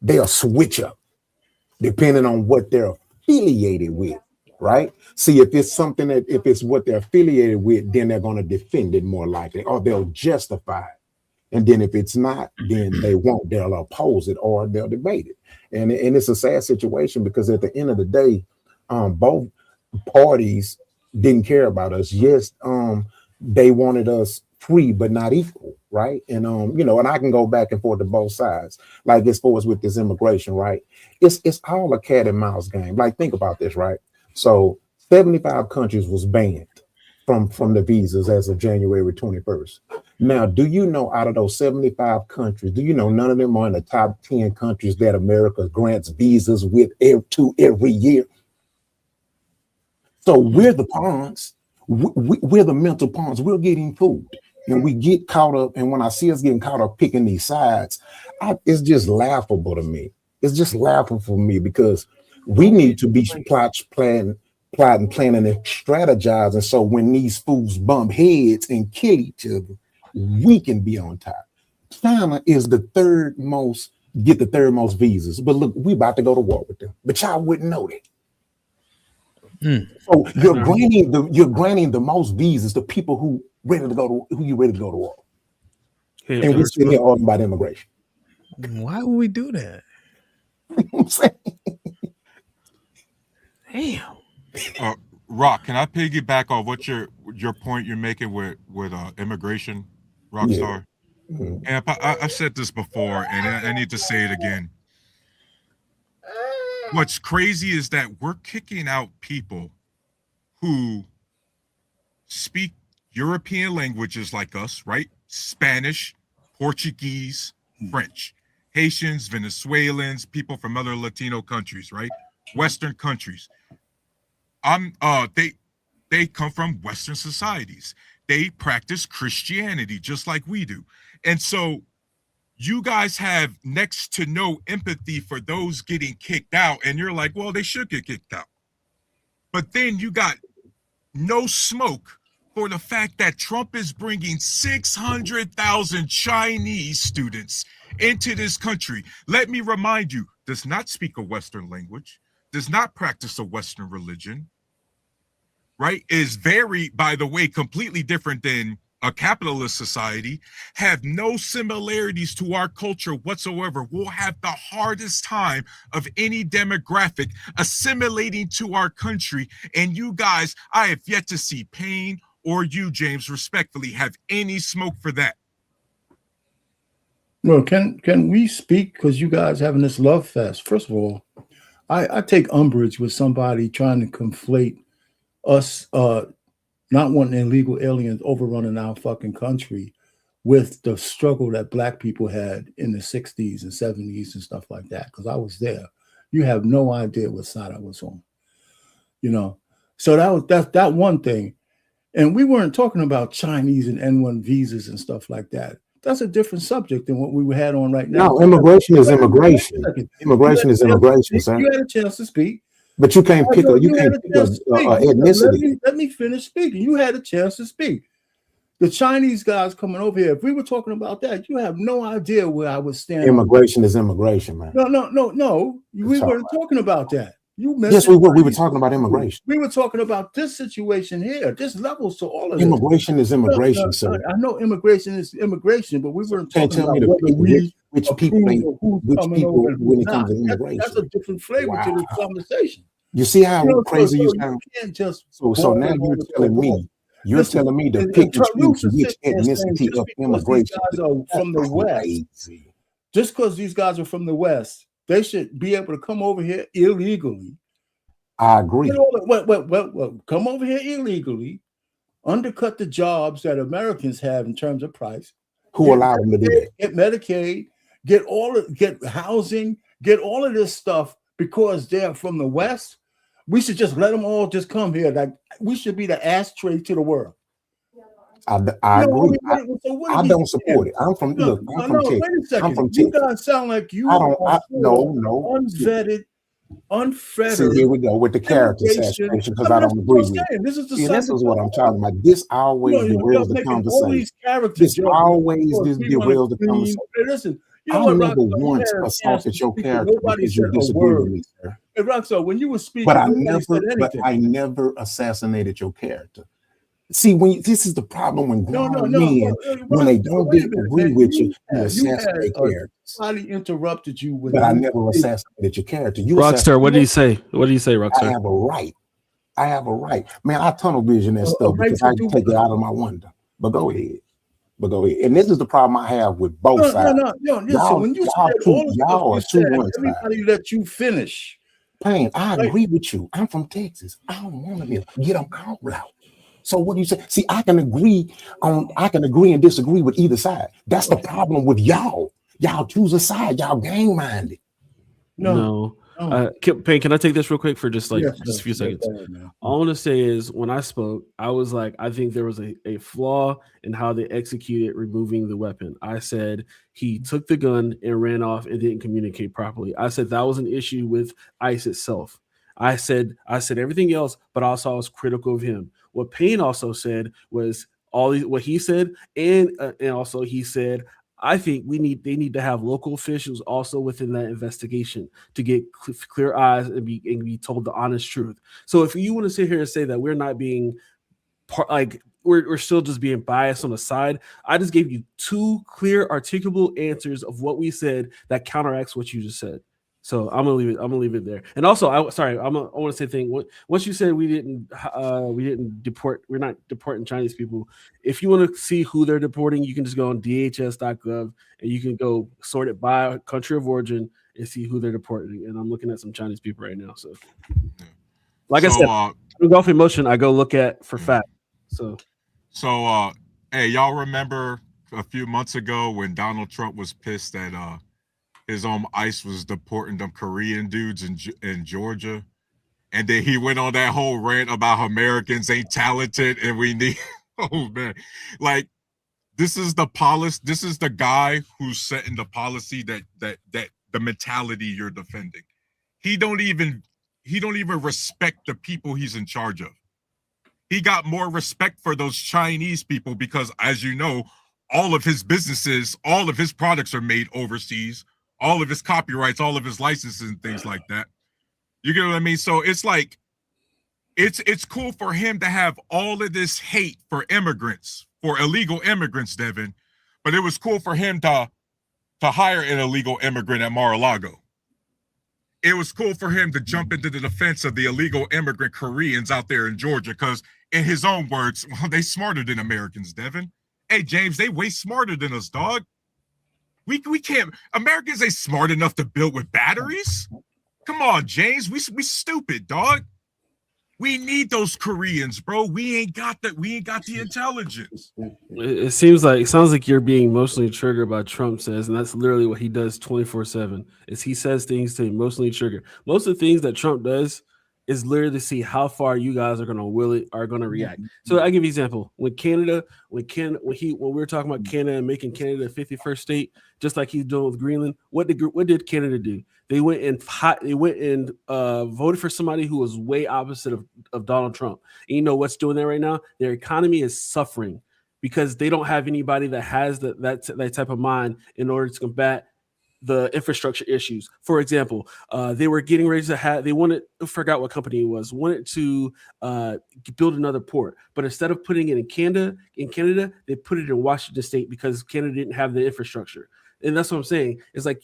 They'll switch up depending on what they're affiliated with, right? See, if it's what they're affiliated with, then they're going to defend it more likely, or they'll justify it. And then if it's not, then they won't. They'll oppose it or they'll debate it. And it's a sad situation because at the end of the day, both parties didn't care about us. Yes, they wanted us free but not equal, right? And and I can go back and forth to both sides. Like as far as with this immigration, right? It's all a cat and mouse game. Like think about this, right? So 75 countries was banned from the visas as of January 21st. Now, do you know out of those 75 countries, do you know none of them are in the top 10 countries that America grants visas to every year? So we're the pawns. We're the mental pawns. We're getting fooled. And we get caught up. And when I see us getting caught up picking these sides, it's just laughable to me. It's just laughable for me because we need to be plotting, planning, and strategizing. So when these fools bump heads and kill each other, we can be on top. China is the third most visas. But look, we about to go to war with them. But y'all wouldn't know that. So you're granting the most visas to people who you ready to go to war. And we're sitting here talking about immigration. Why would we do that? I'm saying. Damn. Rock, can I piggyback on what your point you're making with immigration, Rockstar? Yeah. Mm-hmm. And I've said this before, and I need to say it again. What's crazy is that we're kicking out people who speak European languages like us, right? Spanish, Portuguese, French, Haitians, Venezuelans, people from other Latino countries, right? Western countries. They come from Western societies. They practice Christianity just like we do. And so you guys have next to no empathy for those getting kicked out. And you're like, well, they should get kicked out. But then you got no smoke for the fact that Trump is bringing 600,000 Chinese students into this country. Let me remind you, does not speak a Western language, does not practice a Western religion, right? Is very, by the way, completely different than a capitalist society, have no similarities to our culture whatsoever. We'll have the hardest time of any demographic assimilating to our country. And you guys, I have yet to see Payne or you, James, respectfully, have any smoke for that. Well, can we speak? Because you guys having this love fest. First of all, I take umbrage with somebody trying to conflate us not wanting illegal aliens overrunning our fucking country with the struggle that Black people had in the 60s and 70s and stuff like that. Because I was there. You have no idea what side I was on. So that one thing. And we weren't talking about Chinese and N1 visas and stuff like that. That's a different subject than what we had on right now. No, immigration is immigration. Immigration is immigration, sir. You had a chance to speak. But you can't pick ethnicity. Let me finish speaking. You had a chance to speak. The Chinese guys coming over here. If we were talking about that, you have no idea where I would stand. Immigration is immigration, man. No. We weren't talking about that. Yes, we were. We were talking about immigration. We were talking about this situation here. This levels to all of this. Immigration is immigration, sir. I know immigration is immigration, but we weren't Can't talking tell about me which people when it comes to immigration. That's a different flavor to this conversation. You see how crazy you sound? You can't just so now you're telling me. You're telling me to pick and choose which ethnicity of immigration are from the West. Just because these guys are from the West, they should be able to come over here illegally. I agree. Well, come over here illegally, undercut the jobs that Americans have in terms of price. Who allowed them to do that? Get Medicaid, get housing, get all of this stuff because they're from the West. We should just let them all just come here. Like we should be the ashtray to the world. I agree. I don't support it. I'm from Texas. Wait a second. I'm from You Texas. guys sound like you No. unvetted, unfettered. See, here we go with the character assassination because I don't agree with it. This is this is what I'm talking about. This always derails the conversation. This always derails the conversation. Listen, I never once assaulted your character because you disagree with me, sir. Hey, Roxo, when you were speaking, but I never assassinated your character. See, this is the problem when grown men, when they don't agree with you, you assassinate characters. Somebody interrupted you with. But I never assassinated your character. Rockstar, what did he say? What do you say, Rockstar? I have a right. Man, I tunnel vision that stuff because I can take it out of my window. But go ahead. And this is the problem I have with both sides. No. When you said all the stuff you said, everybody let you finish. Payne, I agree with you. I'm from Texas. I don't want to get them out route. So what do you say? See, I can agree and disagree with either side. That's the problem with y'all. Y'all choose a side. Y'all gang minded. No. Payne, can I take this real quick for just a few seconds? All I want to say is when I spoke, I was like, I think there was a flaw in how they executed removing the weapon. I said he took the gun and ran off and didn't communicate properly. I said that was an issue with ICE itself. I said everything else, but also I was critical of him. What Payne also said was what he said, and also he said, I think they need to have local officials also within that investigation to get clear eyes and be told the honest truth. So if you want to sit here and say that we're not being we're still just being biased on the side, I just gave you two clear, articulable answers of what we said that counteracts what you just said. So I'm gonna leave it there. And also, I want to say a thing. Once you said we didn't deport, we're not deporting Chinese people. If you want to see who they're deporting, you can just go on DHS.gov and you can go sort it by country of origin and see who they're deporting. And I'm looking at some Chinese people right now. So, I said, Gulf Emotion, I go look at for fact. So, hey, y'all remember a few months ago when Donald Trump was pissed that his own ICE was deporting them Korean dudes in Georgia, and then he went on that whole rant about how Americans ain't talented and we need. Oh man, like this is the policy. This is the guy who's setting the policy that the mentality you're defending. He don't even respect the people he's in charge of. He got more respect for those Chinese people because, as you know, all of his businesses, all of his products are made overseas. All of his copyrights, all of his licenses and things like that. You get what I mean? So it's like, it's cool for him to have all of this hate for immigrants, for illegal immigrants, Devin. But it was cool for him to hire an illegal immigrant at Mar-a-Lago. It was cool for him to jump into the defense of the illegal immigrant Koreans out there in Georgia, because in his own words, well, they smarter than Americans, Devin. Hey, James, they way smarter than us, dog. We can't. Americans ain't smart enough to build with batteries. Come on, James. We stupid, dog. We need those Koreans, bro. We ain't got that. We ain't got the intelligence. It sounds like you're being emotionally triggered by Trump says, and that's literally what he does 24/7. Is he says things to emotionally trigger. Most of the things that Trump does is literally to see how far you guys are gonna react. So I give you an example. When we were talking about Canada and making Canada a 51st state, just like he's doing with Greenland, what did Canada do? They went and voted for somebody who was way opposite of Donald Trump. And you know what's doing that right now? Their economy is suffering. because they don't have anybody that has that type of mind in order to combat the infrastructure issues. For example, they were getting ready to have, I forgot what company it was, wanted to build another port. But instead of putting it in Canada, they put it in Washington State because Canada didn't have the infrastructure. And that's what I'm saying. It's like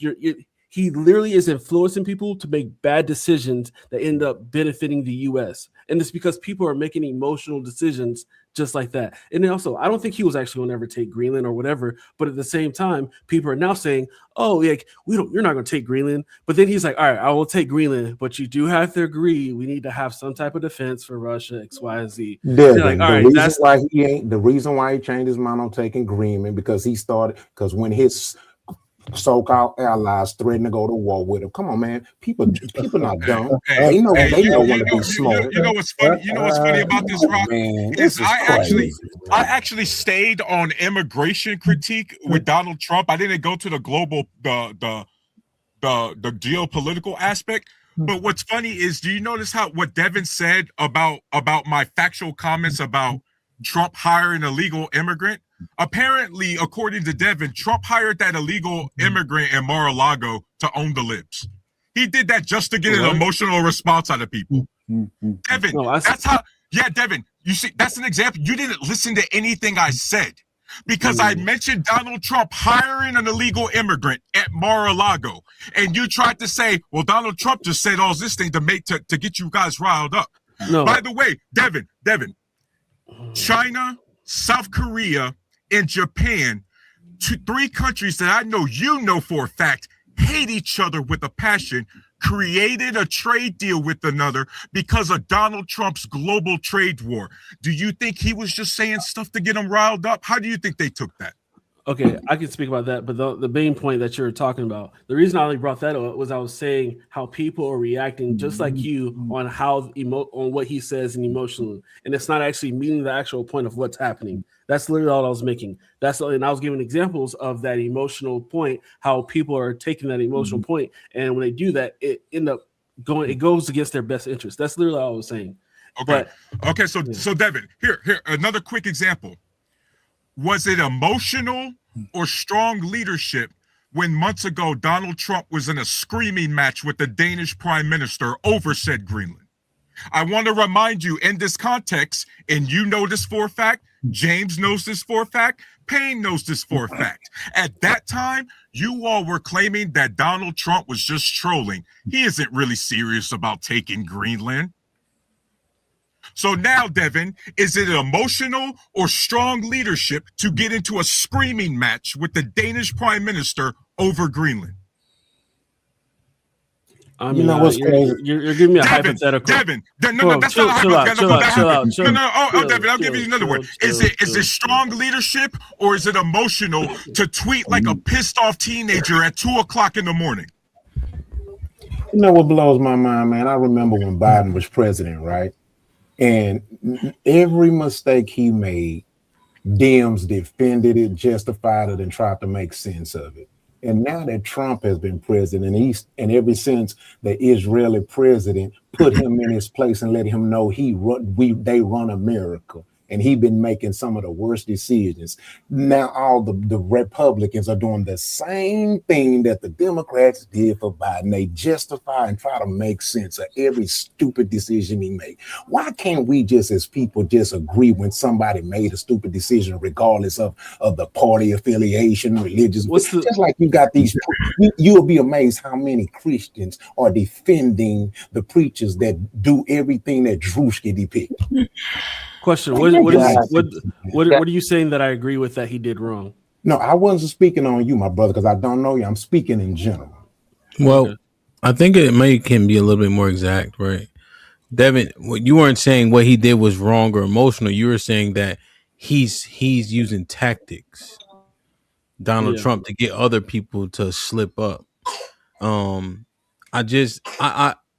he literally is influencing people to make bad decisions that end up benefiting the U.S. And it's because people are making emotional decisions just like that. And then also, I don't think he was actually going to ever take Greenland or whatever. But at the same time, people are now saying, "Oh, like you're not going to take Greenland." But then he's like, "All right, I will take Greenland, but you do have to agree we need to have some type of defense for Russia, X, Y, and Z." Like, the reason why he changed his mind on taking Greenland because when his so-called allies threatened to go to war with him. Come on, man. People not dumb. They know when to be smart. You know what's funny? You know what's funny about this, Rock? Is I actually stayed on immigration critique with Donald Trump. I didn't go to the global the geopolitical aspect. But what's funny is, do you notice what Devin said about my factual comments about Trump hiring a illegal immigrant? Apparently, according to Devin, Trump hired that illegal immigrant in Mar-a-Lago to own the libs. He did that just to get an emotional response out of people. Devin, that's how. Yeah, Devin, you see, that's an example. You didn't listen to anything I said because I mentioned Donald Trump hiring an illegal immigrant at Mar-a-Lago, and you tried to say, "Well, Donald Trump just said all this thing to get you guys riled up." No. By the way, Devin, China, South Korea, and Japan, 3 countries that I know you know for a fact hate each other with a passion, created a trade deal with another because of Donald Trump's global trade war. Do you think he was just saying stuff to get them riled up? How do you think they took that? Okay, I can speak about that, but the main point that you're talking about, the reason I only brought that up was I was saying how people are reacting just like you on on what he says and emotionally, and it's not actually meaning the actual point of what's happening. That's literally all I was making. And I was giving examples of that emotional point, how people are taking that emotional point, and when they do that, it goes against their best interest. That's literally all I was saying. Okay. So Devin, here another quick example. Was it emotional or strong leadership when months ago Donald Trump was in a screaming match with the Danish prime minister over said Greenland? I want to remind you in this context, and you know this for a fact, James knows this for a fact, Payne knows this for a fact. At that time, you all were claiming that Donald Trump was just trolling. He isn't really serious about taking Greenland. So now, Devin, is it emotional or strong leadership to get into a screaming match with the Danish prime minister over Greenland? I mean, what's crazy? You're giving me a hypothetical. Devin, no, that's not a hypothetical. Devin, I'll give you another one. Is it strong leadership or is it emotional to tweet like a pissed off teenager at 2:00 in the morning? You know what blows my mind, man? I remember when Biden was president, right? And every mistake he made, Dems defended it, justified it, and tried to make sense of it. And now that Trump has been president, and ever since the Israeli president put him in his place and let him know they run America, and he's been making some of the worst decisions. Now all the Republicans are doing the same thing that the Democrats did for Biden. They justify and try to make sense of every stupid decision he made. Why can't we just as people just agree when somebody made a stupid decision, regardless of the party affiliation, religious? Just like you got these, you'll be amazed how many Christians are defending the preachers that do everything that Drewski depicted. Question: What are you saying that I agree with that he did wrong? No, I wasn't speaking on you, my brother, because I don't know you. I'm speaking in general. Well, I think it can be a little bit more exact, right? Devin, you weren't saying what he did was wrong or emotional. You were saying that he's using tactics, Donald Trump, to get other people to slip up.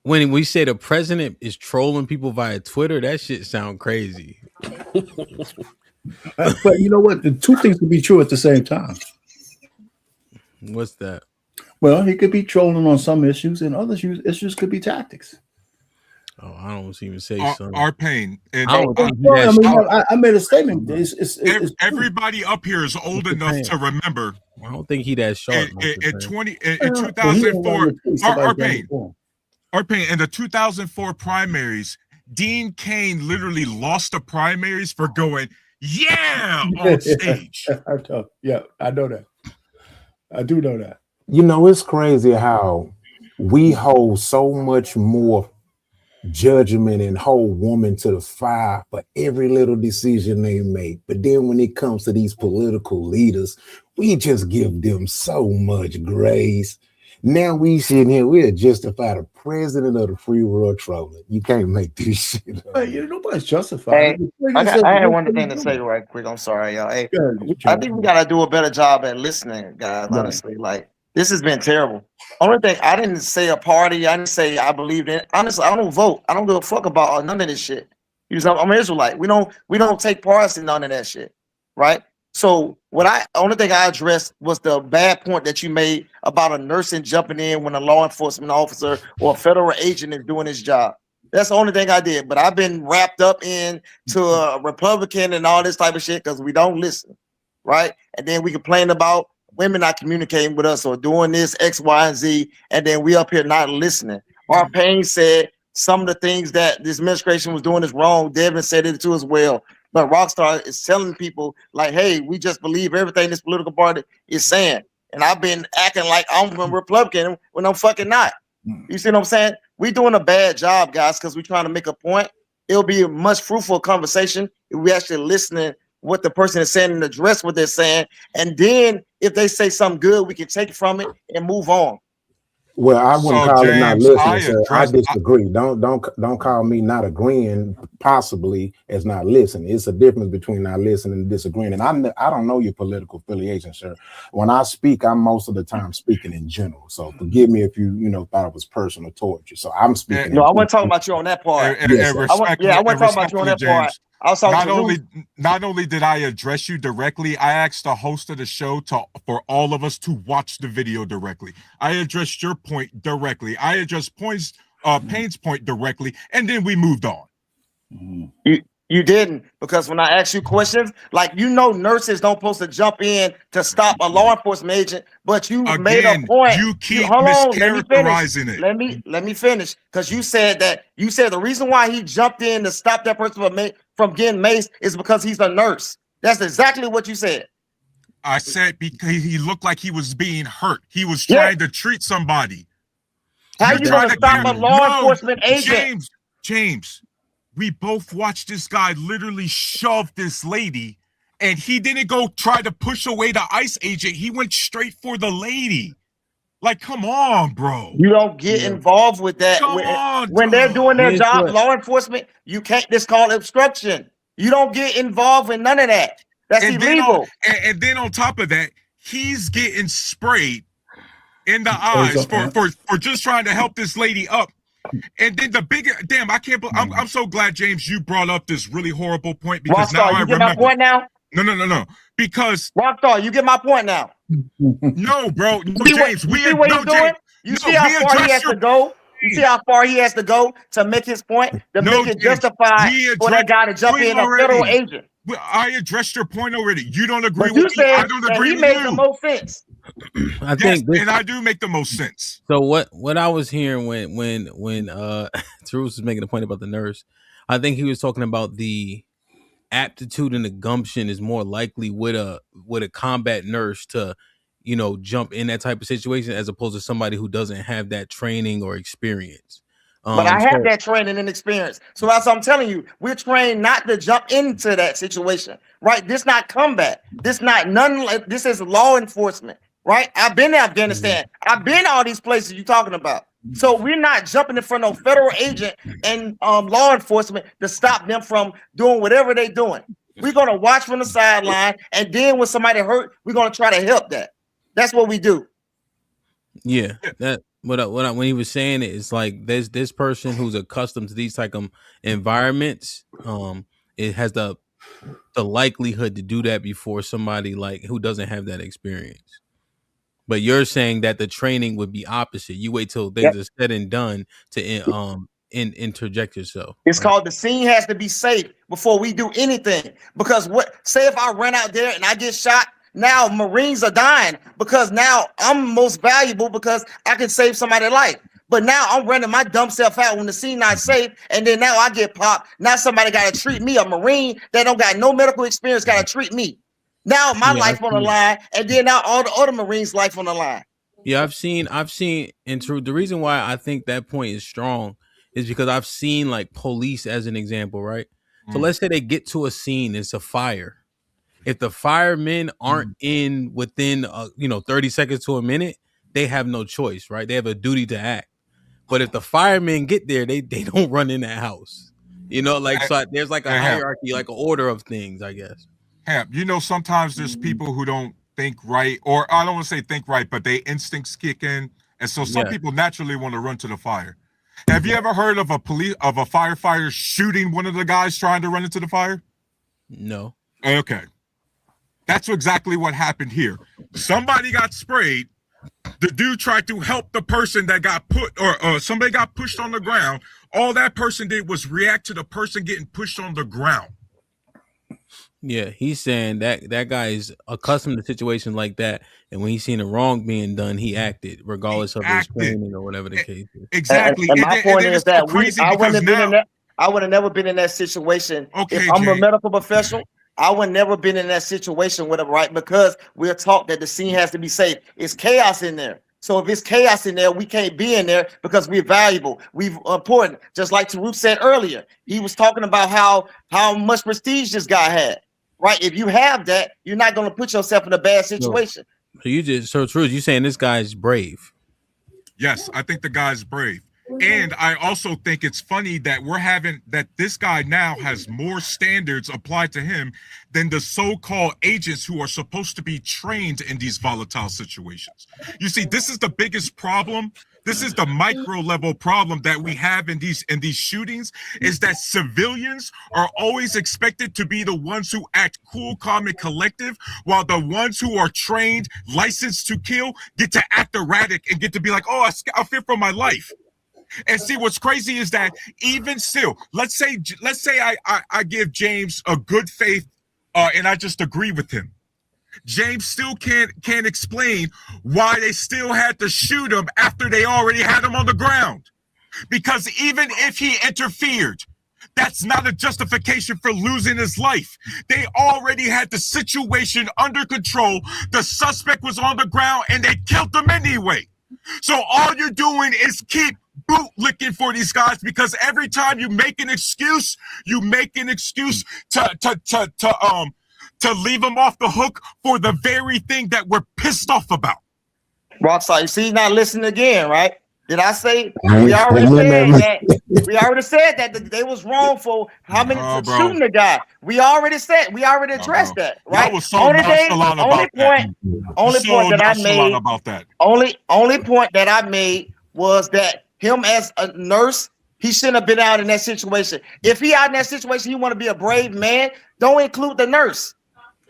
When we say the president is trolling people via Twitter, that shit sound crazy. But you know what? The two things could be true at the same time. What's that? Well, he could be trolling on some issues, and other issues could be tactics. Oh, I don't even say son. Our pain. And I don't think he that short. I made a statement. It's everybody up here is old enough to remember. I don't think he that short. In 2004, our pain. In the 2004 primaries, Dean Cain literally lost the primaries for going, on stage. I know that. I do know that. You know, it's crazy how we hold so much more judgment and hold women to the fire for every little decision they make. But then when it comes to these political leaders, we just give them so much grace. Now we sitting here, we'll justify the president of the free world trolling. You can't make this shit up. Nobody's justified. Hey, I had one thing to say right quick. I'm sorry, y'all. Hey, I think we gotta do a better job at listening, guys. Honestly, like this has been terrible. Only thing I didn't say a party. I didn't say I believed in. Honestly, I don't vote. I don't give a fuck about none of this shit. You know, I'm an Israelite. We don't take parts in none of that shit, right? So only thing I addressed was the bad point that you made about a nursing jumping in when a law enforcement officer or a federal agent is doing his job. That's the only thing I did. But I've been wrapped up in to a Republican and all this type of shit because we don't listen, right? And then we complain about women not communicating with us or doing this X, Y, and Z, and then we up here not listening. Our Payne said some of the things that this administration was doing is wrong. Devin said it too as well. But Rockstar is telling people like, hey, we just believe everything this political party is saying. And I've been acting like I'm a Republican when I'm fucking not. You see what I'm saying? We're doing a bad job, guys, because we're trying to make a point. It'll be a much fruitful conversation if we actually listening what the person is saying and address what they're saying. And then if they say something good, we can take it from it and move on. Well, I wouldn't call it not listening, sir. I disagree. Don't call me not agreeing possibly as not listening. It's a difference between not listening and disagreeing. And I don't know your political affiliation, sir. When I speak, I'm most of the time speaking in general. So forgive me if you thought it was personal towards you. So I'm speaking. No, I wasn't talking about you on that part. I wasn't talking about you on that part. Not only did I address you directly, I asked the host of the show for all of us to watch the video directly. I addressed your point directly. I addressed Payne's point directly, and then we moved on. You didn't, because when I asked you questions, like nurses don't supposed to jump in to stop a law enforcement agent, but you made a point. You keep mischaracterizing it. Let me finish, because you said the reason why he jumped in to stop that person from getting maced is because he's a nurse. That's exactly what you said. I said because he looked like he was being hurt. He was trying to treat somebody. How you gonna stop a law enforcement agent? James. We both watched this guy literally shove this lady, and he didn't go try to push away the ICE agent. He went straight for the lady. Like, come on, bro. You don't get involved with that. When they're doing their job, law enforcement, you can't. This called obstruction. You don't get involved in none of that. That's illegal. And then on top of that, he's getting sprayed in the eyes for just trying to help this lady up. And then the bigger I can't believe I'm so glad, James, you brought up this really horrible point, because now I remember. You get my point now? No. Because Rockstar, you get my point now. No, bro. No, James, you see what he's doing? You see how far he has to go? You see how far he has to go to make his point, to make it justified for that guy to jump in, a federal agent. I addressed your point already. You don't agree with me. I don't agree with you. He made the most sense. I think and I do make the most sense. So what I was hearing when Terus was making a point about the nurse, I think he was talking about the aptitude and the gumption is more likely with a combat nurse to jump in that type of situation, as opposed to somebody who doesn't have that training or experience. But I have that training and experience. So that's what I'm telling you. We're trained not to jump into that situation, right? This not combat. This is law enforcement, right? I've been to Afghanistan. I've been to all these places you're talking about. So we're not jumping in front of a federal agent and law enforcement to stop them from doing whatever they're doing. We're going to watch from the sideline, and then when somebody hurt, we're going to try to help that. That's what we do. Yeah, that when he was saying it, it's like there's this person who's accustomed to these type of environments. It has the likelihood to do that before somebody like who doesn't have that experience. But you're saying that the training would be opposite. You wait till things are said and done to interject yourself. It's called the scene has to be safe before we do anything. Because say if I run out there and I get shot, now Marines are dying because now I'm most valuable because I can save somebody's life. But now I'm running my dumb self out when the scene not safe, and then now I get popped. Now somebody got to treat me, a Marine that don't got no medical experience, got to treat me. Now my life on the line, and then now all the other Marines' life on the line. Yeah, I've seen, and true. The reason why I think that point is strong is because I've seen like police as an example, right? So let's say they get to a scene, it's a fire. If the firemen aren't in within 30 seconds to a minute, they have no choice, right? They have a duty to act. But if the firemen get there, they don't run in that house. So there's like a hierarchy, like an order of things, I guess. Hamp, sometimes there's people who don't think right, or I don't want to say think right, but their instincts kick in, and so some people naturally want to run to the fire. Have you ever heard of a firefighter shooting one of the guys trying to run into the fire? No. Okay. That's exactly what happened here. Somebody got sprayed. The dude tried to help the person that got somebody got pushed on the ground. All that person did was react to the person getting pushed on the ground. Yeah, he's saying that guy is accustomed to situations like that, and when he's seen a wrong being done, he acted, regardless of his training or whatever the case is. Exactly. And my point is that I would have never been in that situation. If I'm a medical professional, I would never been in that situation with him, right? Because we're taught that the scene has to be safe. It's chaos in there. So if it's chaos in there, we can't be in there because we're valuable. We're important. Just like Taruk said earlier, he was talking about how much prestige this guy had, right? If you have that, you're not going to put yourself in a bad situation. So true. You saying this guy's brave? Yes, I think the guy's brave. And I also think it's funny that this guy now has more standards applied to him than the so-called agents who are supposed to be trained in these volatile situations. You see, this is the biggest problem. This is the micro level problem that we have in these shootings, is that civilians are always expected to be the ones who act cool, calm, and collective, while the ones who are trained, licensed to kill, get to act erratic and get to be like, oh, I fear for my life. And see, what's crazy is that even still, let's say I give James a good faith, and I just agree with him. James still can't explain why they still had to shoot him after they already had him on the ground. Because even if he interfered, that's not a justification for losing his life. They already had the situation under control. The suspect was on the ground and they killed him anyway. So all you're doing is keep bootlicking for these guys, because every time you make an excuse to leave them off the hook for the very thing that we're pissed off about. Rockstar, you see, he's not listening again, right? Did I say we already said that they was wrong for how many shooting the guy? We already addressed that, right? Only point that I made was that him as a nurse, he shouldn't have been out in that situation. If he out in that situation, you want to be a brave man, don't include the nurse.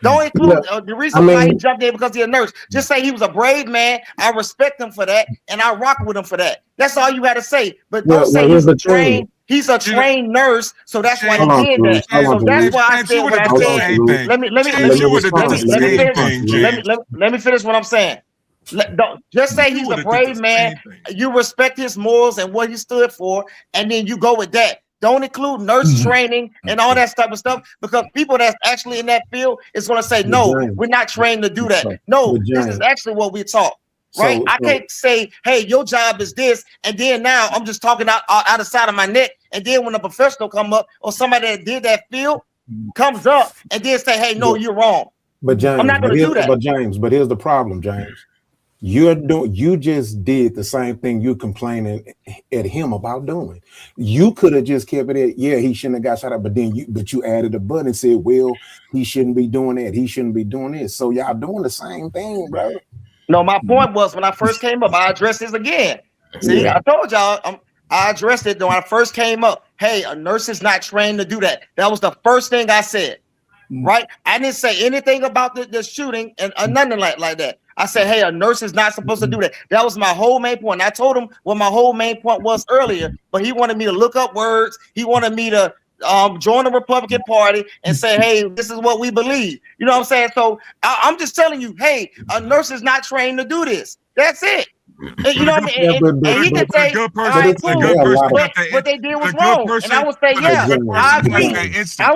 Don't include the reason why he jumped in because he's a nurse. Just say he was a brave man. I respect him for that, and I rock with him for that. That's all you got to say. But don't say he's a trained. He's a trained nurse, so that's why he did that. So that's why I said what I said. Let me finish what I'm saying. Don't just say he's a brave man. You respect his morals and what he stood for, and then you go with that. Don't include nurse training and all that type of stuff, because people that's actually in that field is going to say, no, we're not trained to do that. No, this is actually what we taught, right? I can't say, hey, your job is this, and then now I'm just talking out the side of my neck, and then when a professional come up or somebody that did that field comes up and then say, hey, no, you're wrong. But James, I'm not going to do that. But here's the problem, James. You just did the same thing you complaining at him about doing. You could have just kept it at, yeah, he shouldn't have got shot up, but you added a button and said, well, he shouldn't be doing that, he shouldn't be doing this. So y'all doing the same thing, bro. No, my point was when I first came up, I addressed this again. See, I told y'all I addressed it when I first came up. Hey, a nurse is not trained to do that. That was the first thing I said. Right? I didn't say anything about the shooting and nothing like that. I said, hey, a nurse is not supposed to do that. That was my whole main point. I told him what my whole main point was earlier, but he wanted me to look up words. He wanted me to join the Republican Party and say, hey, this is what we believe. You know what I'm saying? So I'm just telling you, hey, a nurse is not trained to do this. That's it. You know what I mean? And he can say, all right, cool, what they did was wrong. And I would say, yeah, I agree. I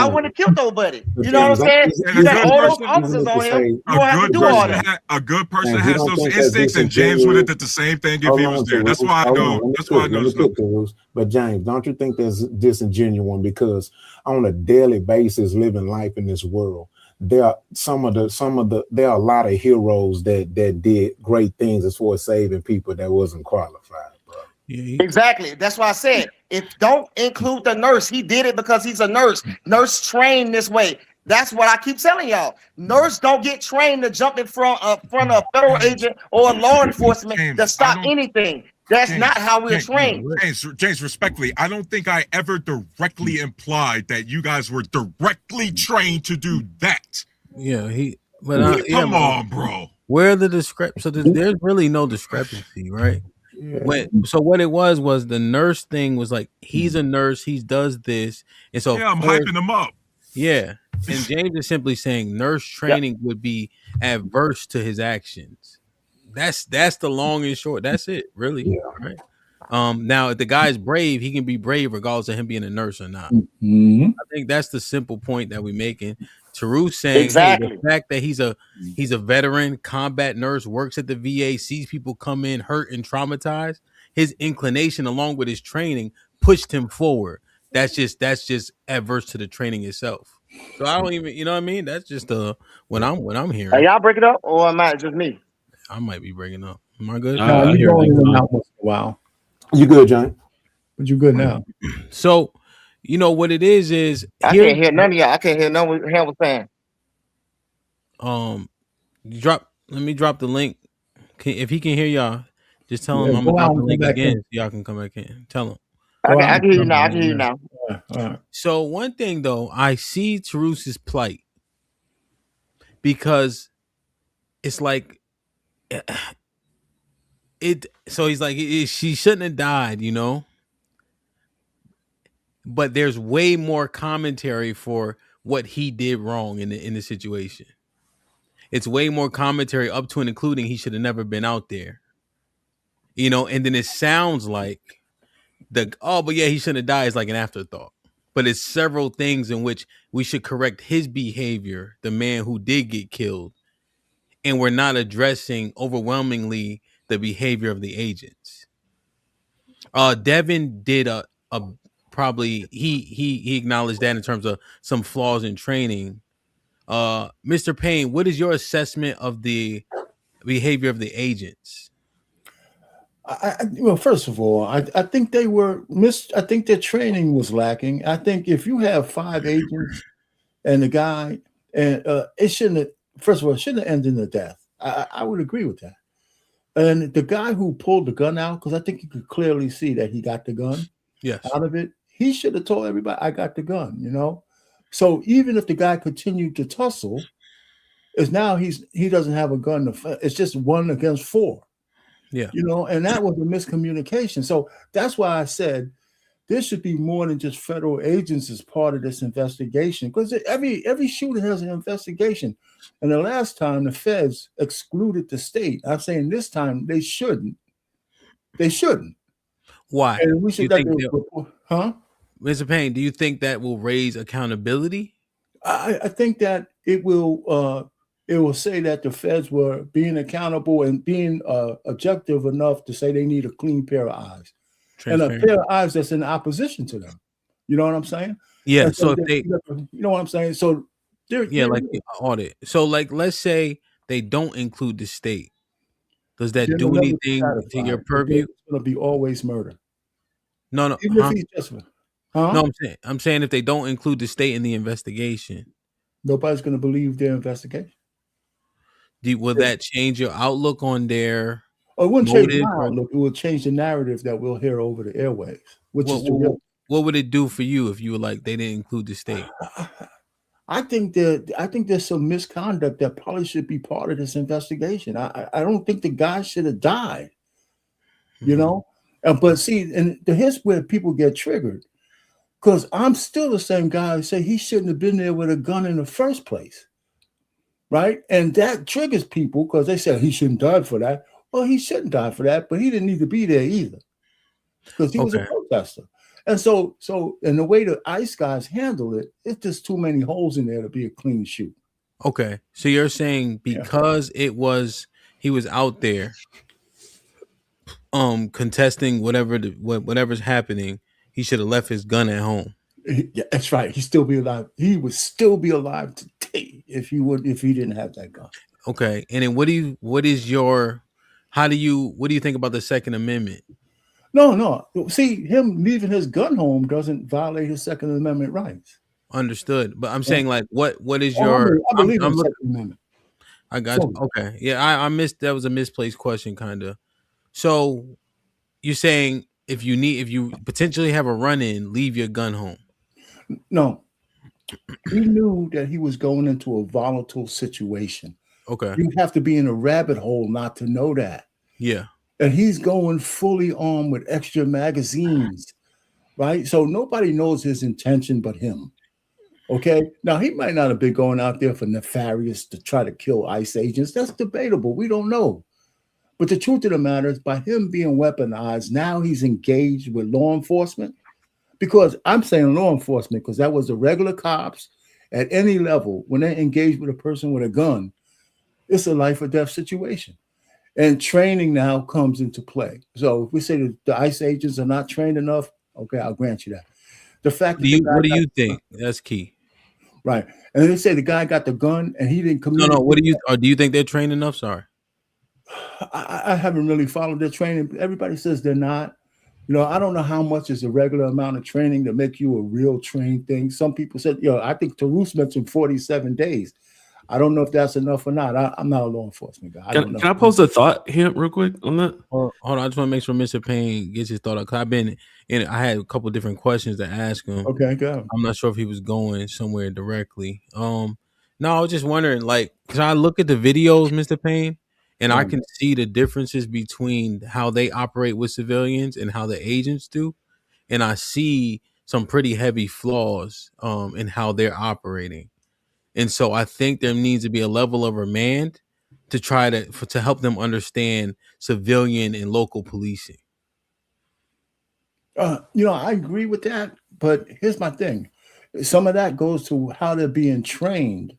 wouldn't have killed nobody. You know what I'm saying? You got all those officers on him. You don't have to do all that. A good person has those instincts, and James would have did the same thing if he was there. That's why I know. That's why I know. But James, don't you think that's disingenuous? Because on a daily basis, living life in this world, there are there are a lot of heroes that did great things as far as saving people that wasn't qualified, bro. Exactly. That's why I said, if don't include the nurse, he did it because he's a nurse. Nurse trained this way. That's what I keep telling y'all. Nurse don't get trained to jump in front of a federal agent or law enforcement to stop anything. That's not how we're trained. James, respectfully, I don't think I ever directly implied that you guys were directly trained to do that. Yeah, come on, bro. Where the discrepancy? So there's really no discrepancy, right? So what it was the nurse thing was like, he's a nurse, he does this, and so I'm hyping him up. Yeah, and James is simply saying nurse training would be adverse to his actions. That's the long and short. That's it, really. Right. Now, if the guy's brave, he can be brave regardless of him being a nurse or not. I think that's the simple point that we're making. Taru saying, hey, the fact that he's a veteran combat nurse, works at the VA, sees people come in hurt and traumatized, his inclination along with his training pushed him forward. That's just adverse to the training itself. So I don't even, you know what I mean? That's just what I'm hearing. Are y'all breaking up, or am I just me? I might be breaking up. Am I good? No, you're going in and out once in a while. You good, John? But you good now. So, you know what it is I can't hear none of y'all. I can't hear none of what Ham was saying. Let me drop the link. If he can hear y'all, just tell him I'm gonna drop the link again so y'all can come back in. Tell him. I can hear you now. I can hear you now. All right. So one thing though, I see Taruse's plight because it's like so he's like, she shouldn't have died, you know. But there's way more commentary for what he did wrong in the situation. It's way more commentary up to and including he should have never been out there. You know, and then it sounds like but yeah, he shouldn't have died is like an afterthought. But it's several things in which we should correct his behavior, the man who did get killed. And we're not addressing overwhelmingly the behavior of the agents. Devin did a probably he acknowledged that in terms of some flaws in training. Mr. Payne, what is your assessment of the behavior of the agents? Well, first of all, I think they were I think their training was lacking. I think if you have 5 agents and the guy, and it shouldn't have, first of all, it shouldn't have ended in a death. I would agree with that. And the guy who pulled the gun out, because I think you could clearly see that he got the gun out of it, he should have told everybody, I got the gun, you know? So even if the guy continued to tussle, is now he doesn't have a gun. It's just 1 against 4. Yeah. You know, and that was a miscommunication. So that's why I said there should be more than just federal agents as part of this investigation, because every shooter has an investigation. And the last time the feds excluded the state, I'm saying this time they shouldn't. They shouldn't. Why? And we should Mr. Payne, do you think that will raise accountability? I think that it will say that the feds were being accountable and being objective enough to say they need a clean pair of eyes. And a pair of eyes that's in opposition to them. You know what I'm saying? Yeah. And so if they, you know what I'm saying? So like the audit. So like, let's say they don't include the state. Does that do anything to your purview? It's going to be always murder. No. Even if he's just, No, I'm saying if they don't include the state in the investigation, nobody's going to believe their investigation. Will that change your outlook on their? Oh, it wouldn't change my outlook. It will change the narrative that we'll hear over the airwaves. What would it do for you if you were like they didn't include the state? I think there's some misconduct that probably should be part of this investigation. I don't think the guy should have died. You know, but see, and here's where people get triggered, because I'm still the same guy who say he shouldn't have been there with a gun in the first place, right? And that triggers people because they say he shouldn't die for that. Well, he shouldn't die for that, but he didn't need to be there either, because he was a protester. And so in the way the ICE guys handle it, it's just too many holes in there to be a clean shoot. Okay, so you're saying because he was out there, contesting whatever's happening, he should have left his gun at home. Yeah, that's right. He'd still be alive. He would still be alive today if he didn't have that gun. Okay, and then what do you think about the Second Amendment? No. See, him leaving his gun home doesn't violate his Second Amendment rights. Understood, but I'm saying like, what is your? I believe in the Second Amendment. I got you. Okay, yeah, I missed. That was a misplaced question, kind of. So you're saying if you potentially have a run-in, leave your gun home? No, he knew that he was going into a volatile situation. Okay, you have to be in a rabbit hole not to know that. Yeah. And he's going fully armed with extra magazines, right? So nobody knows his intention but him. Okay. Now, he might not have been going out there for nefarious to try to kill ICE agents. That's debatable. We don't know. But the truth of the matter is, by him being weaponized, now he's engaged with law enforcement. Because I'm saying law enforcement, because that was the regular cops at any level. When they engage with a person with a gun, it's a life or death situation. And training now comes into play. So if we say that the ICE agents are not trained enough, okay, I'll grant you that. The fact that what do you think? That's key. Right. And they say the guy got the gun and he didn't commit. No. What do you think they're trained enough? Sorry. I haven't really followed their training. Everybody says they're not. You know, I don't know how much is a regular amount of training to make you a real trained thing. Some people said, I think Tarus mentioned 47 days. I don't know if that's enough or not. I'm not a law enforcement guy. Can I pose a thought here real quick on that? Hold on. I just want to make sure Mr. Payne gets his thought out. Cause I've been in it. I had a couple of different questions to ask him. Okay, go. I'm not sure if he was going somewhere directly. No, I was just wondering, like, cause I look at the videos, Mr. Payne, and I can see the differences between how they operate with civilians and how the agents do. And I see some pretty heavy flaws in how they're operating. And so I think there needs to be a level of remand to try to help them understand civilian and local policing. I agree with that, but here's my thing. Some of that goes to how they're being trained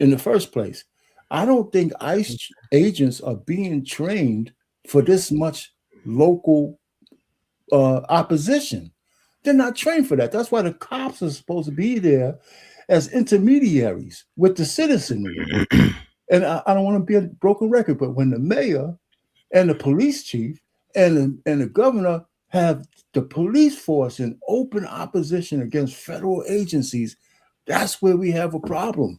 in the first place. I don't think ICE agents are being trained for this much local opposition. They're not trained for that. That's why the cops are supposed to be there as intermediaries with the citizenry. And I don't want to be a broken record, but when the mayor and the police chief and the governor have the police force in open opposition against federal agencies, that's where we have a problem.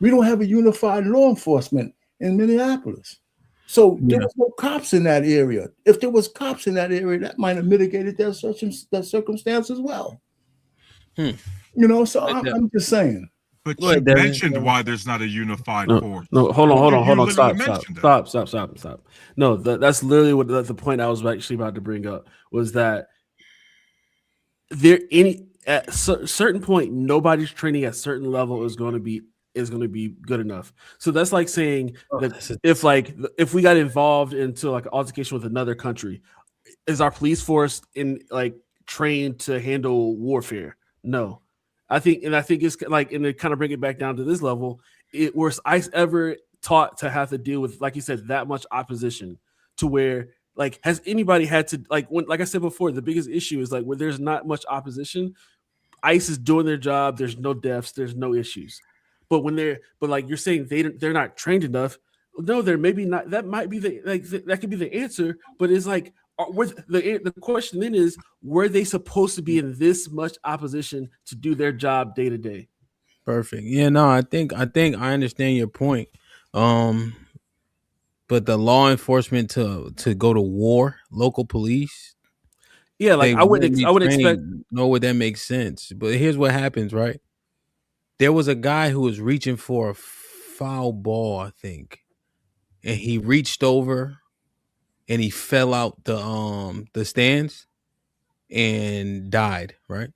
We don't have a unified law enforcement in Minneapolis. So there was no cops in that area. If there was cops in that area, that might have mitigated that circumstance as well. So I'm just saying. But you mentioned why there's not a unified force. No, hold on. Stop. No, that's literally what the point I was actually about to bring up was that at a certain point, nobody's training at a certain level is going to be good enough. So that's like saying that if we got involved into like an altercation with another country, is our police force trained to handle warfare? No. I think it's like, and to kind of bring it back down to this level, was ICE ever taught to have to deal with, like you said, that much opposition to where, like, has anybody had to, like I said before, the biggest issue is like where there's not much opposition, ICE is doing their job. There's no deaths. There's no issues. But like you're saying they're not trained enough. No, they're maybe not. That might be that could be the answer. But it's like, the question then is, were they supposed to be in this much opposition to do their job day to day? Perfect. Yeah, no, I think I understand your point. But the law enforcement to go to war, local police. Yeah, like I wouldn't expect. No, would that make sense? But here's what happens, right? There was a guy who was reaching for a foul ball, I think, and he reached over and he fell out the stands and died, right?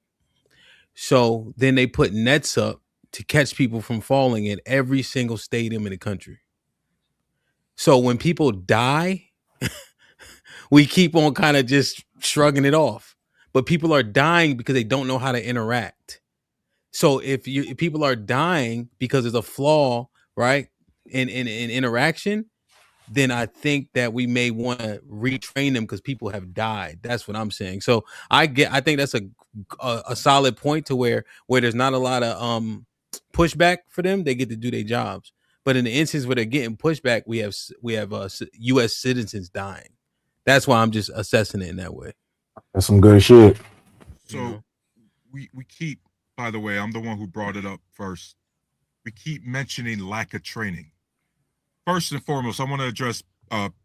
So then they put nets up to catch people from falling in every single stadium in the country. So when people die, we keep on kind of just shrugging it off. But people are dying because they don't know how to interact. So if people are dying because there's a flaw, right, in interaction, then I think that we may want to retrain them because people have died. That's what I'm saying. So I think that's a solid point to where there's not a lot of pushback for them. They get to do their jobs. But in the instance where they're getting pushback, we have U.S. citizens dying. That's why I'm just assessing it in that way. That's some good shit. So we keep, by the way, I'm the one who brought it up first. We keep mentioning lack of training. First and foremost, I want to address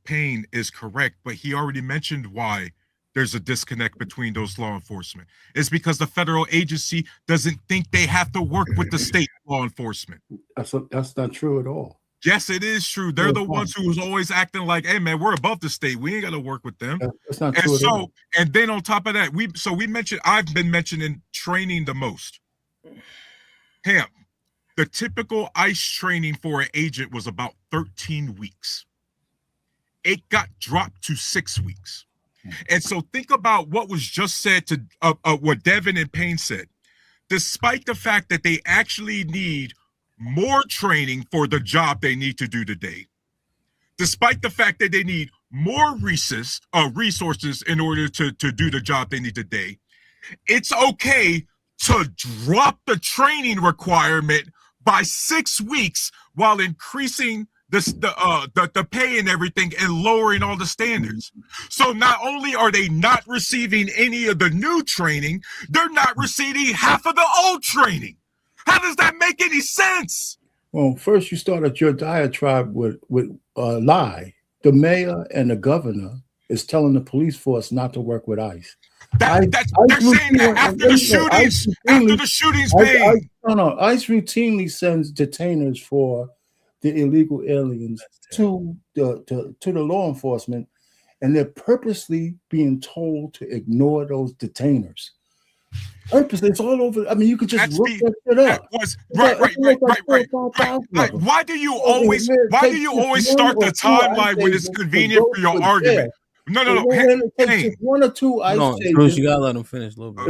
Payne is correct, but he already mentioned why there's a disconnect between those law enforcement. It's because the federal agency doesn't think they have to work with the state law enforcement. That's not true at all. Yes, it is true. They're the ones who's always acting like, hey man, we're above the state. We ain't got to work with them. That's not true at all. And then on top of that, I've been mentioning training the most. HAMP, the typical ICE training for an agent was about 13 weeks. It got dropped to 6 weeks. And so think about what was just said to what Devin and Payne said. Despite the fact that they actually need more training for the job they need to do today, despite the fact that they need more resources in order to do the job they need today, it's okay to drop the training requirement by 6 weeks while increasing the pay and everything and lowering all the standards. So not only are they not receiving any of the new training, they're not receiving half of the old training. How does that make any sense? Well, first you started your diatribe with a lie. The mayor and the governor is telling the police force not to work with ICE. They're saying that after the shootings, ICE routinely sends detainers for the illegal aliens to the law enforcement, and they're purposely being told to ignore those detainers. Purposely, it's all over. I mean, you could just look that shit up. Right. Why do you always start the timeline when it's convenient for your argument? No. Hey, one or two ICE agents. Bruce, you gotta let him finish a little bit.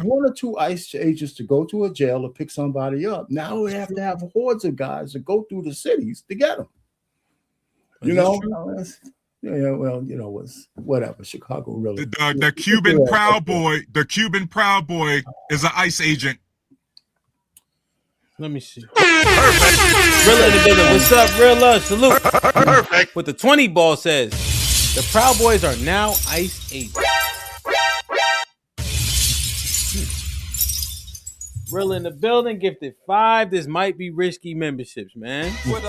One or two ICE agents to go to a jail to pick somebody up. Now we have to have hordes of guys to go through the cities to get them. Whatever. Chicago really. The Cuban Proud Boy. The Cuban Proud Boy is an ICE agent. Let me see. Perfect. Rilla in the building. What's up, Rilla? Salute. Perfect. What the 20 ball says. The Proud Boys are now ICE agents. Rilla in the building, gifted 5. This might be risky memberships, man. Salute.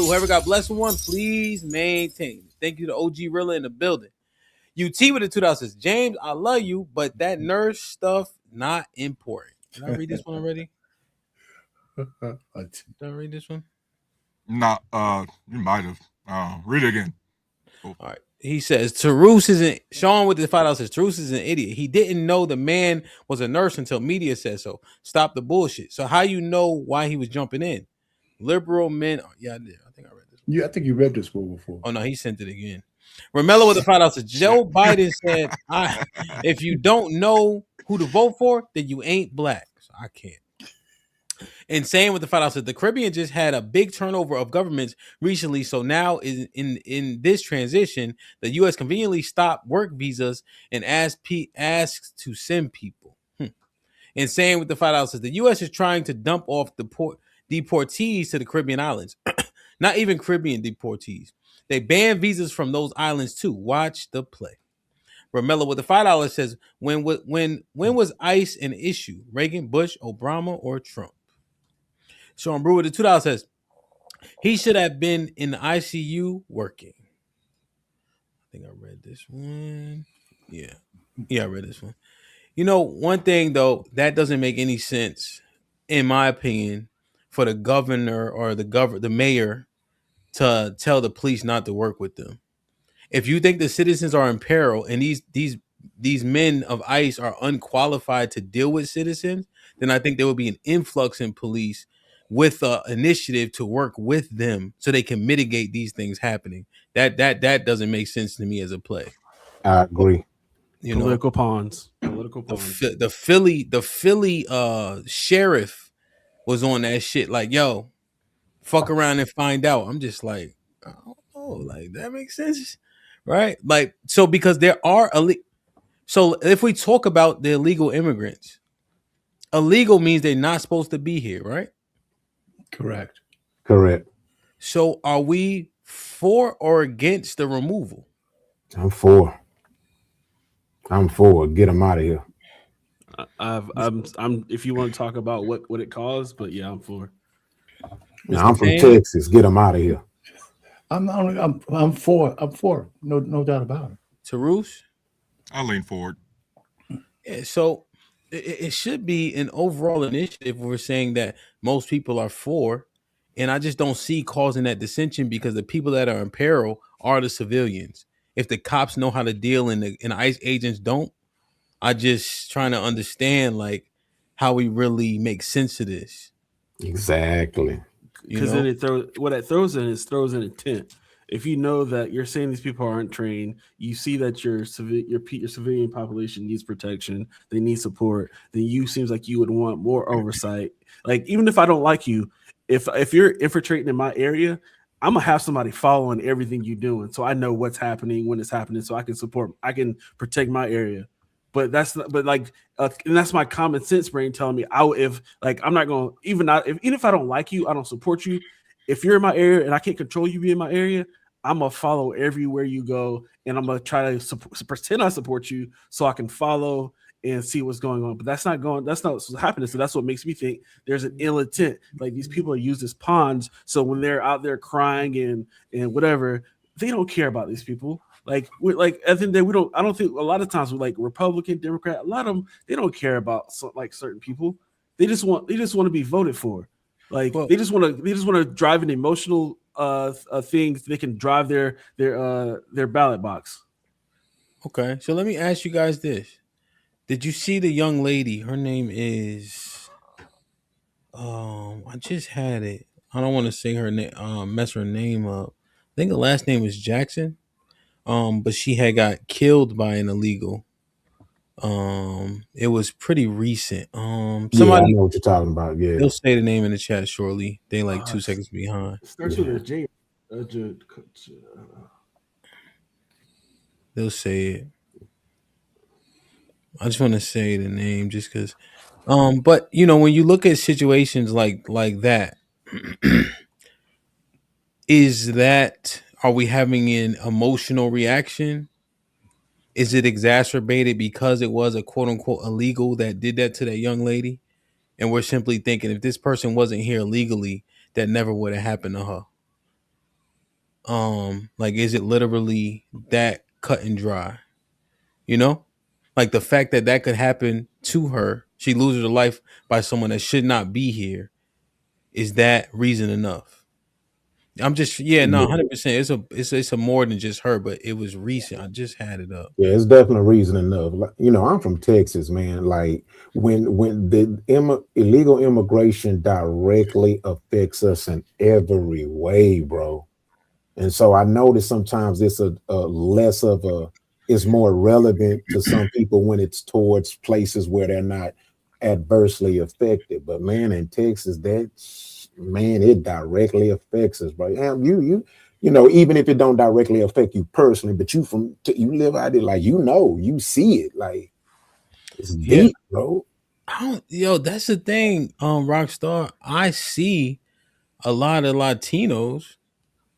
Whoever got blessed with one, please maintain. Thank you to OG Rilla in the building. UT with the $2 says, James, I love you, but that nurse stuff not important. Did I read this one already? Did I read this one? No, you might have. Read it again. Cool. All right. He says, Tarus isn't, Sean with the $5 says, Tarus is an idiot. He didn't know the man was a nurse until media said so. Stop the bullshit. So how you know why he was jumping in? Liberal men. Yeah, I did. I think I read this one. Yeah, I think you read this one before. Oh, no, he sent it again. Romello with the $5 says, Joe Biden said, if you don't know who to vote for, then you ain't black. So I can't. Insane with the $5 says, the Caribbean just had a big turnover of governments recently. So now in this transition, the U.S. conveniently stopped work visas and asks to send people. Insane with the $5 says, the U.S. is trying to dump off the deportees to the Caribbean islands. Not even Caribbean deportees. They banned visas from those islands too. Watch the play. Romello with the $5 says, when was ICE an issue? Reagan, Bush, Obama, or Trump? Sean Brewer with the $2 says, he should have been in the ICU working. I think I read this one. Yeah, I read this one. You know, one thing though that doesn't make any sense, in my opinion, for the governor or the mayor to tell the police not to work with them. If you think the citizens are in peril and these men of ICE are unqualified to deal with citizens, then I think there will be an influx in police with an initiative to work with them so they can mitigate these things happening. That doesn't make sense to me as a play. I agree. You Political know, pawns. Political pawns. the Philly sheriff was on that shit like, yo, fuck around and find out. I'm just like, I don't know, like that makes sense, right? Like, so because there are so if we talk about the illegal immigrants, illegal means they're not supposed to be here, right? Correct. Correct. So are we for or against the removal? I'm for. Get them out of here. I'm. If you want to talk about what it caused, but yeah, I'm for. Now, I'm from Texas. Get them out of here. I'm for. No doubt about it. Tarouche? I lean forward. Yeah, so it should be an overall initiative. We're saying that most people are for, and I just don't see causing that dissension because the people that are in peril are the civilians. If the cops know how to deal and the ICE agents don't, I just trying to understand like how we really make sense of this. Exactly. Because then it throws in intent. If you know that you're saying these people aren't trained, you see that your civilian population needs protection, they need support, then you seems like you would want more oversight. Like even if I don't like you, if you're infiltrating in my area, I'm gonna have somebody following everything you're doing, so I know what's happening when it's happening, so I can protect my area. But that's and that's my common sense brain telling me I'm not going even if I don't like you, I don't support you. If you're in my area and I can't control you being in my area, I'm gonna follow everywhere you go, and I'm gonna try to pretend I support you so I can follow and see what's going on. But that's not what's happening. So that's what makes me think there's an ill intent. Like these people are used as pawns. So when they're out there crying and whatever, they don't care about these people. Like I think that I don't think a lot of times with like Republican, Democrat, a lot of them, they don't care about certain people. They just want to be voted for. Like they just want to drive an emotional things. They can drive their ballot box. Okay, so let me ask you guys this: did you see the young lady? Her name is I just had it. I don't want to say her name, mess her name up. I think the last name is Jackson. But she had got killed by an illegal. It was pretty recent. Yeah, I know what you're talking about. Yeah, they'll say the name in the chat shortly. They like 2 seconds behind. Starts with a J. They'll say it. I just want to say the name just because. But you know, when you look at situations like that, are we having an emotional reaction? Is it exacerbated because it was a quote unquote illegal that did that to that young lady? And we're simply thinking if this person wasn't here legally, that never would have happened to her. Like, is it literally that cut and dry? You know, like the fact that could happen to her, she loses her life by someone that should not be here. Is that reason enough? I'm just 100%. It's a more than just her, but it was recent. I just had it up. Yeah, it's definitely reason enough. Like, you know, I'm from Texas, man. Like when the illegal immigration directly affects us in every way, bro. And so I notice sometimes it's a less of it's more relevant to some people when it's towards places where they're not adversely affected. But man, in Texas, it directly affects us, bro. And you know, even if it don't directly affect you personally, but you live out there, like, you see it, like it's deep, bro. That's the thing, Rockstar. I see a lot of Latinos.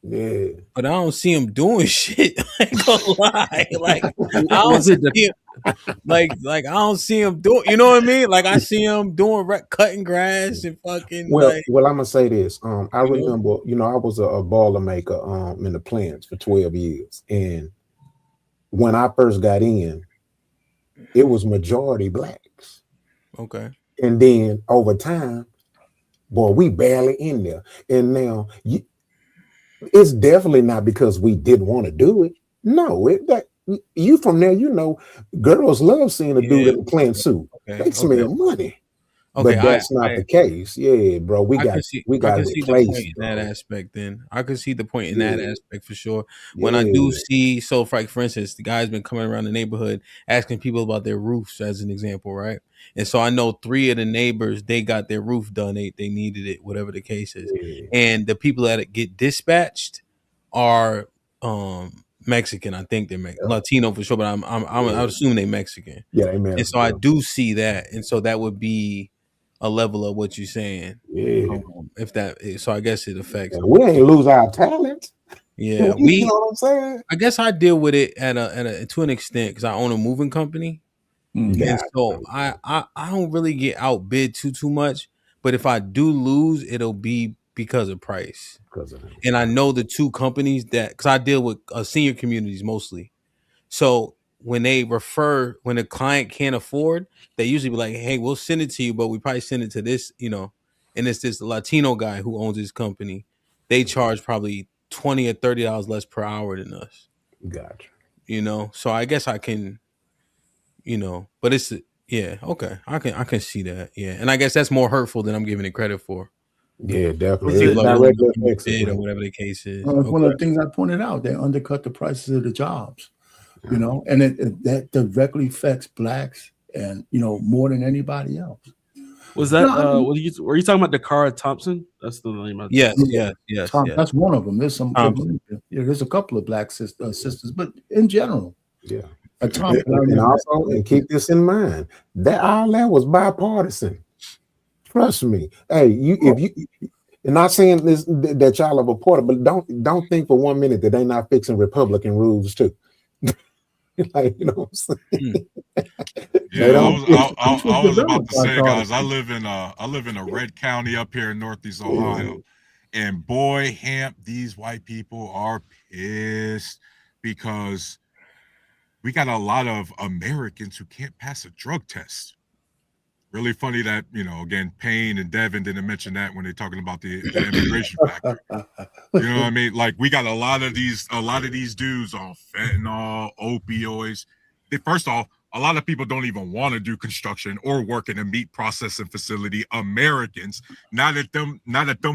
Yeah, but I don't see them doing shit. I ain't gonna lie. Like I don't see him, like I don't see him doing. You know what I mean? Like I see him doing cutting grass and fucking. Well, I'm gonna say this. I remember, you know, I was a baller maker in the plants for 12 years, and when I first got in, it was majority blacks. Okay. And then over time, boy, we barely in there. And now it's definitely not because we didn't want to do it. No, you from there, girls love seeing a dude in a plant suit. They smell money. Okay, But that's not the case. Yeah, bro. We got to the point replace, in bro. that aspect. Then I could see the point in that aspect for sure. When Yeah. I do see, so for instance, the guy's been coming around the neighborhood asking people about their roofs, as an example, right? And so I know 3 of the neighbors, they got their roof done. They needed it, whatever the case is. And the people that get dispatched are Mexican. I think they're Latino for sure, but I would assume they Mexican. Yeah, they Mexican. And so I do see that, and so that would be a level of what you're saying. Yeah. If that, so I guess it affects. We ain't lose our talent. Yeah, you know what I'm saying? I guess I deal with it to an extent because I own a moving company, and so I don't really get outbid too much. But if I do lose, it'll be because of price. And I know the 2 companies because I deal with senior communities mostly. So when the client can't afford, they usually be like, "Hey, we'll send it to you, but we probably send it to this, And it's this Latino guy who owns his company. They charge probably $20 or $30 less per hour than us. Gotcha. So I guess I can, but it's okay. I can see that, and I guess that's more hurtful than I'm giving it credit for. Yeah, definitely. People are Direct willing to effects, bid or man. whatever the case is. It's one of the things I pointed out. They undercut the prices of the jobs, and that directly affects blacks and more than anybody else. Was that were you talking about Dakara Thompson? That's the name of yes. That's one of them. There's some there's a couple of black sisters, but in general, and keep this in mind, that all that was bipartisan. Trust me. Hey, if you and not saying this that y'all are reported, but don't think for 1 minute that they not fixing Republican rules too. Like, you know what I'm saying? Yeah, I was about to say, guys, I live in a red county up here in Northeast Ohio, and boy, HAMP, these white people are pissed because we got a lot of Americans who can't pass a drug test. Really funny that, again, Payne and Devin didn't mention that when they're talking about the immigration factor. You know what I mean? Like, we got a lot of these dudes on fentanyl, opioids. First off, a lot of people don't even want to do construction or work in a meat processing facility. Americans, not at them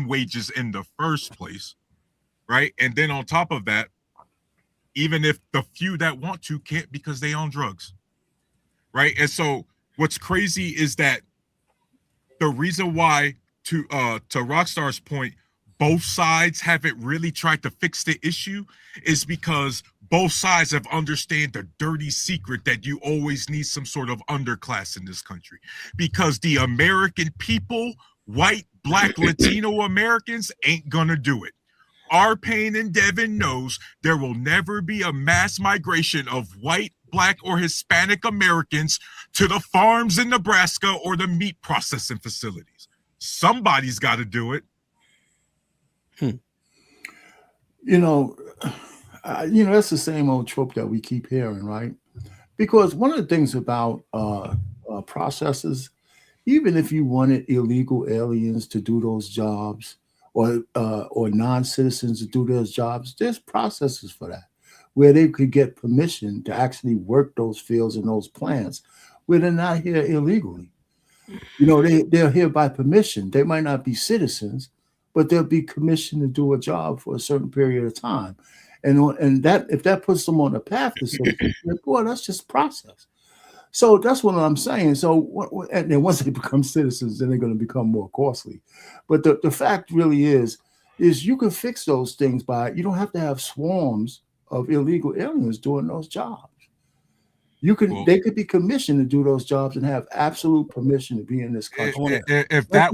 wages in the first place, right? And then on top of that, even if the few that want to can't because they own drugs, right? And so what's crazy is that the reason why, to Rockstar's point, both sides haven't really tried to fix the issue is because both sides have understand the dirty secret that you always need some sort of underclass in this country, because the American people, white, black, Latino Americans, ain't gonna do it. Our Payne and Devin knows there will never be a mass migration of white, black, or Hispanic Americans to the farms in Nebraska or the meat processing facilities. Somebody's got to do it. That's the same old trope that we keep hearing, right? Because one of the things about processes, even if you wanted illegal aliens to do those jobs or non-citizens to do those jobs, there's processes for that, where they could get permission to actually work those fields and those plants where they're not here illegally. They're here by permission. They might not be citizens, but they'll be commissioned to do a job for a certain period of time. And that, if that puts them on a path to citizenship, boy, that's just process. So that's what I'm saying. So, and then once they become citizens, then they're going to become more costly. But the fact really is you can fix those things by, you don't have to have swarms of illegal aliens doing those jobs. They could be commissioned to do those jobs and have absolute permission to be in this country. If that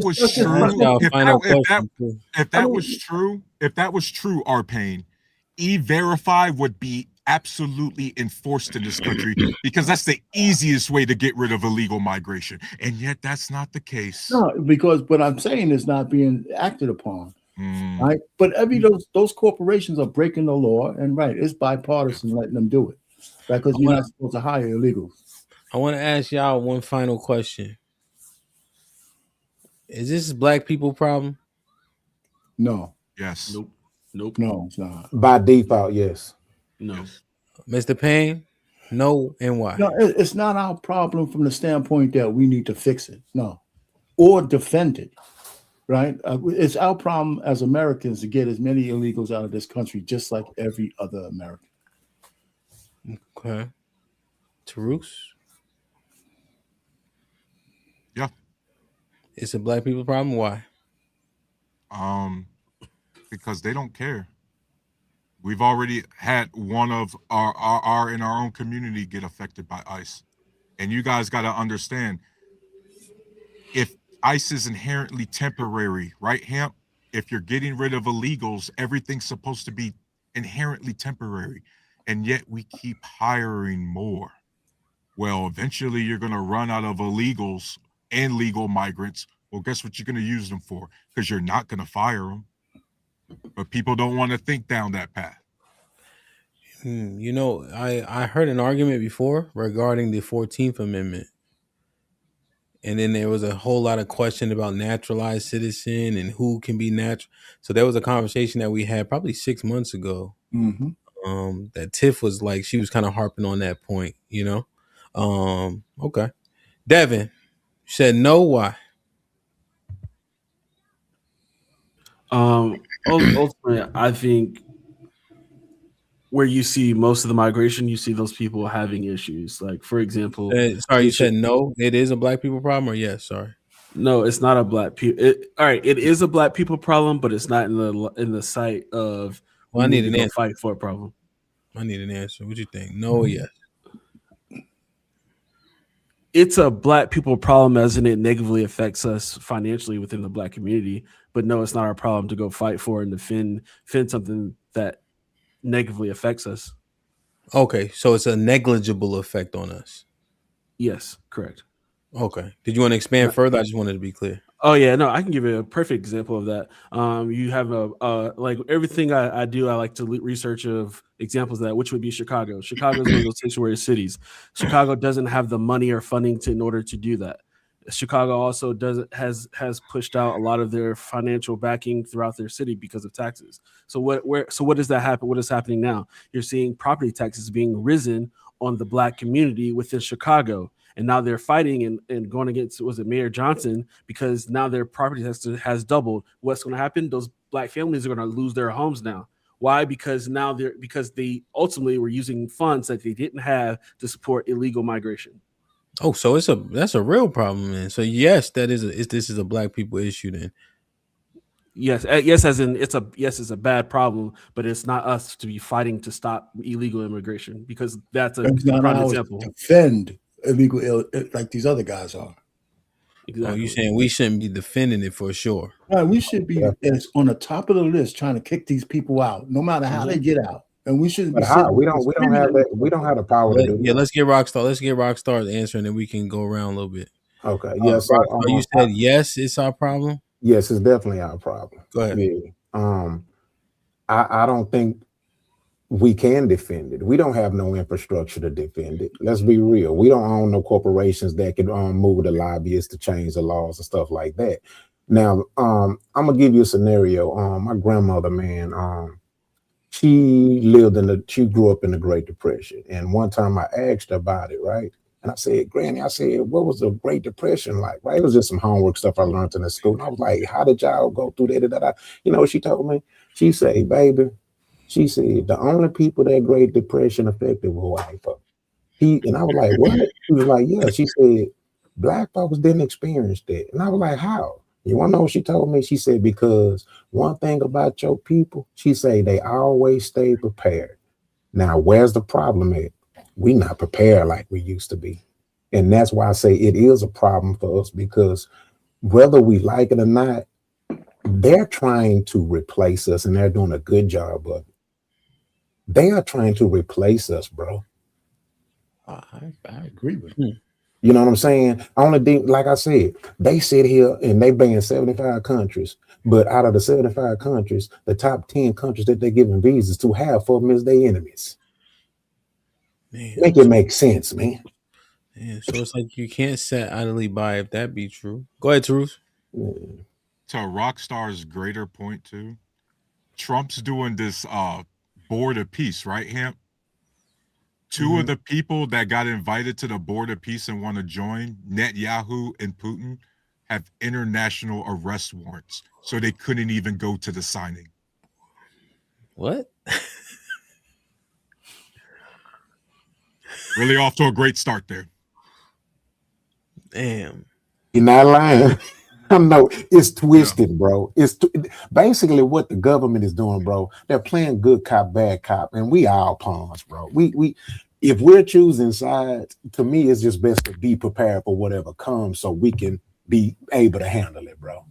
was true, our Payne, E-Verify would be absolutely enforced in this country, because that's the easiest way to get rid of illegal migration. And yet that's not the case. No, because what I'm saying is not being acted upon. Right. But those corporations are breaking the law, and it's bipartisan letting them do it. Because you're not supposed to hire illegals. I want to ask y'all one final question. Is this black people problem? No. Yes. Nope. Nope. No, it's not. By default, yes. No. Yes. Mr. Payne? No, and why? No, it's not our problem from the standpoint that we need to fix it. No. Or defend it. Right? It's our problem as Americans to get as many illegals out of this country, just like every other American. Okay. Tarus? Yeah. It's a black people problem. Why? Because they don't care. We've already had one of our in our own community get affected by ICE. And you guys got to understand, if ICE is inherently temporary, right, Hamp? If you're getting rid of illegals, everything's supposed to be inherently temporary. And yet we keep hiring more. Well, eventually you're going to run out of illegals and legal migrants. Well, guess what you're going to use them for? Because you're not going to fire them. But people don't want to think down that path. You know, I heard an argument before regarding the 14th Amendment. And then there was a whole lot of question about naturalized citizen and who can be natural. So there was a conversation that we had probably 6 months ago. Mm-hmm. That Tiff was like, she was kind of harping on that point, you know? Okay. Devin, you said no, why? Ultimately, I think where you see most of the migration, you see those people having issues. Like, for example, Sorry, you said no, it is a black people problem, or yes? Sorry. No, it's not a black people. All right, it is a black people problem, but it's not in the sight of Well, I need an to answer. fight for a problem. I need an answer. What you think? No or yes? It's a black people problem as in it negatively affects us financially within the black community. But no, it's not our problem to go fight for and defend something that negatively affects us. Okay, so it's a negligible effect on us. Yes, correct. Okay. Did you want to expand further? I just wanted to be clear. Oh yeah, no, I can give you a perfect example of that. You have like everything I do, I like to research of examples of that, which would be Chicago. Chicago is one of those sanctuary cities. Chicago doesn't have the money or funding in order to do that. Chicago also has pushed out a lot of their financial backing throughout their city because of taxes. So what does that happen? What is happening now? You're seeing property taxes being risen on the black community within Chicago. And now they're fighting and going against, was it Mayor Johnson? Because now their property tax has doubled. What's going to happen? Those black families are going to lose their homes now. Why? Because now they ultimately were using funds that they didn't have to support illegal migration. Oh, so that's a real problem, man. So yes, this is a black people issue then. Yes, as in it's a bad problem, but it's not us to be fighting to stop illegal immigration, because that's a prime example. Defend illegal like these other guys are. Exactly. Oh, you saying we shouldn't be defending it for sure? Right, we should be on the top of the list trying to kick these people out, no matter how they get out. And we shouldn't. But how? We don't have that. We don't have the power to do. Yeah, let's get Rockstar. Let's get Rockstar's answer, and then we can go around a little bit. Okay. Yes. So you said yes, it's our problem. Yes, it's definitely our problem. Go ahead. Yeah. I don't think we can defend it. We don't have no infrastructure to defend it. Let's be real. We don't own no corporations that can move the lobbyists to change the laws and stuff like that. Now, I'm gonna give you a scenario. My grandmother, man, she grew up in the Great Depression. And one time I asked her about it, right? And I said, Granny, what was the Great Depression like? Right? It was just some homework stuff I learned in the school. And I was like, how did y'all go through that? You know what she told me? She said, baby, she said, the only people that Great Depression affected were white folks. And I was like, what? She was like, yeah. She said, black folks didn't experience that. And I was like, how? You want to know what she told me? She said, because one thing about your people, she said, they always stay prepared. Now, where's the problem at? We not prepared like we used to be. And that's why I say it is a problem for us, because whether we like it or not, they're trying to replace us, and they're doing a good job of it. They are trying to replace us, bro. I agree with you. You know what I'm saying? Like I said, they sit here and they ban 75 countries, but out of the 75 countries, the top 10 countries that they're giving visas to, half of them is their enemies. Man, Make it make sense, man. Yeah, so it's like you can't set idly by if that be true. Go ahead, Truth. To Rockstar's greater point too, Trump's doing this board of peace, right, Hamp? Two of the people that got invited to the board of peace and want to join, Netanyahu and Putin, have international arrest warrants, so they couldn't even go to the signing. What? Really off to a great start there. Damn. You're not lying. I know it's twisted, bro. It's basically what the government is doing, bro. They're playing good cop, bad cop, and we all pawns, bro. We if we're choosing sides, to me, it's just best to be prepared for whatever comes, so we can be able to handle it, bro.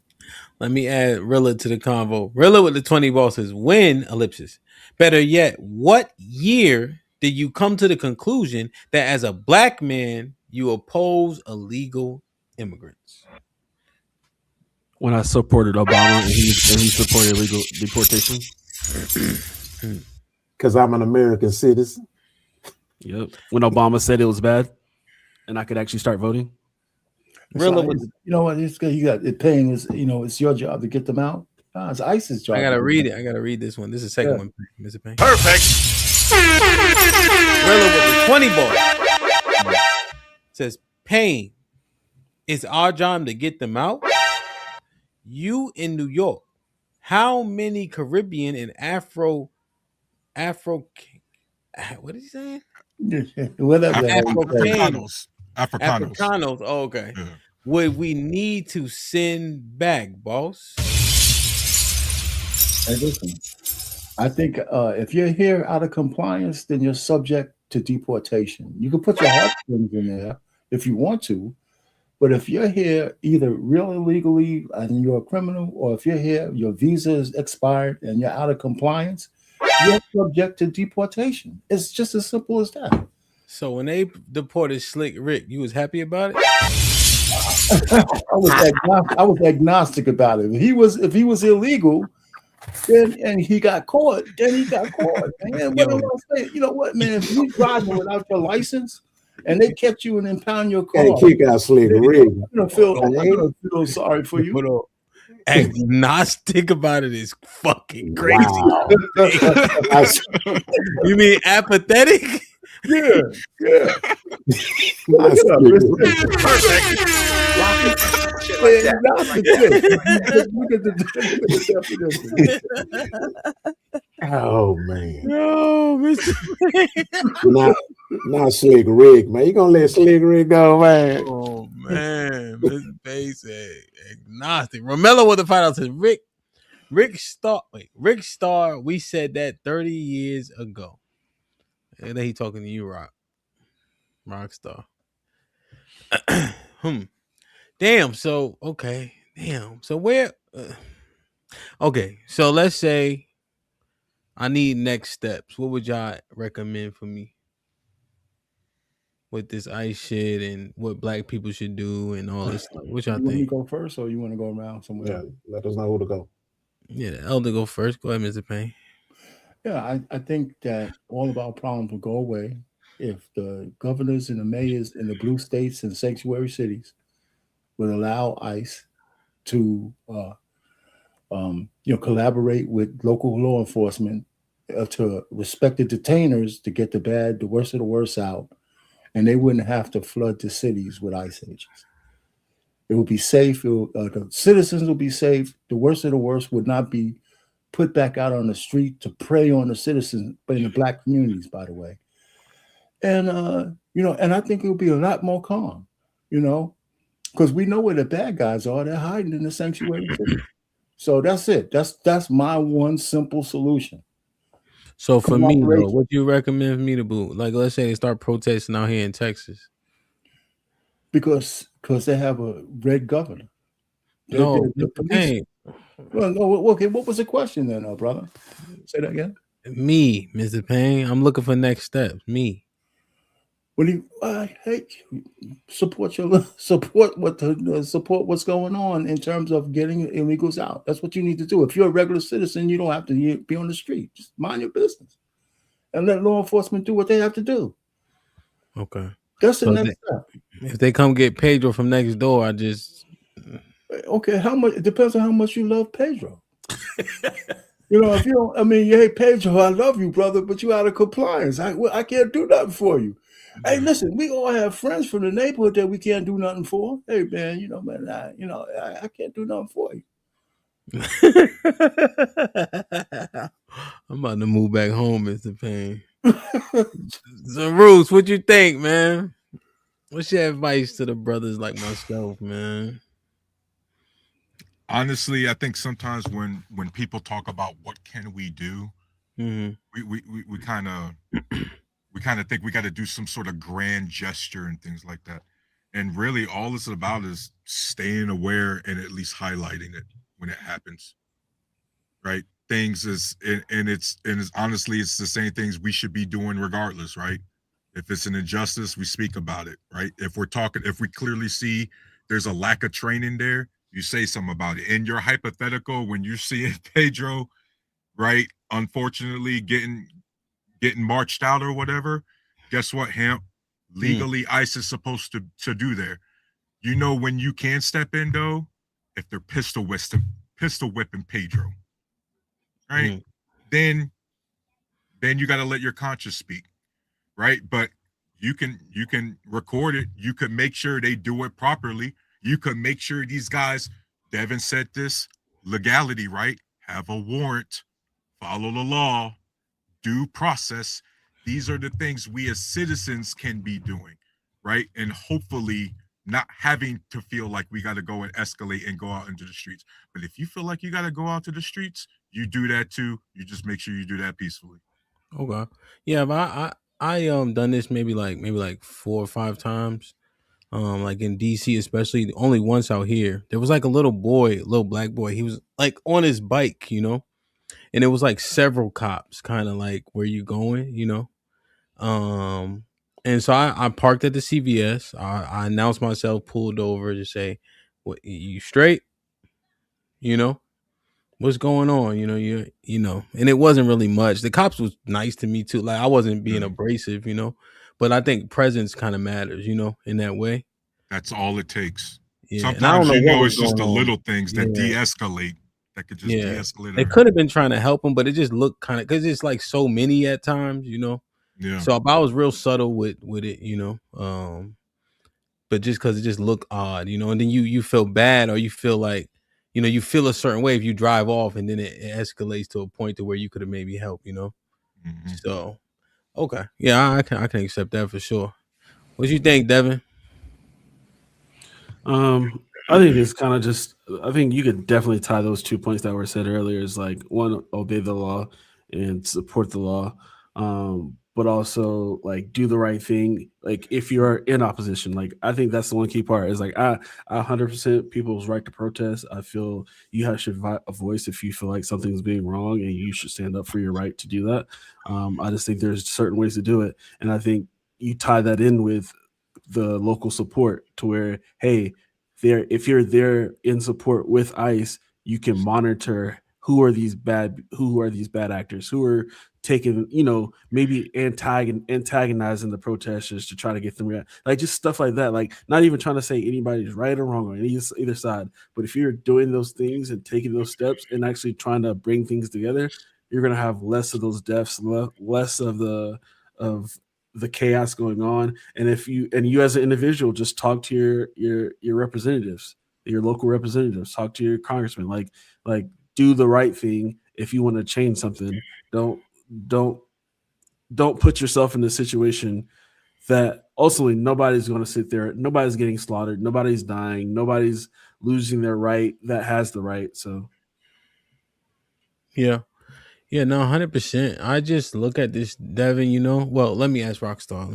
Let me add Rilla to the convo. Rilla with the 20 bosses. When ellipsis. Better yet, what year did you come to the conclusion that as a black man you oppose illegal immigrants? When I supported Obama and he supported illegal deportation. Because I'm an American citizen. Yep. When Obama said it was bad and I could actually start voting. Really, you know what? It's good. You got it. Paying is, it's your job to get them out. It's ICE's job. I gotta read it. I gotta read this one. This is the second one, Mr. Payne. Perfect. Rilla with the 20 ball says, Payne, it's our job to get them out. You in New York, how many Caribbean and Afro, what is he saying? Whatever. Africanos. Oh, okay. Yeah. Would we need to send back, boss? Hey, listen. I think if you're here out of compliance, then you're subject to deportation. You can put your heartstrings in there if you want to, but if you're here either real illegally and you're a criminal, or if you're here, your visa is expired and you're out of compliance, you're subject to deportation. It's just as simple as that. So when they deported Slick Rick, you was happy about it? I was agnostic about it. If he was illegal, then and he got caught, then he got caught. Man, what am I saying? You know what, man? If you driving without your license and they catch you and impound your car, hey, kick out Slick Rick. I'm gonna feel sorry for you. Agnostic about it is fucking crazy. Wow. You mean apathetic? Yeah. Look at the definition. Oh man. No, Mr. Not Slick Rick, man. You gonna let Slick Rick go, man? Oh man, Mr. Basic agnostic. Romello with the final says Rick Star. We said that 30 years ago. And then he talking to you, Rockstar. Damn. So okay. Damn. So where? Okay. So let's say I need next steps. What would y'all recommend for me with this ICE shit and what black people should do and all this stuff? What y'all think? Want me to go first, or you want to go around somewhere? Yeah, let us know who to go. Yeah, the elder go first. Go ahead, Mr. Payne. Yeah, I think that all of our problems will go away if the governors and the mayors in the blue states and sanctuary cities would allow ICE to collaborate with local law enforcement to respect the detainers to get the bad, the worst of the worst out, and they wouldn't have to flood the cities with ICE agents. It would be safe. The citizens would be safe. The worst of the worst would not be put back out on the street to prey on the citizens, but in the black communities, by the way. And and I think it will be a lot more calm, because we know where the bad guys are. They're hiding in the sanctuary city. So that's it. That's my one simple solution. So for me, though, what do you recommend for me to do? Like, let's say they start protesting out here in Texas. Because they have a red governor. No, the police. Well, no, okay. What was the question then, brother? Say that again. Me, Mr. Payne. I'm looking for next steps. Me. What do you? Support what's going on in terms of getting illegals out. That's what you need to do. If you're a regular citizen, you don't have to be on the street. Just mind your business and let law enforcement do what they have to do. Okay. That's the So next step. if they come get Pedro from next door, I just Okay, how much? It depends on how much you love Pedro. You know, if you don't, I mean, hey Pedro, I love you, brother, but you out of compliance. I can't do nothing for you. Hey, listen, we all have friends from the neighborhood that we can't do nothing for. Hey, man, you know, man, I can't do nothing for you. I'm about to move back home, Mr. Payne. So, Bruce, what you think, man? What's your advice to the brothers like myself, man? Honestly, I think sometimes when people talk about what can we do, we kind of think we got to do some sort of grand gesture and things like that. And really, all it's about is staying aware and at least highlighting it when it happens. Right? Things is and it's honestly it's the same things we should be doing regardless, right? If it's an injustice, we speak about it, right? If we clearly see there's a lack of training there, you say something about it. In your hypothetical, when you're seeing Pedro, right, unfortunately getting marched out or whatever, guess what, Hamp? Legally, ICE is supposed to do there. You know when you can step in though, if they're pistol whipping Pedro, right? Then you got to let your conscience speak, right? But you can record it. You can make sure they do it properly. You can make sure these guys, Devin said this, legality, right? Have a warrant, follow the law, due process. These are the things we as citizens can be doing, right? And hopefully not having to feel like we got to go and escalate and go out into the streets. But if you feel like you got to go out to the streets, you do that too. You just make sure you do that peacefully. Okay. Yeah, but I done this maybe like 4 or 5 times. Like in DC, especially only once out here. There was like a little black boy. He was like on his bike, you know, and it was like several cops, kind of like where you going, you know. And so I parked at the CVS. I announced myself, pulled over to say, "What, you straight?" You know, what's going on? You know, and it wasn't really much. The cops was nice to me too. Like I wasn't being abrasive, you know, but I think presence kind of matters, you know, in that way. That's all it takes. Yeah, and I don't Sometimes know you what know was it's just going the on. little things that Yeah. de-escalate. That could just de-escalate. They could have been trying to help him, but it just looked kind of because it's like so many at times, you know. Yeah. So I was real subtle with it, you know. But just because it just looked odd, you know, and then you feel bad or you feel like, you know, you feel a certain way if you drive off and then it escalates to a point to where you could have maybe helped, you know. So okay, yeah, I can accept that for sure. What you think, Devin? I think it's kind of just. I think you could definitely tie those 2 points that were said earlier. Is like one, obey the law and support the law, but also like do the right thing. Like if you're in opposition, like I think that's the one key part. Is like I 100% people's right to protest. I feel you should a voice if you feel like something's being wrong, and you should stand up for your right to do that. I just think there's certain ways to do it, and I think you tie that in with the local support to where, hey, if you're there in support with ICE, you can monitor who are these bad actors who are taking, you know, maybe antagonizing the protesters to try to get them like just stuff like that. Like not even trying to say anybody's right or wrong on either side, but if you're doing those things and taking those steps and actually trying to bring things together, you're gonna have less of those deaths, less of the chaos going on. And if you as an individual just talk to your representatives, your local representatives, talk to your congressman, like do the right thing. If you want to change something, don't put yourself in a situation that ultimately nobody's going to sit there, nobody's getting slaughtered, nobody's dying, nobody's losing their right that has the right. So Yeah, no, 100%. I just look at this, Devin. You know, well, let me ask Rockstar.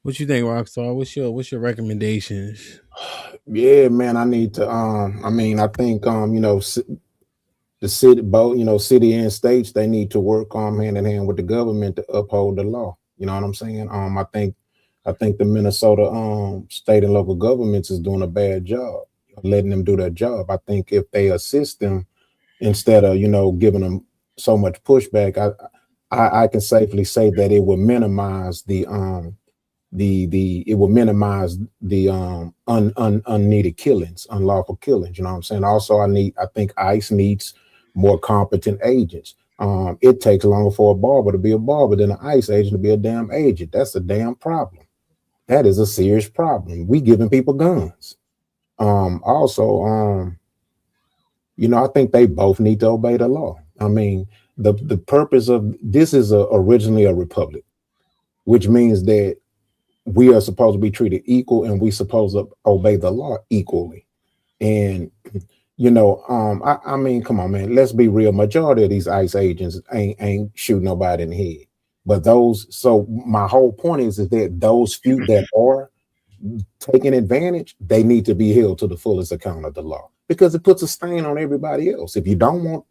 What you think, Rockstar? What's your recommendations? Yeah, man, I need to. I mean, I think you know, the city, both city and states, they need to work hand in hand with the government to uphold the law. You know what I'm saying? I think the Minnesota state and local governments is doing a bad job letting them do their job. I think if they assist them instead of giving them so much pushback, I can safely say that it would minimize the it will minimize the unneeded killings, unlawful killings. You know what I'm saying? Also, I think ICE needs more competent agents. It takes longer for a barber to be a barber than an ICE agent to be a damn agent. That's a damn problem. That is a serious problem. We giving people guns. Also, I think they both need to obey the law. I mean, the purpose of this is originally a republic, which means that we are supposed to be treated equal and we supposed to obey the law equally. And I mean, come on, man, let's be real. Majority of these ICE agents ain't shooting nobody in the head. But so my whole point is that those few that are taking advantage, they need to be held to the fullest account of the law, because it puts a stain on everybody else. If you don't want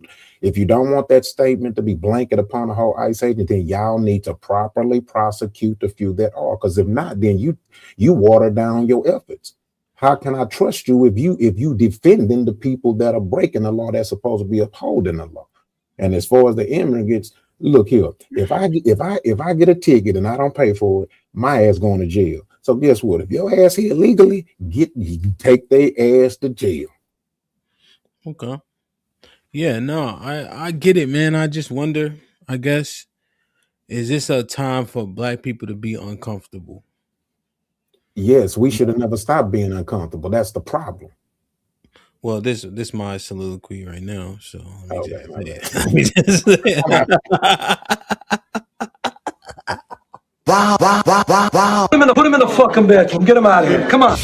that statement to be blanket upon the whole ICE agent, then y'all need to properly prosecute the few that are. Because if not, then you water down your efforts. How can I trust you if you defending the people that are breaking the law that's supposed to be upholding the law? And as far as the immigrants, look here, if I get a ticket and I don't pay for it, my ass going to jail. So guess what? If your ass here illegally, take their ass to jail. Okay. Yeah, no, I get it, man. I just wonder, I guess, is this a time for Black people to be uncomfortable? Yes, we should have never stopped being uncomfortable. That's the problem. Well, this my soliloquy right now, so let Wow. Put him in the fucking bedroom. Get him out of here. Come on.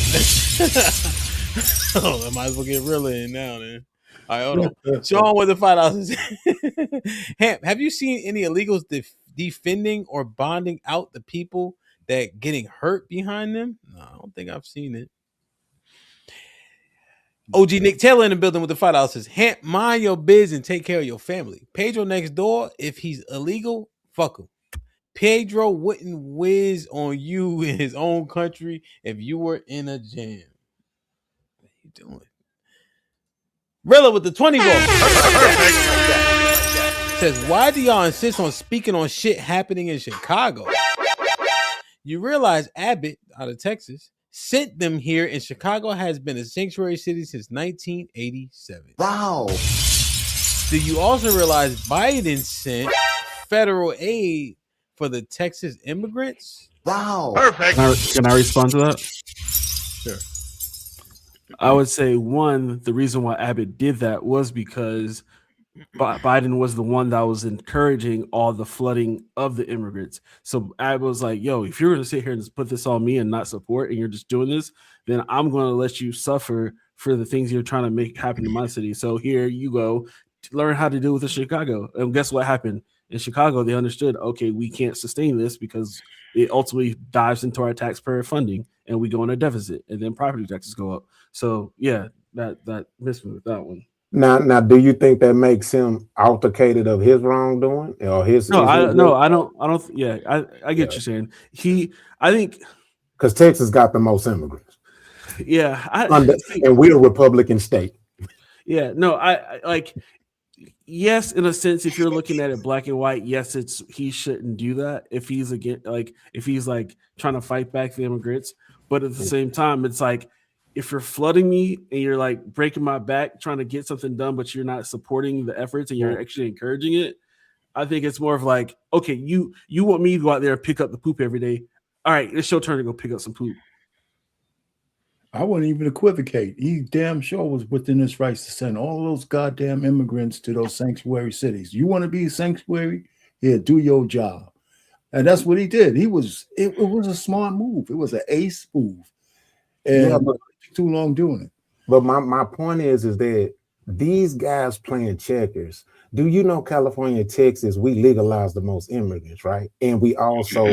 Oh, I might as well get realer in now, then. All right, hold on. Sean with the $5. Hamp, have you seen any illegals defending or bonding out the people that getting hurt behind them? No, I don't think I've seen it. OG Nick Taylor in the building with the $5 says, Hamp, mind your biz and take care of your family. Pedro next door, if he's illegal, fuck him. Pedro wouldn't whiz on you in his own country if you were in a jam. What are you doing? Rilla with the 20 votes says, why do y'all insist on speaking on shit happening in Chicago? You realize Abbott, out of Texas, sent them here, and Chicago has been a sanctuary city since 1987. Wow. Do you also realize Biden sent federal aid for the Texas immigrants? Wow. Perfect. Can I respond to that? Sure. I would say, one, the reason why Abbott did that was because Biden was the one that was encouraging all the flooding of the immigrants. So Abbott was like, yo, if you're going to sit here and just put this on me and not support, and you're just doing this, then I'm going to let you suffer for the things you're trying to make happen in my city. So here you go, learn how to deal with it in Chicago. And guess what happened? In Chicago, they understood, okay, we can't sustain this because it ultimately dives into our taxpayer funding and we go in a deficit, and then property taxes go up. So yeah, that missed me with that one. Now, do you think that makes him authenticated of his wrongdoing or his? I don't. Yeah, I get you saying. I think because Texas got the most immigrants. Yeah, and we're a Republican state. Yeah, no, I like. Yes, in a sense, if you're looking at it black and white, yes, he shouldn't do that if he's trying to fight back the immigrants. But at the same time, it's like, if you're flooding me and you're like breaking my back trying to get something done, but you're not supporting the efforts and you're actually encouraging it, I think it's more of like, okay, you want me to go out there and pick up the poop every day. All right, it's your turn to go pick up some poop. I wouldn't even equivocate. He damn sure was within his rights to send all those goddamn immigrants to those sanctuary cities. You want to be a sanctuary? Yeah, do your job. And that's what he did. It was a smart move. It was an ace move. And it took too long doing it. But my point is that these guys playing checkers. Do you know California, Texas, we legalized the most immigrants, right? And we also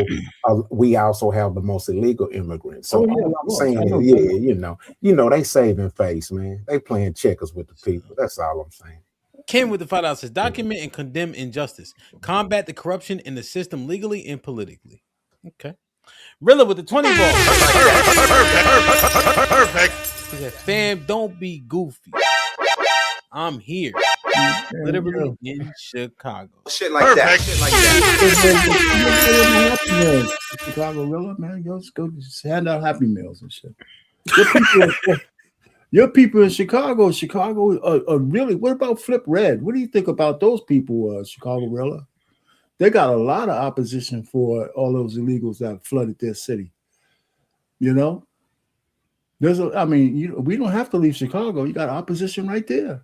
have the most illegal immigrants. So all I'm saying is, they saving face, man. They playing checkers with the people. That's all I'm saying. Kim with the $5 says, document and condemn injustice. Combat the corruption in the system legally and politically. Okay. Rilla with the 20 ball. Perfect. He said, fam, don't be goofy. I'm here. Literally in Chicago. Shit like that. Shit like that. Chicago Rilla, man. Yo, just go just hand out Happy Meals and shit. Your people in Chicago are really. What about Flip Red? What do you think about those people, Chicago Rilla? They got a lot of opposition for all those illegals that flooded their city. You know, we don't have to leave Chicago. You got opposition right there.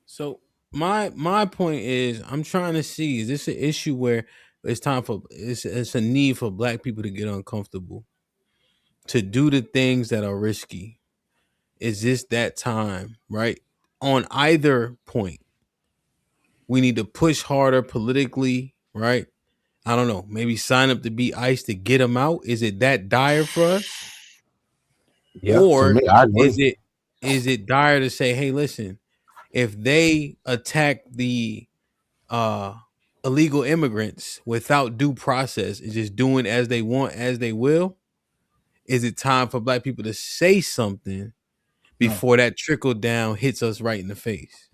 So my point is, I'm trying to see, is this an issue where it's a need for black people to get uncomfortable, to do the things that are risky? Is this that time, right? On either point, we need to push harder politically, right? I don't know. Maybe sign up to be ICE to get them out. Is it that dire for us? Yeah, to Or me, I agree. is it dire to say, hey, listen, if they attack the illegal immigrants without due process and just doing as they want, as they will, is it time for black people to say something before that trickle down hits us right in the face?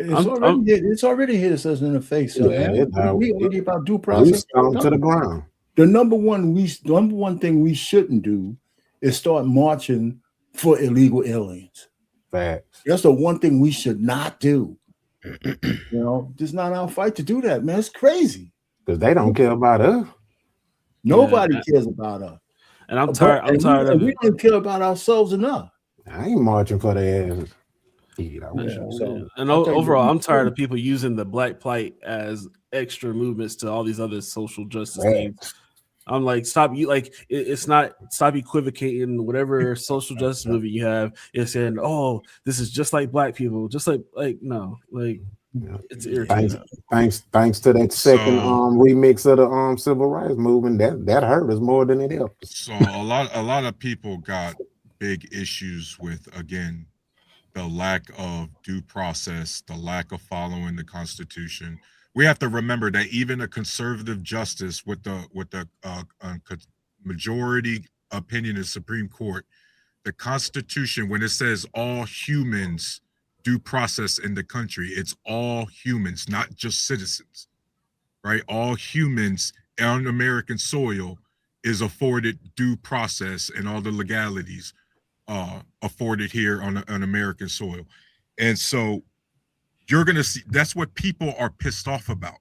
It's already hit us in the face. Yeah, We argue about due we process. stunk to the ground. The number one thing we shouldn't do is start marching for illegal aliens. Facts. That's the one thing we should not do. It's not our fight to do that, man. It's crazy. Because they don't care about us. Nobody cares about us. And I'm tired of it. We don't care about ourselves enough. I ain't marching for their asses. Overall, I'm tired of people using the black plight as extra movements to all these other social justice things. I'm like, stop equivocating. Whatever social justice movement you have, it's saying, oh, this is just like black people, just like no, like it's irritating. Thanks to that second remix of the civil rights movement, that hurt us more than it helped. So a lot of people got big issues with, again, the lack of due process, the lack of following the Constitution. We have to remember that even a conservative justice with the majority opinion in the Supreme Court, the Constitution, when it says all humans due process in the country, it's all humans, not just citizens, right? All humans on American soil is afforded due process and all the legalities afforded here on American soil. And so you're going to see that's what people are pissed off about.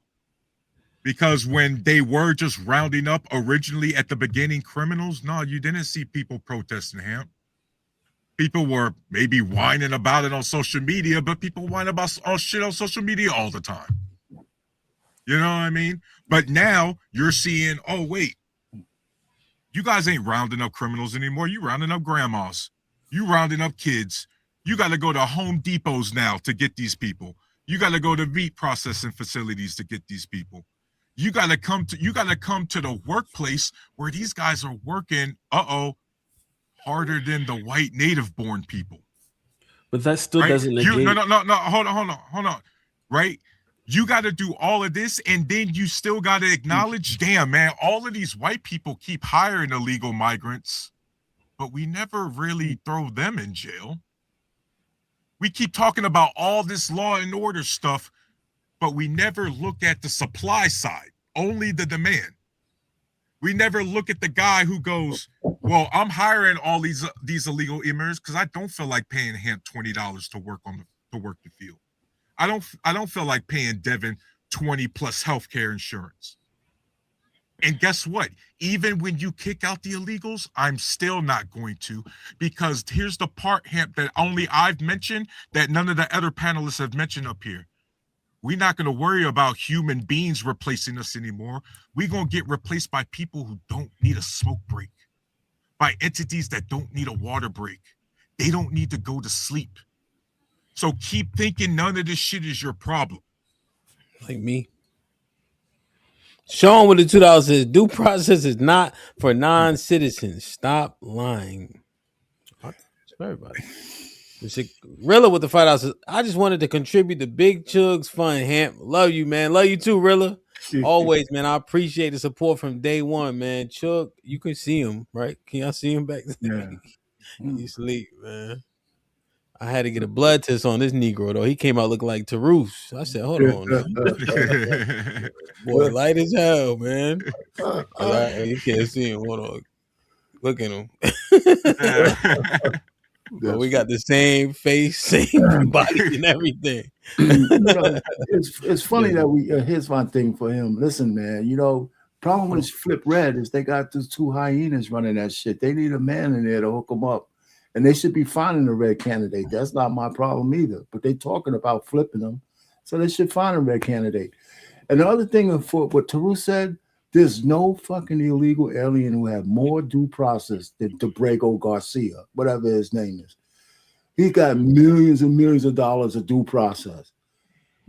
Because when they were just rounding up originally at the beginning criminals, no, you didn't see people protesting HAMP. People were maybe whining about it on social media, but people whine about shit on social media all the time. You know what I mean? But now you're seeing, oh, wait, you guys ain't rounding up criminals anymore. You rounding up grandmas. You rounding up kids. You got to go to Home Depots now to get these people. You got to go to meat processing facilities to get these people. You got to come to the workplace where these guys are working, harder than the white native born people. But that still doesn't negate. No, hold on. Right? You got to do all of this, and then you still got to acknowledge, damn, man, all of these white people keep hiring illegal migrants, but we never really throw them in jail. We keep talking about all this law and order stuff, but we never look at the supply side, only the demand. We never look at the guy who goes, well, I'm hiring all these illegal immigrants because I don't feel like paying HAMP $20 to work the field. I don't feel like paying Devin 20 plus healthcare insurance. And guess what? Even when you kick out the illegals, I'm still not going to, because here's the part, HAMP, that only I've mentioned that none of the other panelists have mentioned up here. We're not going to worry about human beings replacing us anymore. We're going to get replaced by people who don't need a smoke break, by entities that don't need a water break. They don't need to go to sleep. So keep thinking none of this shit is your problem. Like me. Sean with the $2 says due process is not for non-citizens. Stop lying. It's for everybody. Rilla with the $5 says, I just wanted to contribute to Big Chug's fun, HAMP. Love you, man. Love you too, Rilla. Always, man. I appreciate the support from day one, man. Chug, you can see him, right? Can y'all see him back there? Yeah. He sleep, man. I had to get a blood test on this Negro though. He came out looking like Tarus. I said, "Hold on, now. Boy, light as hell, man." You can't see him. Hold on, look at him. But we got the same face, same body, and everything. It's funny that we. Here's my thing for him. Listen, man. Problem with Flip Red is they got those two hyenas running that shit. They need a man in there to hook them up. And they should be finding a red candidate. That's not my problem either. But they're talking about flipping them. So they should find a red candidate. And the other thing for what Taru said, there's no fucking illegal alien who had more due process than Debrego Garcia, whatever his name is. He got millions and millions of dollars of due process.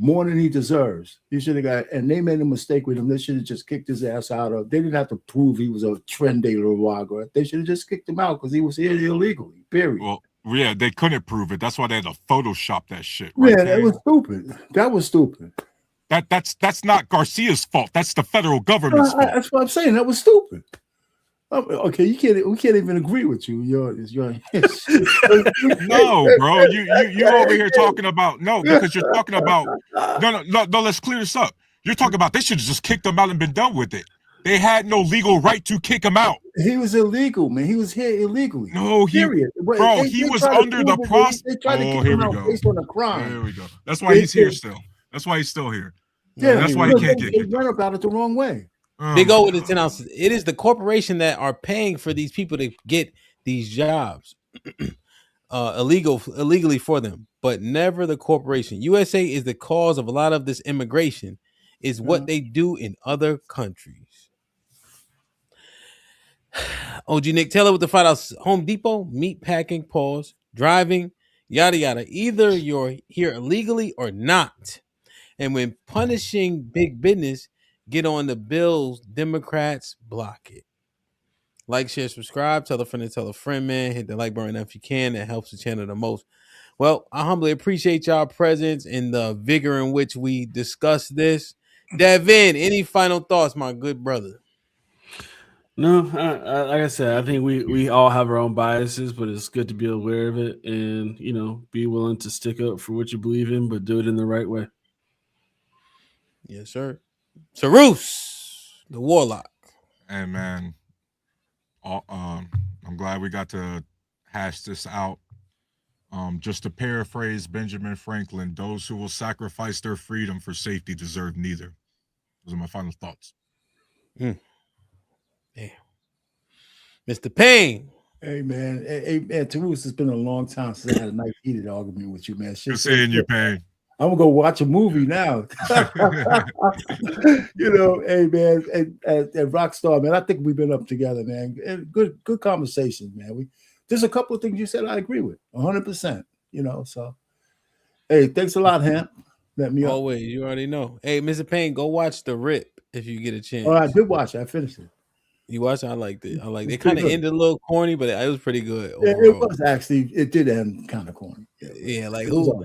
More than he deserves. He should have got, and they made a mistake with him. They should have just kicked his ass out of. They didn't have to prove he was a Tren de Uruguay. They should have just kicked him out because he was here illegally. Period. Well, yeah, they couldn't prove it. That's why they had to Photoshop that shit. Right, yeah, that was stupid. That was stupid. That's not Garcia's fault. That's the federal government's fault. That's what I'm saying. That was stupid. Okay, we can't even agree with you. You're no, bro. You over here talking about because you're talking about no. Let's clear this up. You're talking about they should have just kicked him out and been done with it. They had no legal right to kick him out. He was illegal, man. He was here illegally. No, he was under the process. Oh, here we go. Based on a crime. Here we go. That's why he's here still. That's why he's still here. Yeah, that's why he can't get kicked out. They went about it the wrong way. Big O with the 10 ounces. It is the corporation that are paying for these people to get these jobs illegally for them, but never the corporation. USA is the cause of a lot of this immigration, is what they do in other countries. OG Nick Taylor with the $5 Home Depot, meat packing, pause, driving, yada yada. Either you're here illegally or not. And when punishing big business, get on the bills. Democrats block it. Like, share, subscribe. Tell a friend and tell a friend, man. Hit the like button if you can. That helps the channel the most. Well, I humbly appreciate y'all presence and the vigor in which we discuss this. Devin, any final thoughts, my good brother? No, like I said, I think we all have our own biases, but it's good to be aware of it and, be willing to stick up for what you believe in, but do it in the right way. Yes, sir. Tarus, the Warlock. Hey, man. I'm glad we got to hash this out. Just to paraphrase Benjamin Franklin, those who will sacrifice their freedom for safety deserve neither. Those are my final thoughts. Damn. Mr. Payne. Hey, man. Hey, man, Tarus, it's been a long time since I had a nice heated argument with you, man. Good seeing you, Payne. I'm gonna go watch a movie now. Hey, man, and Rockstar, man. I think we've been up together, man. And good conversation, man. There's a couple of things you said I agree with 100%. So hey, thanks a lot, Hamp. Let me always. You already know. Hey, Mr. Payne, go watch The Rip if you get a chance. Oh, I did watch it. I finished it. You watched it? I liked it. It kind of ended a little corny, but it was pretty good. Yeah, it was actually. It did end kind of corny. Yeah, like who?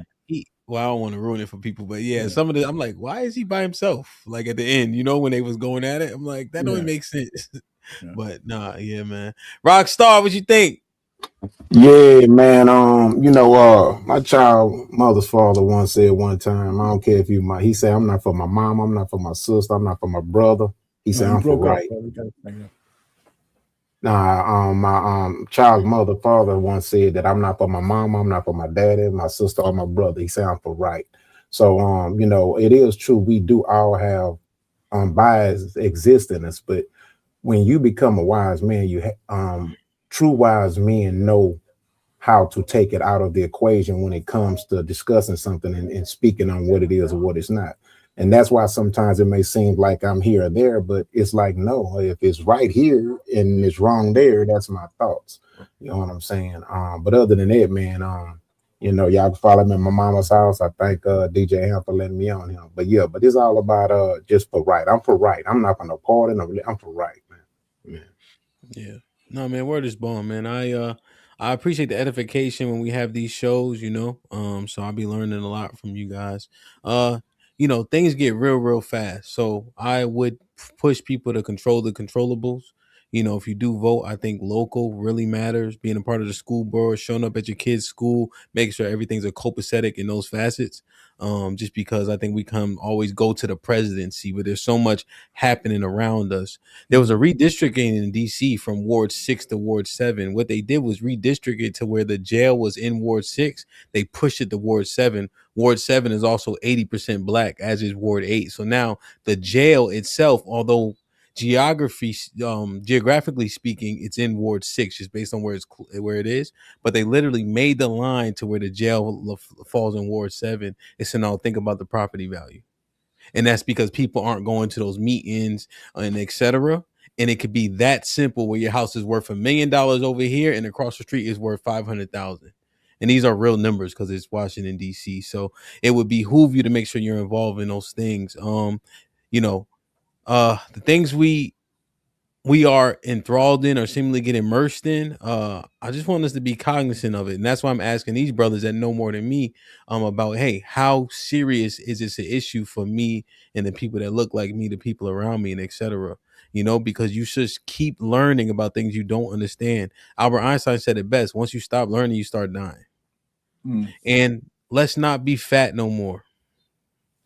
Well, I don't want to ruin it for people, but some of the I'm like, why is he by himself? Like at the end, when they was going at it, I'm like, that don't make sense. But nah, yeah, man. Rockstar, what you think? Yeah, man. My child mother's father once said one time, I don't care if he said, I'm not for my mom, I'm not for my sister, I'm not for my brother. He said, I'm for right. My child's father once said that I'm not for my mom, I'm not for my daddy, my sister, or my brother. He said I'm for right. So it is true. We do all have bias exist in us, but when you become a wise man, true wise men know how to take it out of the equation when it comes to discussing something and speaking on what it is or what it's not. And that's why sometimes it may seem like I'm here or there, but it's like, no, if it's right here and it's wrong there, that's my thoughts. You know what I'm saying? But other than that, man, y'all can follow me at my mama's house. I thank DJ Hamp for letting me on him. But it's all about just for right. I'm for right. I'm not gonna pardon. I'm for right, man. Yeah. No, man, word is born, man. I appreciate the edification when we have these shows, so I'll be learning a lot from you guys. Things get real fast. So I would push people to control the controllables, You know, if you do vote, I think local really matters. Being a part of the school board, showing up at your kid's school, making sure everything's a copacetic in those facets. Just because I think we always go to the presidency, but there's so much happening around us. There was a redistricting in DC from Ward 6 to Ward 7. What they did was redistrict it to where the jail was in Ward 6. They pushed it to Ward 7. Ward 7 is also 80% black, as is Ward 8. So now the jail itself, although geographically speaking, it's in Ward 6, just based on where it is. But they literally made the line to where the jail falls in Ward 7. And so now think about the property value, and that's because people aren't going to those meetings and etc. And it could be that simple, where your house is worth $1 million over here, and across the street is worth $500,000. And these are real numbers because it's Washington D.C. So it would behoove you to make sure you're involved in those things. The things we are enthralled in or seemingly get immersed in, I just want us to be cognizant of it. And that's why I'm asking these brothers that know more than me about, hey, how serious is this an issue for me and the people that look like me, the people around me, and etc. Because you should keep learning about things you don't understand. Albert Einstein said it best: once you stop learning, you start dying. And let's not be fat no more.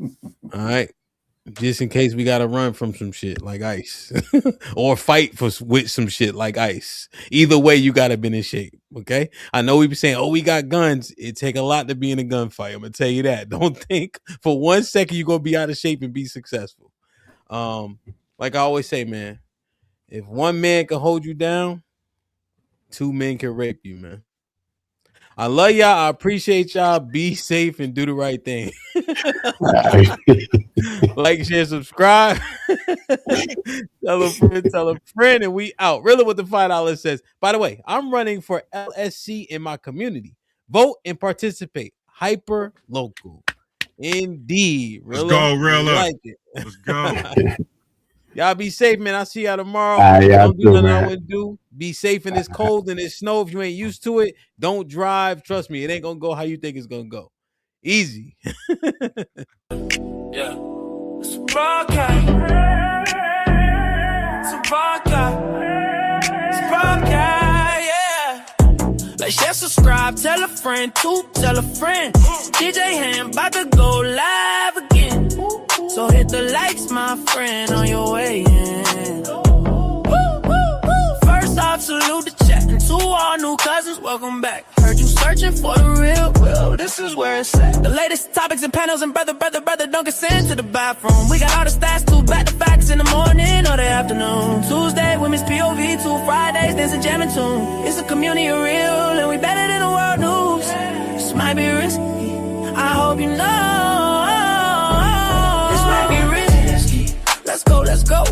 All right. Just in case we gotta run from some shit like ICE or fight with some shit like ICE. Either way, you gotta be in shape. Okay. I know we be saying, oh, we got guns. It take a lot to be in a gunfight. I'm gonna tell you that. Don't think for 1 second you're gonna be out of shape and be successful. Like I always say, man, if one man can hold you down, 2 men can rape you, man. I love y'all. I appreciate y'all. Be safe and do the right thing. Like, share, subscribe. Tell a friend, and we out. Really, what the $5 says. By the way, I'm running for LSC in my community. Vote and participate. Hyper local. Indeed. Let's go, Rilla. Like it. Let's go. Y'all be safe, man. I'll see y'all tomorrow. Y'all Don't do nothing man. I wouldn't do. Be safe in this cold and this snow. If you ain't used to it, don't drive. Trust me, it ain't gonna go how you think it's gonna go. Easy. Yeah. It's a broadcast. It's a broadcast. It's a broadcast, yeah. Like, share, subscribe, tell a friend, tell a friend. DJ HAMP about to go live again. So hit the likes, my friend, on your way in. First off, salute the chat, and to all new cousins, welcome back. Heard you searching for the real, well, this is where it's at. The latest topics and panels, and brother, don't get sent to the bathroom. We got all the stats, 2 back-to-backs in the morning or the afternoon. Tuesday, women's POV, 2 Fridays, dancing, jamming tune. It's a community of real, and we better than the world news. This might be risky, I hope you know. This might be risky. Let's go, let's go.